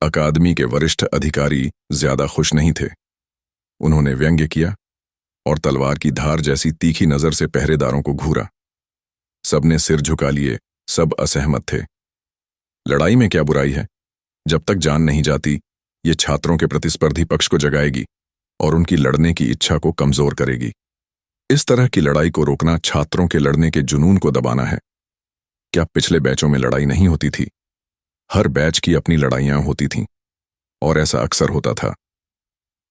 [SPEAKER 2] अकादमी के वरिष्ठ अधिकारी ज्यादा खुश नहीं थे। उन्होंने व्यंग्य किया और तलवार की धार जैसी तीखी नजर से पहरेदारों को घूरा। सबने सिर झुका लिए, सब असहमत थे। लड़ाई में क्या बुराई है? जब तक जान नहीं जाती, ये छात्रों के प्रतिस्पर्धी पक्ष को जगाएगी और उनकी लड़ने की इच्छा को कमजोर करेगी। इस तरह की लड़ाई को रोकना छात्रों के लड़ने के जुनून को दबाना है। क्या पिछले बैचों में लड़ाई नहीं होती थी? हर बैच की अपनी लड़ाइयां होती थीं और ऐसा अक्सर होता था।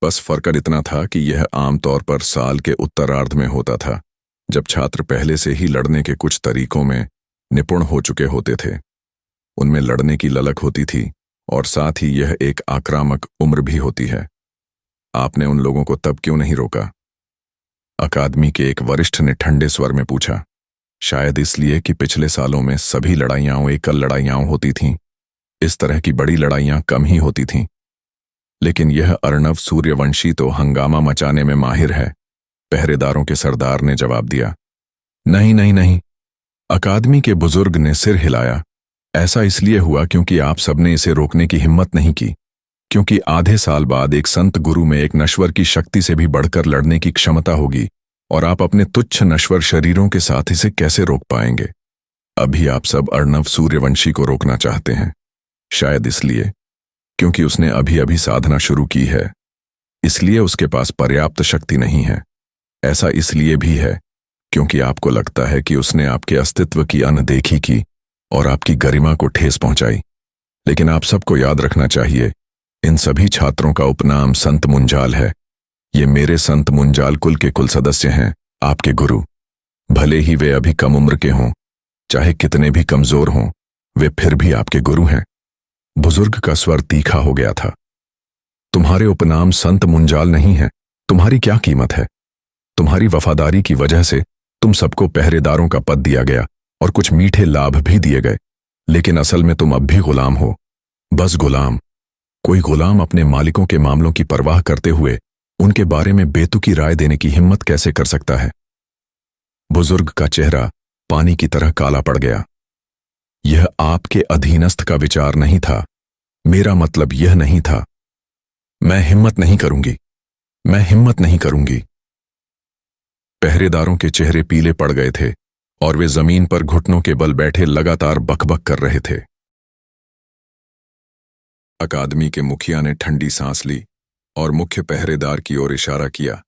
[SPEAKER 2] बस फर्क इतना था कि यह आमतौर पर साल के उत्तरार्ध में होता था, जब छात्र पहले से ही लड़ने के कुछ तरीकों में निपुण हो चुके होते थे। उनमें लड़ने की ललक होती थी और साथ ही यह एक आक्रामक उम्र भी होती है। आपने उन लोगों को तब क्यों नहीं रोका? अकादमी के एक वरिष्ठ ने ठंडे स्वर में पूछा। शायद इसलिए कि पिछले सालों में सभी लड़ाइयां एकल लड़ाइयां होती थीं। इस तरह की बड़ी लड़ाइयां कम ही होती थीं। लेकिन यह अर्णव सूर्यवंशी तो हंगामा मचाने में माहिर है, पहरेदारों के सरदार ने जवाब दिया। नहीं नहीं नहीं, अकादमी के बुजुर्ग ने सिर हिलाया। ऐसा इसलिए हुआ क्योंकि आप सबने इसे रोकने की हिम्मत नहीं की, क्योंकि आधे साल बाद एक संत गुरु में एक नश्वर की शक्ति से भी बढ़कर लड़ने की क्षमता होगी और आप अपने तुच्छ नश्वर शरीरों के साथ इसे कैसे रोक पाएंगे? अभी आप सब अर्णव सूर्यवंशी को रोकना चाहते हैं, शायद इसलिए क्योंकि उसने अभी अभी साधना शुरू की है, इसलिए उसके पास पर्याप्त शक्ति नहीं है। ऐसा इसलिए भी है क्योंकि आपको लगता है कि उसने आपके अस्तित्व की अनदेखी की और आपकी गरिमा को ठेस पहुंचाई। लेकिन आप सबको याद रखना चाहिए, इन सभी छात्रों का उपनाम संत मुंजाल है। ये मेरे संत मुंजाल कुल के कुल सदस्य हैं, आपके गुरु। भले ही वे अभी कम उम्र के हों, चाहे कितने भी कमजोर हों, वे फिर भी आपके गुरु हैं। बुजुर्ग का स्वर तीखा हो गया था। तुम्हारे उपनाम संत मुंजाल नहीं है, तुम्हारी क्या कीमत है? तुम्हारी वफादारी की वजह से तुम सबको पहरेदारों का पद दिया गया और कुछ मीठे लाभ भी दिए गए, लेकिन असल में तुम अब भी गुलाम हो, बस गुलाम। कोई गुलाम अपने मालिकों के मामलों की परवाह करते हुए उनके बारे में बेतुकी राय देने की हिम्मत कैसे कर सकता है? बुजुर्ग का चेहरा पानी की तरह काला पड़ गया। यह आपके अधीनस्थ का विचार नहीं था, मेरा मतलब यह नहीं था। मैं हिम्मत नहीं करूंगी, मैं हिम्मत नहीं करूंगी। पहरेदारों के चेहरे पीले पड़ गए थे और वे जमीन पर घुटनों के बल बैठे लगातार बकबक कर रहे थे। अकादमी के मुखिया ने ठंडी सांस ली और मुख्य पहरेदार की ओर इशारा किया,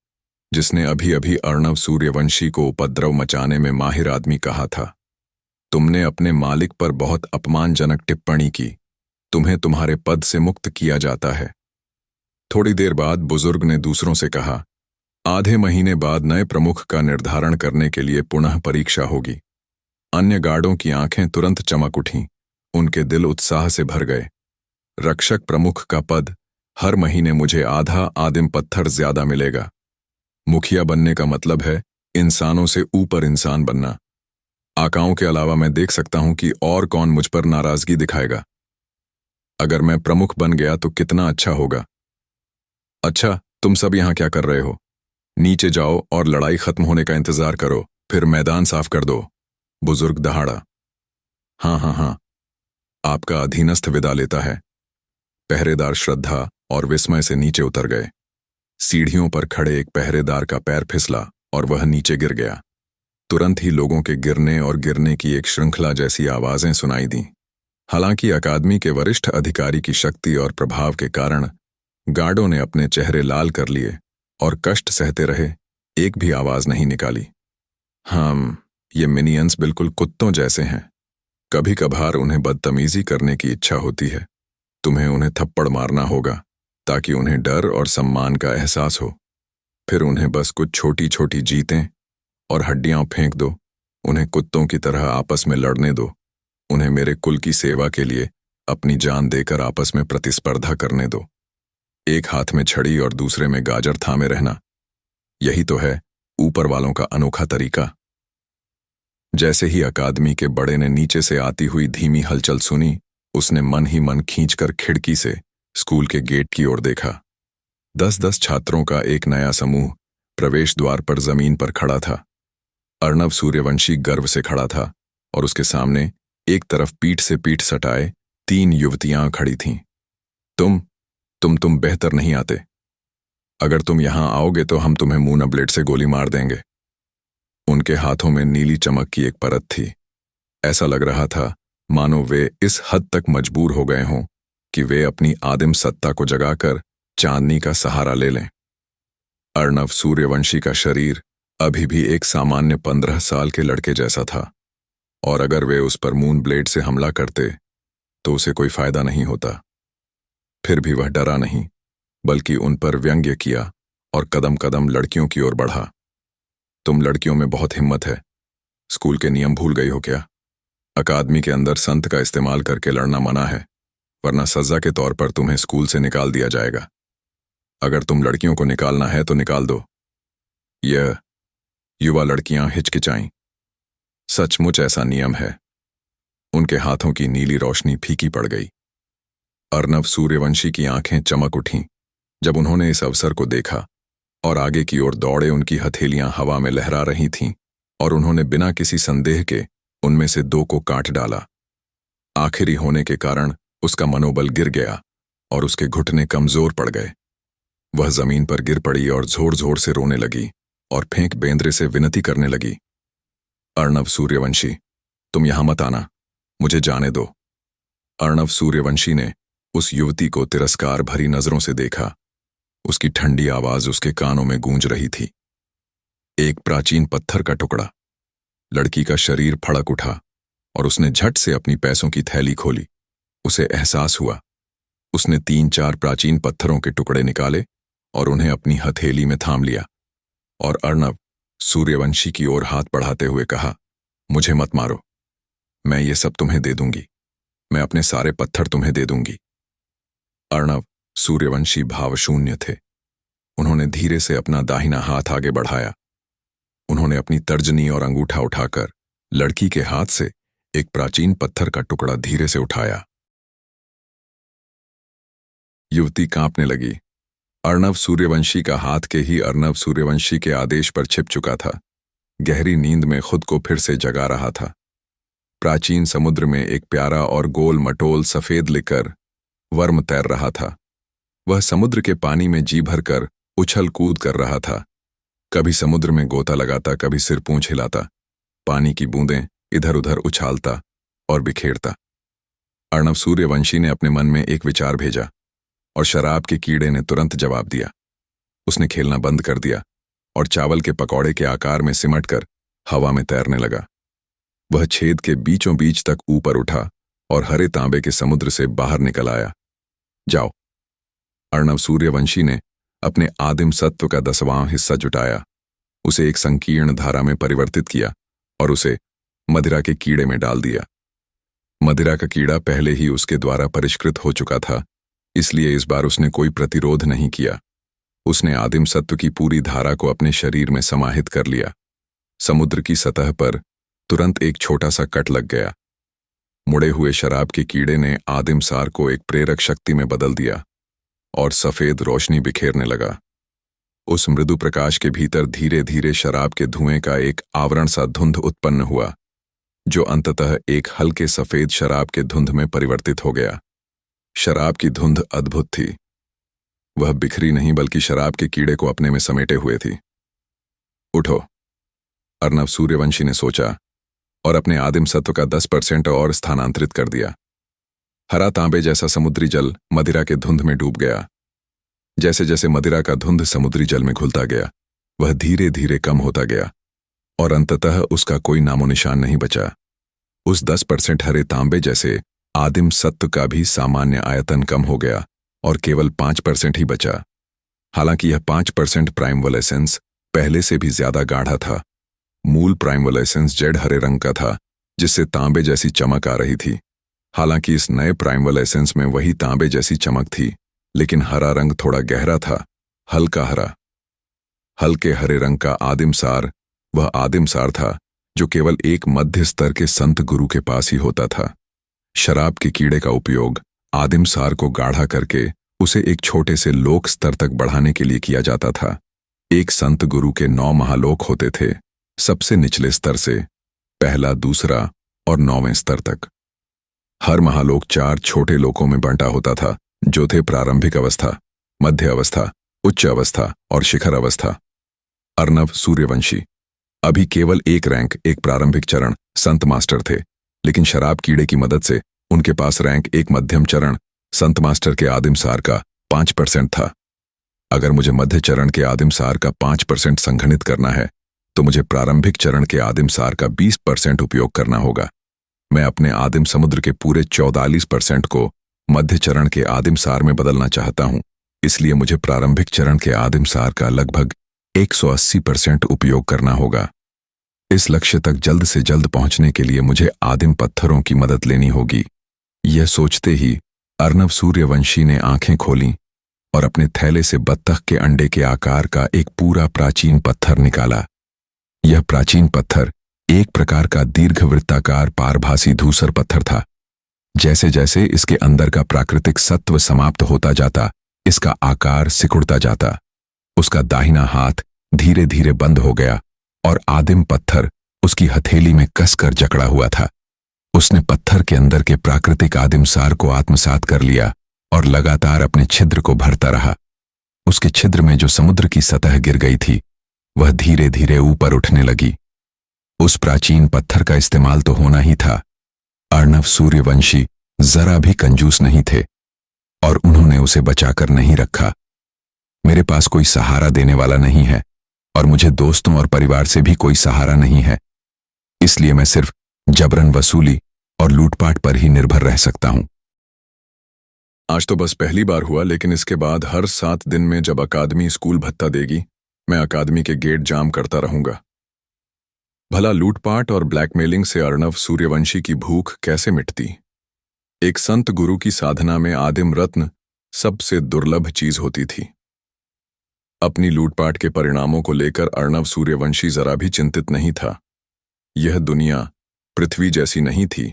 [SPEAKER 2] जिसने अभी अभी अर्णव सूर्यवंशी को उपद्रव मचाने में माहिर आदमी कहा था। तुमने अपने मालिक पर बहुत अपमानजनक टिप्पणी की, तुम्हें तुम्हारे पद से मुक्त किया जाता है। थोड़ी देर बाद बुजुर्ग ने दूसरों से कहा, आधे महीने बाद नए प्रमुख का निर्धारण करने के लिए पुनः परीक्षा होगी। अन्य गार्डों की आंखें तुरंत चमक उठीं, उनके दिल उत्साह से भर गए। रक्षक प्रमुख का पद, हर महीने मुझे आधा आदिम पत्थर ज्यादा मिलेगा। मुखिया बनने का मतलब है इंसानों से ऊपर इंसान बनना। आकाओं के अलावा मैं देख सकता हूं कि और कौन मुझ पर नाराजगी दिखाएगा। अगर मैं प्रमुख बन गया तो कितना अच्छा होगा। अच्छा, तुम सब यहां क्या कर रहे हो? नीचे जाओ और लड़ाई खत्म होने का इंतजार करो, फिर मैदान साफ कर दो। बुजुर्ग दहाड़ा। हाँ हाँ हाँ, आपका अधीनस्थ विदा लेता है। पहरेदार श्रद्धा और विस्मय से नीचे उतर गए। सीढ़ियों पर खड़े एक पहरेदार का पैर फिसला और वह नीचे गिर गया। तुरंत ही लोगों के गिरने और गिरने की एक श्रृंखला जैसी आवाजें सुनाई दीं। हालांकि अकादमी के वरिष्ठ अधिकारी की शक्ति और प्रभाव के कारण गार्डों ने अपने चेहरे लाल कर लिए और कष्ट सहते रहे, एक भी आवाज नहीं निकाली। ये मिनियंस बिल्कुल कुत्तों जैसे हैं। कभी कभार उन्हें बदतमीजी करने की इच्छा होती है। तुम्हें उन्हें थप्पड़ मारना होगा ताकि उन्हें डर और सम्मान का एहसास हो। फिर उन्हें बस कुछ छोटी छोटी जीतें और हड्डियां फेंक दो। उन्हें कुत्तों की तरह आपस में लड़ने दो। उन्हें मेरे कुल की सेवा के लिए अपनी जान देकर आपस में प्रतिस्पर्धा करने दो। एक हाथ में छड़ी और दूसरे में गाजर थामे रहना, यही तो है ऊपर वालों का अनोखा तरीका। जैसे ही अकादमी के बड़े ने नीचे से आती हुई धीमी हलचल सुनी, उसने मन ही मन खींचकर खिड़की से स्कूल के गेट की ओर देखा। 10-10 छात्रों का एक नया समूह प्रवेश द्वार पर जमीन पर खड़ा था। अर्णव सूर्यवंशी गर्व से खड़ा था और उसके सामने एक तरफ पीठ से पीठ सटाए 3 युवतियां खड़ी थीं। तुम बेहतर नहीं आते। अगर तुम यहां आओगे तो हम तुम्हें मून ब्लेड से गोली मार देंगे। उनके हाथों में नीली चमक की एक परत थी। ऐसा लग रहा था मानो वे इस हद तक मजबूर हो गए हों कि वे अपनी आदिम सत्ता को जगाकर चांदनी का सहारा ले लें। अर्णव सूर्यवंशी का शरीर अभी भी एक सामान्य 15 साल के लड़के जैसा था, और अगर वे उस पर मून ब्लेड से हमला करते तो उसे कोई फायदा नहीं होता। फिर भी वह डरा नहीं, बल्कि उन पर व्यंग्य किया और कदम कदम लड़कियों की ओर बढ़ा। तुम लड़कियों में बहुत हिम्मत है। स्कूल के नियम भूल गई हो क्या? अकादमी के अंदर संत का इस्तेमाल करके लड़ना मना है, वरना सजा के तौर पर तुम्हें स्कूल से निकाल दिया जाएगा। अगर तुम लड़कियों को निकालना है तो निकाल दो। यह युवा लड़कियां हिचकिचाईं। सचमुच ऐसा नियम है। उनके हाथों की नीली रोशनी फीकी पड़ गई। अर्णव सूर्यवंशी की आंखें चमक उठीं जब उन्होंने इस अवसर को देखा, और आगे की ओर दौड़े उनकी हथेलियां हवा में लहरा रही थीं और उन्होंने बिना किसी संदेह के उनमें से 2 को काट डाला। आखिरी होने के कारण उसका मनोबल गिर गया और उसके घुटने कमजोर पड़ गए। वह जमीन पर गिर पड़ी और जोर जोर से रोने लगी और फेंक बेंद्रे से विनती करने लगी, अर्णव सूर्यवंशी, तुम यहां मत आना, मुझे जाने दो। अर्णव सूर्यवंशी ने उस युवती को तिरस्कार भरी नजरों से देखा। उसकी ठंडी आवाज उसके कानों में गूंज रही थी। एक प्राचीन पत्थर का टुकड़ा। लड़की का शरीर फड़क उठा और उसने झट से अपनी पैसों की थैली खोली। उसे एहसास हुआ। उसने 3-4 प्राचीन पत्थरों के टुकड़े निकाले और उन्हें अपनी हथेली में थाम लिया। और अर्णव सूर्यवंशी की ओर हाथ बढ़ाते हुए कहा, मुझे मत मारो, मैं ये सब तुम्हें दे दूंगी, मैं अपने सारे पत्थर तुम्हें दे दूंगी। अर्णव सूर्यवंशी भावशून्य थे। उन्होंने धीरे से अपना दाहिना हाथ आगे बढ़ाया। उन्होंने अपनी तर्जनी और अंगूठा उठाकर लड़की के हाथ से एक प्राचीन पत्थर का टुकड़ा धीरे से उठाया। युवती कांपने लगी। अर्णव सूर्यवंशी का हाथ के ही अर्णव सूर्यवंशी के आदेश पर छिप चुका था। गहरी नींद में खुद को फिर से जगा रहा था। प्राचीन समुद्र में एक प्यारा और गोल मटोल सफेद लिकर वर्म तैर रहा था। वह समुद्र के पानी में जी भरकर उछल कूद कर रहा था। कभी समुद्र में गोता लगाता, कभी सिर पूंछ हिलाता, पानी की बूंदें इधर उधर उछालता और बिखेरता। अर्णव सूर्यवंशी ने अपने मन में एक विचार भेजा और शराब के कीड़े ने तुरंत जवाब दिया। उसने खेलना बंद कर दिया और चावल के पकौड़े के आकार में सिमटकर हवा में तैरने लगा। वह छेद के बीचों बीच तक ऊपर उठा और हरे तांबे के समुद्र से बाहर निकल आया। जाओ। अर्णव सूर्यवंशी ने अपने आदिम सत्व का 10वां हिस्सा जुटाया, उसे एक संकीर्ण धारा में परिवर्तित किया और उसे मदिरा के कीड़े में डाल दिया। मदिरा का कीड़ा पहले ही उसके द्वारा परिष्कृत हो चुका था, इसलिए इस बार उसने कोई प्रतिरोध नहीं किया। उसने आदिम सत्व की पूरी धारा को अपने शरीर में समाहित कर लिया। समुद्र की सतह पर तुरंत एक छोटा सा कट लग गया। मुड़े हुए शराब के कीड़े ने आदिम सार को एक प्रेरक शक्ति में बदल दिया और सफेद रोशनी बिखेरने लगा। उस मृदु प्रकाश के भीतर धीरे धीरे शराब के धुएं का एक आवरण सा धुंध उत्पन्न हुआ, जो अंततः एक हल्के सफेद शराब के धुंध में परिवर्तित हो गया। शराब की धुंध अद्भुत थी। वह बिखरी नहीं बल्कि शराब के कीड़े को अपने में समेटे हुए थी। उठो, अर्णव सूर्यवंशी ने सोचा और अपने आदिम सत्व का 10% और स्थानांतरित कर दिया। हरा तांबे जैसा समुद्री जल मदिरा के धुंध में डूब गया। जैसे जैसे मदिरा का धुंध समुद्री जल में घुलता गया, वह धीरे धीरे कम होता गया और अंततः उसका कोई नामो निशान नहीं बचा। उस 10% हरे तांबे जैसे आदिम सत्व का भी सामान्य आयतन कम हो गया और केवल 5% ही बचा। हालांकि यह 5% प्राइमवलेसेंस पहले से भी ज्यादा गाढ़ा था। मूल प्राइमवलेसेंस जेड हरे रंग का था, जिससे तांबे जैसी चमक आ रही थी। हालांकि इस नए प्राइमवलेसेंस में वही तांबे जैसी चमक थी, लेकिन हरा रंग थोड़ा गहरा था, हल्का हरा। हल्के हरे रंग का आदिम सार वह आदिम सार था जो केवल एक मध्य स्तर के संत गुरु के पास ही होता था। शराब के कीड़े का उपयोग आदिम सार को गाढ़ा करके उसे एक छोटे से लोक स्तर तक बढ़ाने के लिए किया जाता था। एक संत गुरु के 9 महालोक होते थे, सबसे निचले स्तर से पहला, दूसरा और 9वें स्तर तक। हर महालोक 4 छोटे लोकों में बंटा होता था, जो थे प्रारंभिक अवस्था, मध्य अवस्था, उच्च अवस्था और शिखर अवस्था। अर्णव सूर्यवंशी अभी केवल एक रैंक, एक प्रारंभिक चरण संत मास्टर थे, लेकिन शराब कीड़े की मदद से उनके पास रैंक एक मध्यम चरण संत मास्टर के आदिम सार का 5% था। अगर मुझे मध्य चरण के आदिम सार का 5% संघनित करना है, तो मुझे प्रारंभिक चरण के आदिम सार का 20% उपयोग करना होगा। मैं अपने आदिम समुद्र के पूरे 44% को मध्य चरण के आदिम सार में बदलना चाहता हूं, इसलिए मुझे प्रारंभिक चरण के आदिम सार का लगभग 180% उपयोग करना होगा। इस लक्ष्य तक जल्द से जल्द पहुंचने के लिए मुझे आदिम पत्थरों की मदद लेनी होगी। यह सोचते ही अर्णव सूर्यवंशी ने आंखें खोलीं और अपने थैले से बत्तख के अंडे के आकार का एक पूरा प्राचीन पत्थर निकाला। यह प्राचीन पत्थर एक प्रकार का दीर्घवृत्ताकार पारभासी धूसर पत्थर था। जैसे जैसे इसके अंदर का प्राकृतिक सत्व समाप्त होता जाता, इसका आकार सिकुड़ता जाता। उसका दाहिना हाथ धीरे धीरे बंद हो गया और आदिम पत्थर उसकी हथेली में कसकर जकड़ा हुआ था। उसने पत्थर के अंदर के प्राकृतिक आदिम सार को आत्मसात कर लिया और लगातार अपने छिद्र को भरता रहा। उसके छिद्र में जो समुद्र की सतह गिर गई थी, वह धीरे धीरे ऊपर उठने लगी। उस प्राचीन पत्थर का इस्तेमाल तो होना ही था। अर्णव सूर्यवंशी जरा भी कंजूस नहीं थे और उन्होंने उसे बचाकर नहीं रखा। मेरे पास कोई सहारा देने वाला नहीं है और मुझे दोस्तों और परिवार से भी कोई सहारा नहीं है, इसलिए मैं सिर्फ
[SPEAKER 3] जबरन वसूली और लूटपाट पर ही निर्भर रह सकता हूं।
[SPEAKER 2] आज तो बस पहली बार हुआ, लेकिन इसके बाद हर 7 दिन में जब अकादमी स्कूल भत्ता देगी, मैं अकादमी के गेट जाम करता रहूंगा। भला लूटपाट और ब्लैकमेलिंग से अर्णव सूर्यवंशी की भूख कैसे मिटती? एक संत गुरु की साधना में आदिम रत्न सबसे दुर्लभ चीज होती थी। अपनी लूटपाट के परिणामों को लेकर अर्णव सूर्यवंशी जरा भी चिंतित नहीं था। यह दुनिया पृथ्वी जैसी नहीं थी।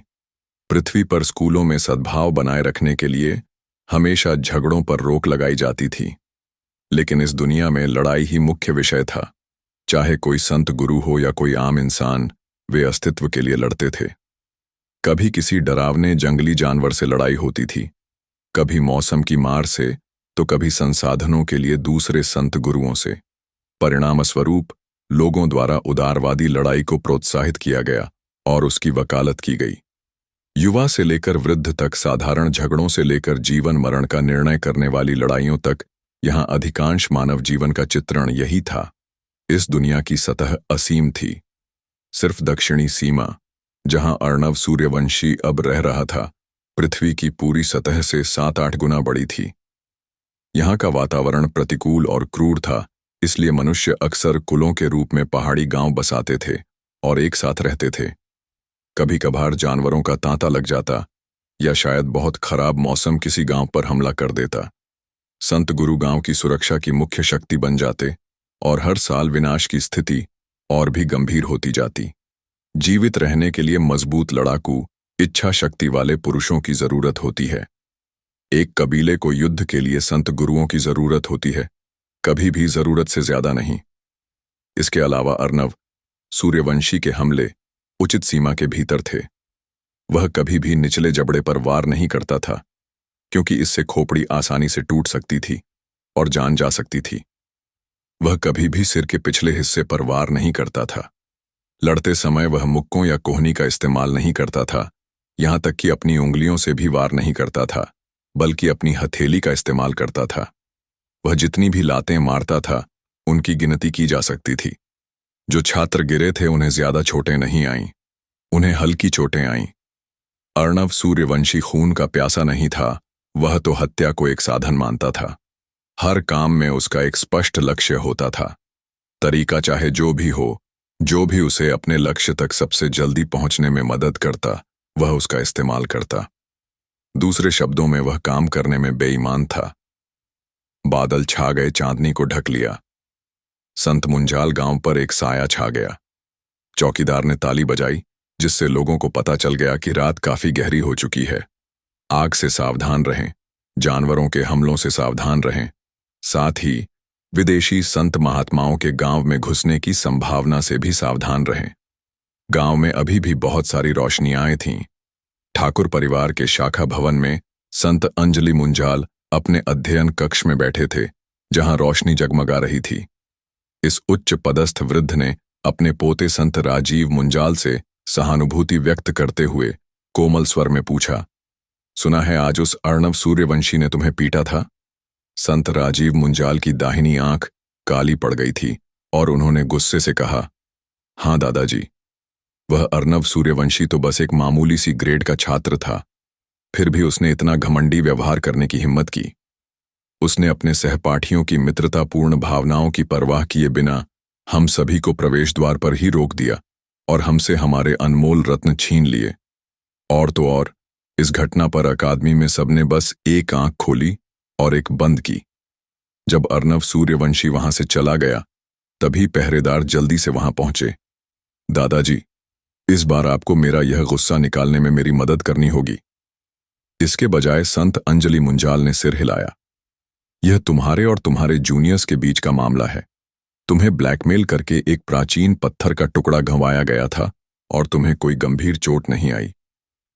[SPEAKER 2] पृथ्वी पर स्कूलों में सद्भाव बनाए रखने के लिए हमेशा झगड़ों पर रोक लगाई जाती थी, लेकिन इस दुनिया में लड़ाई ही मुख्य विषय था। चाहे कोई संत गुरु हो या कोई आम इंसान, वे अस्तित्व के लिए लड़ते थे। कभी किसी डरावने जंगली जानवर से लड़ाई होती थी, कभी मौसम की मार से, तो कभी संसाधनों के लिए दूसरे संत गुरुओं से। परिणाम स्वरूप लोगों द्वारा उदारवादी लड़ाई को प्रोत्साहित किया गया और उसकी वकालत की गई। युवा से लेकर वृद्ध तक, साधारण झगड़ों से लेकर जीवन मरण का निर्णय करने वाली लड़ाइयों तक, यहां अधिकांश मानव जीवन का चित्रण यही था। इस दुनिया की सतह असीम थी। सिर्फ दक्षिणी सीमा, जहां अर्णव सूर्यवंशी अब रह रहा था, पृथ्वी की पूरी सतह से 7-8 गुना बड़ी थी। यहां का वातावरण प्रतिकूल और क्रूर था, इसलिए मनुष्य अक्सर कुलों के रूप में पहाड़ी गांव बसाते थे और एक साथ रहते थे। कभी कभार जानवरों का तांता लग जाता, या शायद बहुत खराब मौसम किसी गांव पर हमला कर देता। संत गुरु गांव की सुरक्षा की मुख्य शक्ति बन जाते और हर साल विनाश की स्थिति और भी गंभीर होती जाती। जीवित रहने के लिए मजबूत लड़ाकू, इच्छा शक्ति वाले पुरुषों की जरूरत होती है। एक कबीले को युद्ध के लिए संत गुरुओं की जरूरत होती है, कभी भी जरूरत से ज्यादा नहीं। इसके अलावा अर्णव सूर्यवंशी के हमले उचित सीमा के भीतर थे। वह कभी भी निचले जबड़े पर वार नहीं करता था, क्योंकि इससे खोपड़ी आसानी से टूट सकती थी और जान जा सकती थी। वह कभी भी सिर के पिछले हिस्से पर वार नहीं करता था। लड़ते समय वह मुक्कों या कोहनी का इस्तेमाल नहीं करता था, यहां तक कि अपनी उंगलियों से भी वार नहीं करता था, बल्कि अपनी हथेली का इस्तेमाल करता था। वह जितनी भी लातें मारता था, उनकी गिनती की जा सकती थी। जो छात्र गिरे थे उन्हें ज्यादा चोटें नहीं आईं, उन्हें हल्की चोटें आईं। अर्णव सूर्यवंशी खून का प्यासा नहीं था, वह तो हत्या को एक साधन मानता था। हर काम में उसका एक स्पष्ट लक्ष्य होता था। तरीका चाहे जो भी हो, जो भी उसे अपने लक्ष्य तक सबसे जल्दी पहुंचने में मदद करता, वह उसका इस्तेमाल करता। दूसरे शब्दों में वह काम करने में बेईमान था। बादल छा गए, चांदनी को ढक लिया। संत मुंजाल गांव पर एक साया छा गया। चौकीदार ने ताली बजाई, जिससे लोगों को पता चल गया कि रात काफी गहरी हो चुकी है। आग से सावधान रहें, जानवरों के हमलों से सावधान रहें, साथ ही विदेशी संत महात्माओं के गांव में घुसने की संभावना से भी सावधान रहें। गांव में अभी भी बहुत सारी रोशनियां थीं। ठाकुर परिवार के शाखा भवन में संत अंजलि मुंजाल अपने अध्ययन कक्ष में बैठे थे, जहां रोशनी जगमगा रही थी। इस उच्च पदस्थ वृद्ध ने अपने पोते संत राजीव मुंजाल से सहानुभूति व्यक्त करते हुए कोमल स्वर में पूछा, सुना है आज उस अर्णव सूर्यवंशी ने तुम्हें पीटा था? संत राजीव मुंजाल की दाहिनी आंख काली पड़ गई थी और उन्होंने गुस्से से कहा, हां दादाजी, वह अर्णव सूर्यवंशी तो बस एक मामूली सी ग्रेड का छात्र था, फिर भी उसने इतना घमंडी व्यवहार करने की हिम्मत की। उसने अपने सहपाठियों की मित्रतापूर्ण भावनाओं की परवाह किए बिना हम सभी को प्रवेश द्वार पर ही रोक दिया और हमसे हमारे अनमोल रत्न छीन लिए। और तो और, इस घटना पर अकादमी में सबने बस एक आंख खोली और एक बंद की। जब अर्णव सूर्यवंशी वहां से चला गया, तभी पहरेदार जल्दी से वहां पहुंचे। दादाजी, इस बार आपको मेरा यह गुस्सा निकालने में मेरी मदद करनी होगी। इसके बजाय संत अंजलि मुंजाल ने सिर हिलाया। यह तुम्हारे और तुम्हारे जूनियर्स के बीच का मामला है। तुम्हें ब्लैकमेल करके एक प्राचीन पत्थर का टुकड़ा घंवाया गया था और तुम्हें कोई गंभीर चोट नहीं आई।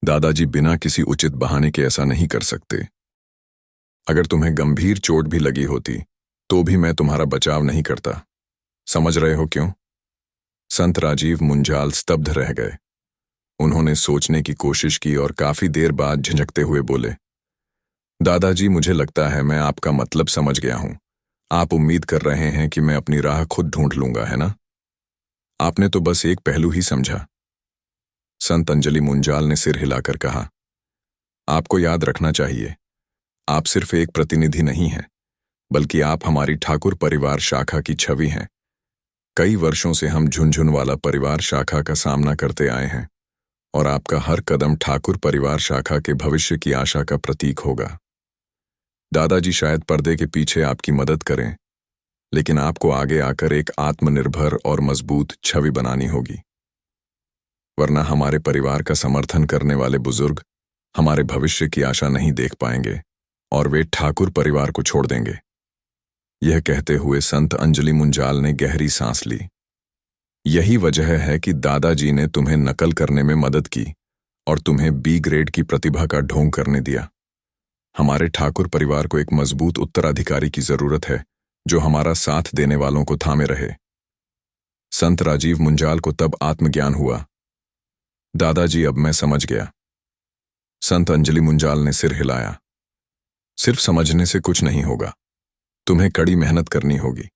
[SPEAKER 2] दादाजी बिना किसी उचित बहाने के ऐसा नहीं कर सकते। अगर तुम्हें गंभीर चोट भी लगी होती तो भी मैं तुम्हारा बचाव नहीं करता। समझ रहे हो क्यों? संत राजीव मुंजाल स्तब्ध रह गए। उन्होंने सोचने की कोशिश की और काफी देर बाद झिझकते हुए बोले, दादाजी, मुझे लगता है मैं आपका मतलब समझ गया हूं। आप उम्मीद कर रहे हैं कि मैं अपनी राह खुद ढूंढ लूंगा, है ना? आपने तो बस एक पहलू ही समझा। संत अंजलि मुंजाल ने सिर हिलाकर कहा, आपको याद रखना चाहिए, आप सिर्फ एक प्रतिनिधि नहीं हैं, बल्कि आप हमारी ठाकुर परिवार शाखा की छवि हैं। कई वर्षों से हम झुनझुनवाला परिवार शाखा का सामना करते आए हैं और आपका हर कदम ठाकुर परिवार शाखा के भविष्य की आशा का प्रतीक होगा। दादाजी शायद पर्दे के पीछे आपकी मदद करें, लेकिन आपको आगे आकर एक आत्मनिर्भर और मजबूत छवि बनानी होगी, वरना हमारे परिवार का समर्थन करने वाले बुजुर्ग हमारे भविष्य की आशा नहीं देख पाएंगे और वे ठाकुर परिवार को छोड़ देंगे। यह कहते हुए संत अंजलि मुंजाल ने गहरी सांस ली। यही वजह है कि दादाजी ने तुम्हें नकल करने में मदद की और तुम्हें बी ग्रेड की प्रतिभा का ढोंग करने दिया। हमारे ठाकुर परिवार को एक मजबूत उत्तराधिकारी की जरूरत है जो हमारा साथ देने वालों को थामे रहे। संत राजीव मुंजाल को तब आत्मज्ञान हुआ। दादाजी, अब मैं समझ गया। संत अंजलि मुंजाल ने सिर हिलाया। सिर्फ समझने से कुछ नहीं होगा, तुम्हें कड़ी मेहनत करनी होगी।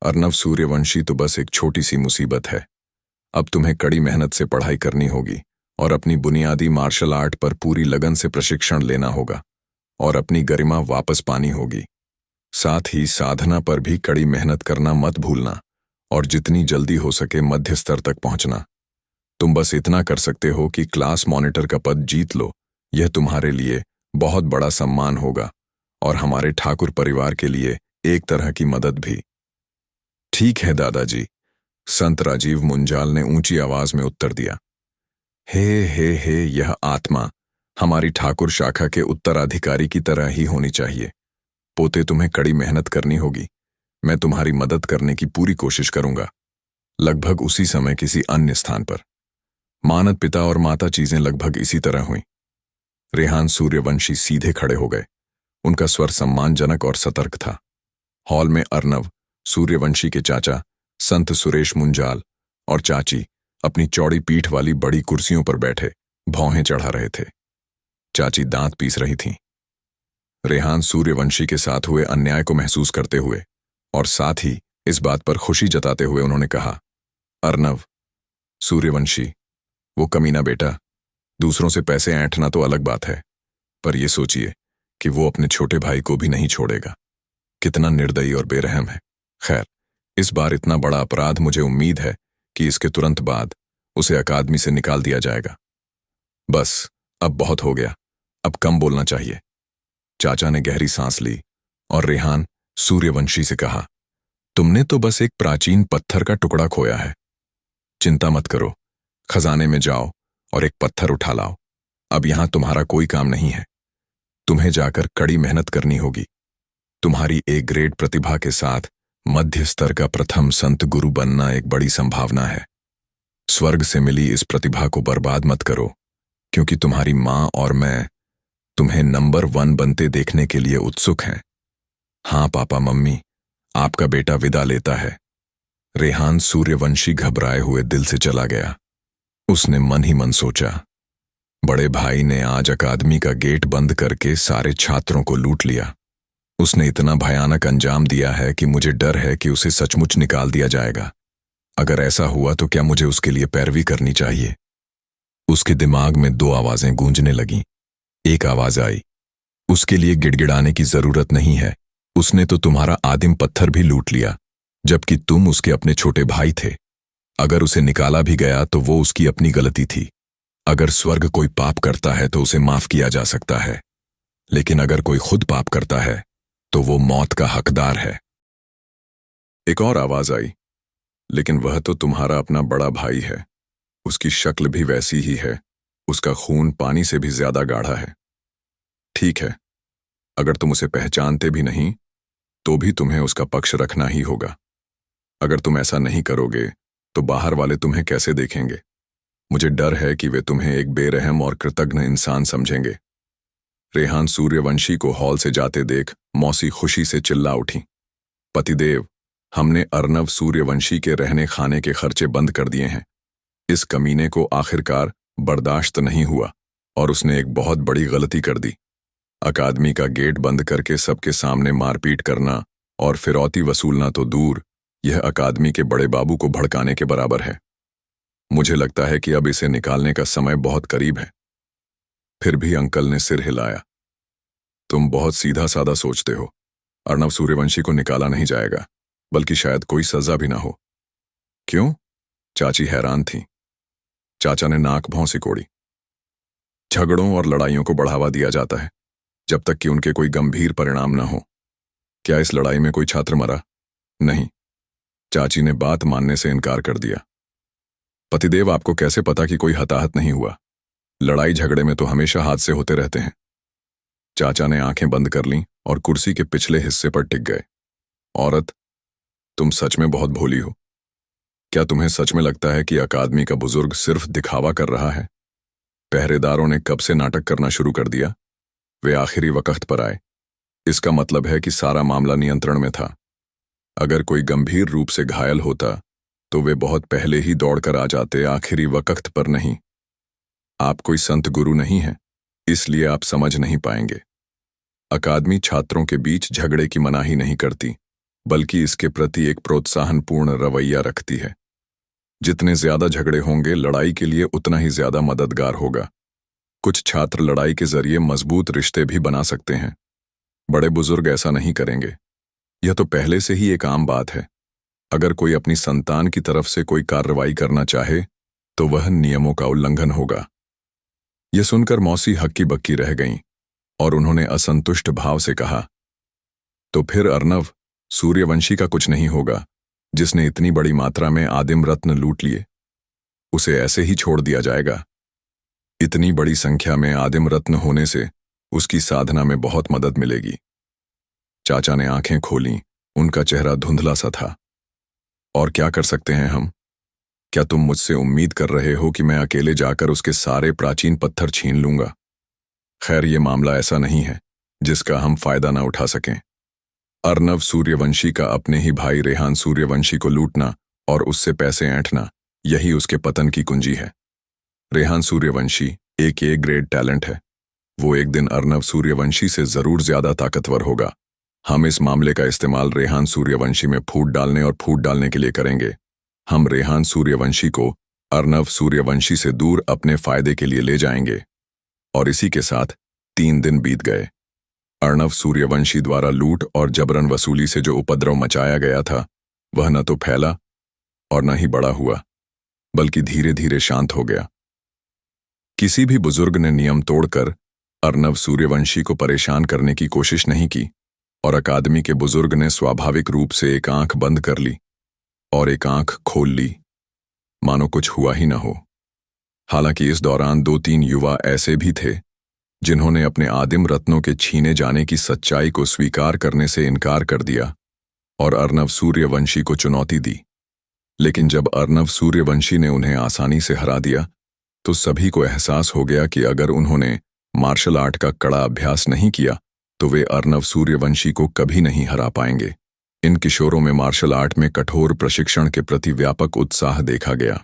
[SPEAKER 2] अर्नव सूर्यवंशी तो बस एक छोटी सी मुसीबत है। अब तुम्हें कड़ी मेहनत से पढ़ाई करनी होगी और अपनी बुनियादी मार्शल आर्ट पर पूरी लगन से प्रशिक्षण लेना होगा और अपनी गरिमा वापस पानी होगी। साथ ही साधना पर भी कड़ी मेहनत करना मत भूलना और जितनी जल्दी हो सके मध्य स्तर तक पहुंचना। तुम बस इतना कर सकते हो कि क्लास मॉनिटर का पद जीत लो। यह तुम्हारे लिए बहुत बड़ा सम्मान होगा और हमारे ठाकुर परिवार के लिए एक तरह की मदद भी। ठीक है दादाजी, संत राजीव मुंजाल ने ऊंची आवाज में उत्तर दिया। हे, यह आत्मा हमारी ठाकुर शाखा के उत्तराधिकारी की तरह ही होनी चाहिए। पोते, तुम्हें कड़ी मेहनत करनी होगी। मैं तुम्हारी मदद करने की पूरी कोशिश करूंगा। लगभग उसी समय किसी अन्य स्थान पर मानद पिता और माता चीजें लगभग इसी तरह हुई। रेहान सूर्यवंशी सीधे खड़े हो गए। उनका स्वर सम्मानजनक और सतर्क था। हॉल में अर्नव, सूर्यवंशी के चाचा संत सुरेश मुंजाल और चाची अपनी चौड़ी पीठ वाली बड़ी कुर्सियों पर बैठे भौहें चढ़ा रहे थे। चाची दांत पीस रही थीं। रेहान सूर्यवंशी के साथ हुए अन्याय को महसूस करते हुए और साथ ही इस बात पर खुशी जताते हुए उन्होंने कहा, अर्नव, सूर्यवंशी, वो कमीना बेटा दूसरों से पैसे ऐंठना तो अलग बात है, पर यह सोचिए कि वो अपने छोटे भाई को भी नहीं छोड़ेगा। कितना निर्दयी और बेरहम है। खैर, इस बार इतना बड़ा अपराध, मुझे उम्मीद है कि इसके तुरंत बाद उसे अकादमी से निकाल दिया जाएगा। बस, अब बहुत हो गया, अब कम बोलना चाहिए। चाचा ने गहरी सांस ली और रेहान सूर्यवंशी से कहा, तुमने तो बस एक प्राचीन पत्थर का टुकड़ा खोया है। चिंता मत करो, खजाने में जाओ और एक पत्थर उठा लाओ। अब यहां तुम्हारा कोई काम नहीं है। तुम्हें जाकर कड़ी मेहनत करनी होगी। तुम्हारी ए ग्रेड प्रतिभा के साथ मध्य स्तर का प्रथम संत गुरु बनना एक बड़ी संभावना है। स्वर्ग से मिली इस प्रतिभा को बर्बाद मत करो, क्योंकि तुम्हारी मां और मैं तुम्हें नंबर 1 बनते देखने के लिए उत्सुक हैं। हाँ पापा, मम्मी, आपका बेटा विदा लेता है। रेहान सूर्यवंशी घबराए हुए दिल से चला गया। उसने मन ही मन सोचा, बड़े भाई ने आज अकादमी का गेट बंद करके सारे छात्रों को लूट लिया। उसने इतना भयानक अंजाम दिया है कि मुझे डर है कि उसे सचमुच निकाल दिया जाएगा। अगर ऐसा हुआ तो क्या मुझे उसके लिए पैरवी करनी चाहिए? उसके दिमाग में 2 आवाजें गूंजने लगीं। एक आवाज आई, उसके लिए गिड़गिड़ाने की जरूरत नहीं है, उसने तो तुम्हारा आदिम पत्थर भी लूट लिया, जबकि तुम उसके अपने छोटे भाई थे। अगर उसे निकाला भी गया तो वो उसकी अपनी गलती थी। अगर स्वर्ग कोई पाप करता है तो उसे माफ किया जा सकता है, लेकिन अगर कोई खुद पाप करता है तो वो मौत का हकदार है। एक और आवाज आई, लेकिन वह तो तुम्हारा अपना बड़ा भाई है। उसकी शक्ल भी वैसी ही है, उसका खून पानी से भी ज्यादा गाढ़ा है। ठीक है, अगर तुम उसे पहचानते भी नहीं तो भी तुम्हें उसका पक्ष रखना ही होगा। अगर तुम ऐसा नहीं करोगे तो बाहर वाले तुम्हें कैसे देखेंगे? मुझे डर है कि वे तुम्हें एक बेरहम और कृतज्ञ इंसान समझेंगे। रेहान सूर्यवंशी को हॉल से जाते देख मौसी खुशी से चिल्ला उठी, पतिदेव, हमने अर्नव सूर्यवंशी के रहने खाने के खर्चे बंद कर दिए हैं। इस कमीने को आखिरकार बर्दाश्त नहीं हुआ और उसने एक बहुत बड़ी गलती कर दी। अकादमी का गेट बंद करके सबके सामने मारपीट करना और फिरौती वसूलना तो दूर, यह अकादमी के बड़े बाबू को भड़काने के बराबर है। मुझे लगता है कि अब इसे निकालने का समय बहुत करीब है। फिर भी अंकल ने सिर हिलाया। तुम बहुत सीधा साधा सोचते हो। अर्नव सूर्यवंशी को निकाला नहीं जाएगा, बल्कि शायद कोई सजा भी ना हो। क्यों? चाची हैरान थी। चाचा ने नाक भौं सिकोड़ी। झगड़ों और लड़ाइयों को बढ़ावा दिया जाता है जब तक कि उनके कोई गंभीर परिणाम न हो। क्या इस लड़ाई में कोई छात्र मरा? नहीं। चाची ने बात मानने से इनकार कर दिया। पतिदेव, आपको कैसे पता कि कोई हताहत नहीं हुआ? लड़ाई झगड़े में तो हमेशा हादसे होते रहते हैं। चाचा ने आंखें बंद कर लीं और कुर्सी के पिछले हिस्से पर टिक गए। औरत, तुम सच में बहुत भोली हो। क्या तुम्हें सच में लगता है कि अकादमी का बुजुर्ग सिर्फ दिखावा कर रहा है? पहरेदारों ने कब से नाटक करना शुरू कर दिया? वे आखिरी वक्त पर आए। इसका मतलब है कि सारा मामला नियंत्रण में था। अगर कोई गंभीर रूप से घायल होता तो वे बहुत पहले ही दौड़कर आ जाते, आखिरी वक्त पर नहीं। आप कोई संत गुरु नहीं हैं, इसलिए आप समझ नहीं पाएंगे। अकादमी छात्रों के बीच झगड़े की मनाही नहीं करती, बल्कि इसके प्रति एक प्रोत्साहनपूर्ण रवैया रखती है। जितने ज्यादा झगड़े होंगे, लड़ाई के लिए उतना ही ज्यादा मददगार होगा। कुछ छात्र लड़ाई के जरिए मजबूत रिश्ते भी बना सकते हैं। बड़े बुजुर्ग ऐसा नहीं करेंगे। यह तो पहले से ही एक आम बात है। अगर कोई अपनी संतान की तरफ से कोई कार्रवाई करना चाहे तो वह नियमों का उल्लंघन होगा। यह सुनकर मौसी हक्की बक्की रह गईं और उन्होंने असंतुष्ट भाव से कहा, तो फिर अर्नव सूर्यवंशी का कुछ नहीं होगा, जिसने इतनी बड़ी मात्रा में आदिम रत्न लूट लिए। उसे ऐसे ही छोड़ दिया जाएगा। इतनी बड़ी संख्या में आदिम रत्न होने से उसकी साधना में बहुत मदद मिलेगी। चाचा ने आंखें खोलीं, उनका चेहरा धुंधला सा था। और क्या कर सकते हैं हम? क्या तुम मुझसे उम्मीद कर रहे हो कि मैं अकेले जाकर उसके सारे प्राचीन पत्थर छीन लूंगा? खैर, ये मामला ऐसा नहीं है जिसका हम फायदा ना उठा सकें। अर्नव सूर्यवंशी का अपने ही भाई रेहान सूर्यवंशी को लूटना और उससे पैसे ऐंठना, यही उसके पतन की कुंजी है। रेहान सूर्यवंशी एक ए ग्रेड टैलेंट है। वो एक दिन अर्नव सूर्यवंशी से जरूर ज्यादा ताकतवर होगा। हम इस मामले का इस्तेमाल रेहान सूर्यवंशी में फूट डालने के लिए करेंगे। हम रेहान सूर्यवंशी को अर्नव सूर्यवंशी से दूर अपने फायदे के लिए ले जाएंगे। और इसी के साथ 3 दिन बीत गए। अर्नव सूर्यवंशी द्वारा लूट और जबरन वसूली से जो उपद्रव मचाया गया था, वह न तो फैला और न ही बड़ा हुआ, बल्कि धीरे धीरे शांत हो गया। किसी भी बुजुर्ग ने नियम तोड़कर अर्नव सूर्यवंशी को परेशान करने की कोशिश नहीं की, और अकादमी के बुजुर्ग ने स्वाभाविक रूप से एक आंख बंद कर ली और एक आंख खोल ली, मानो कुछ हुआ ही न हो। हालांकि इस दौरान 2-3 युवा ऐसे भी थे जिन्होंने अपने आदिम रत्नों के छीने जाने की सच्चाई को स्वीकार करने से इनकार कर दिया और अर्नव सूर्यवंशी को चुनौती दी। लेकिन जब अर्नव सूर्यवंशी ने उन्हें आसानी से हरा दिया तो सभी को एहसास हो गया कि अगर उन्होंने मार्शल आर्ट का कड़ा अभ्यास नहीं किया तो वे अर्नव सूर्यवंशी को कभी नहीं हरा पाएंगे। इन किशोरों में मार्शल आर्ट में कठोर प्रशिक्षण के प्रति व्यापक उत्साह देखा गया।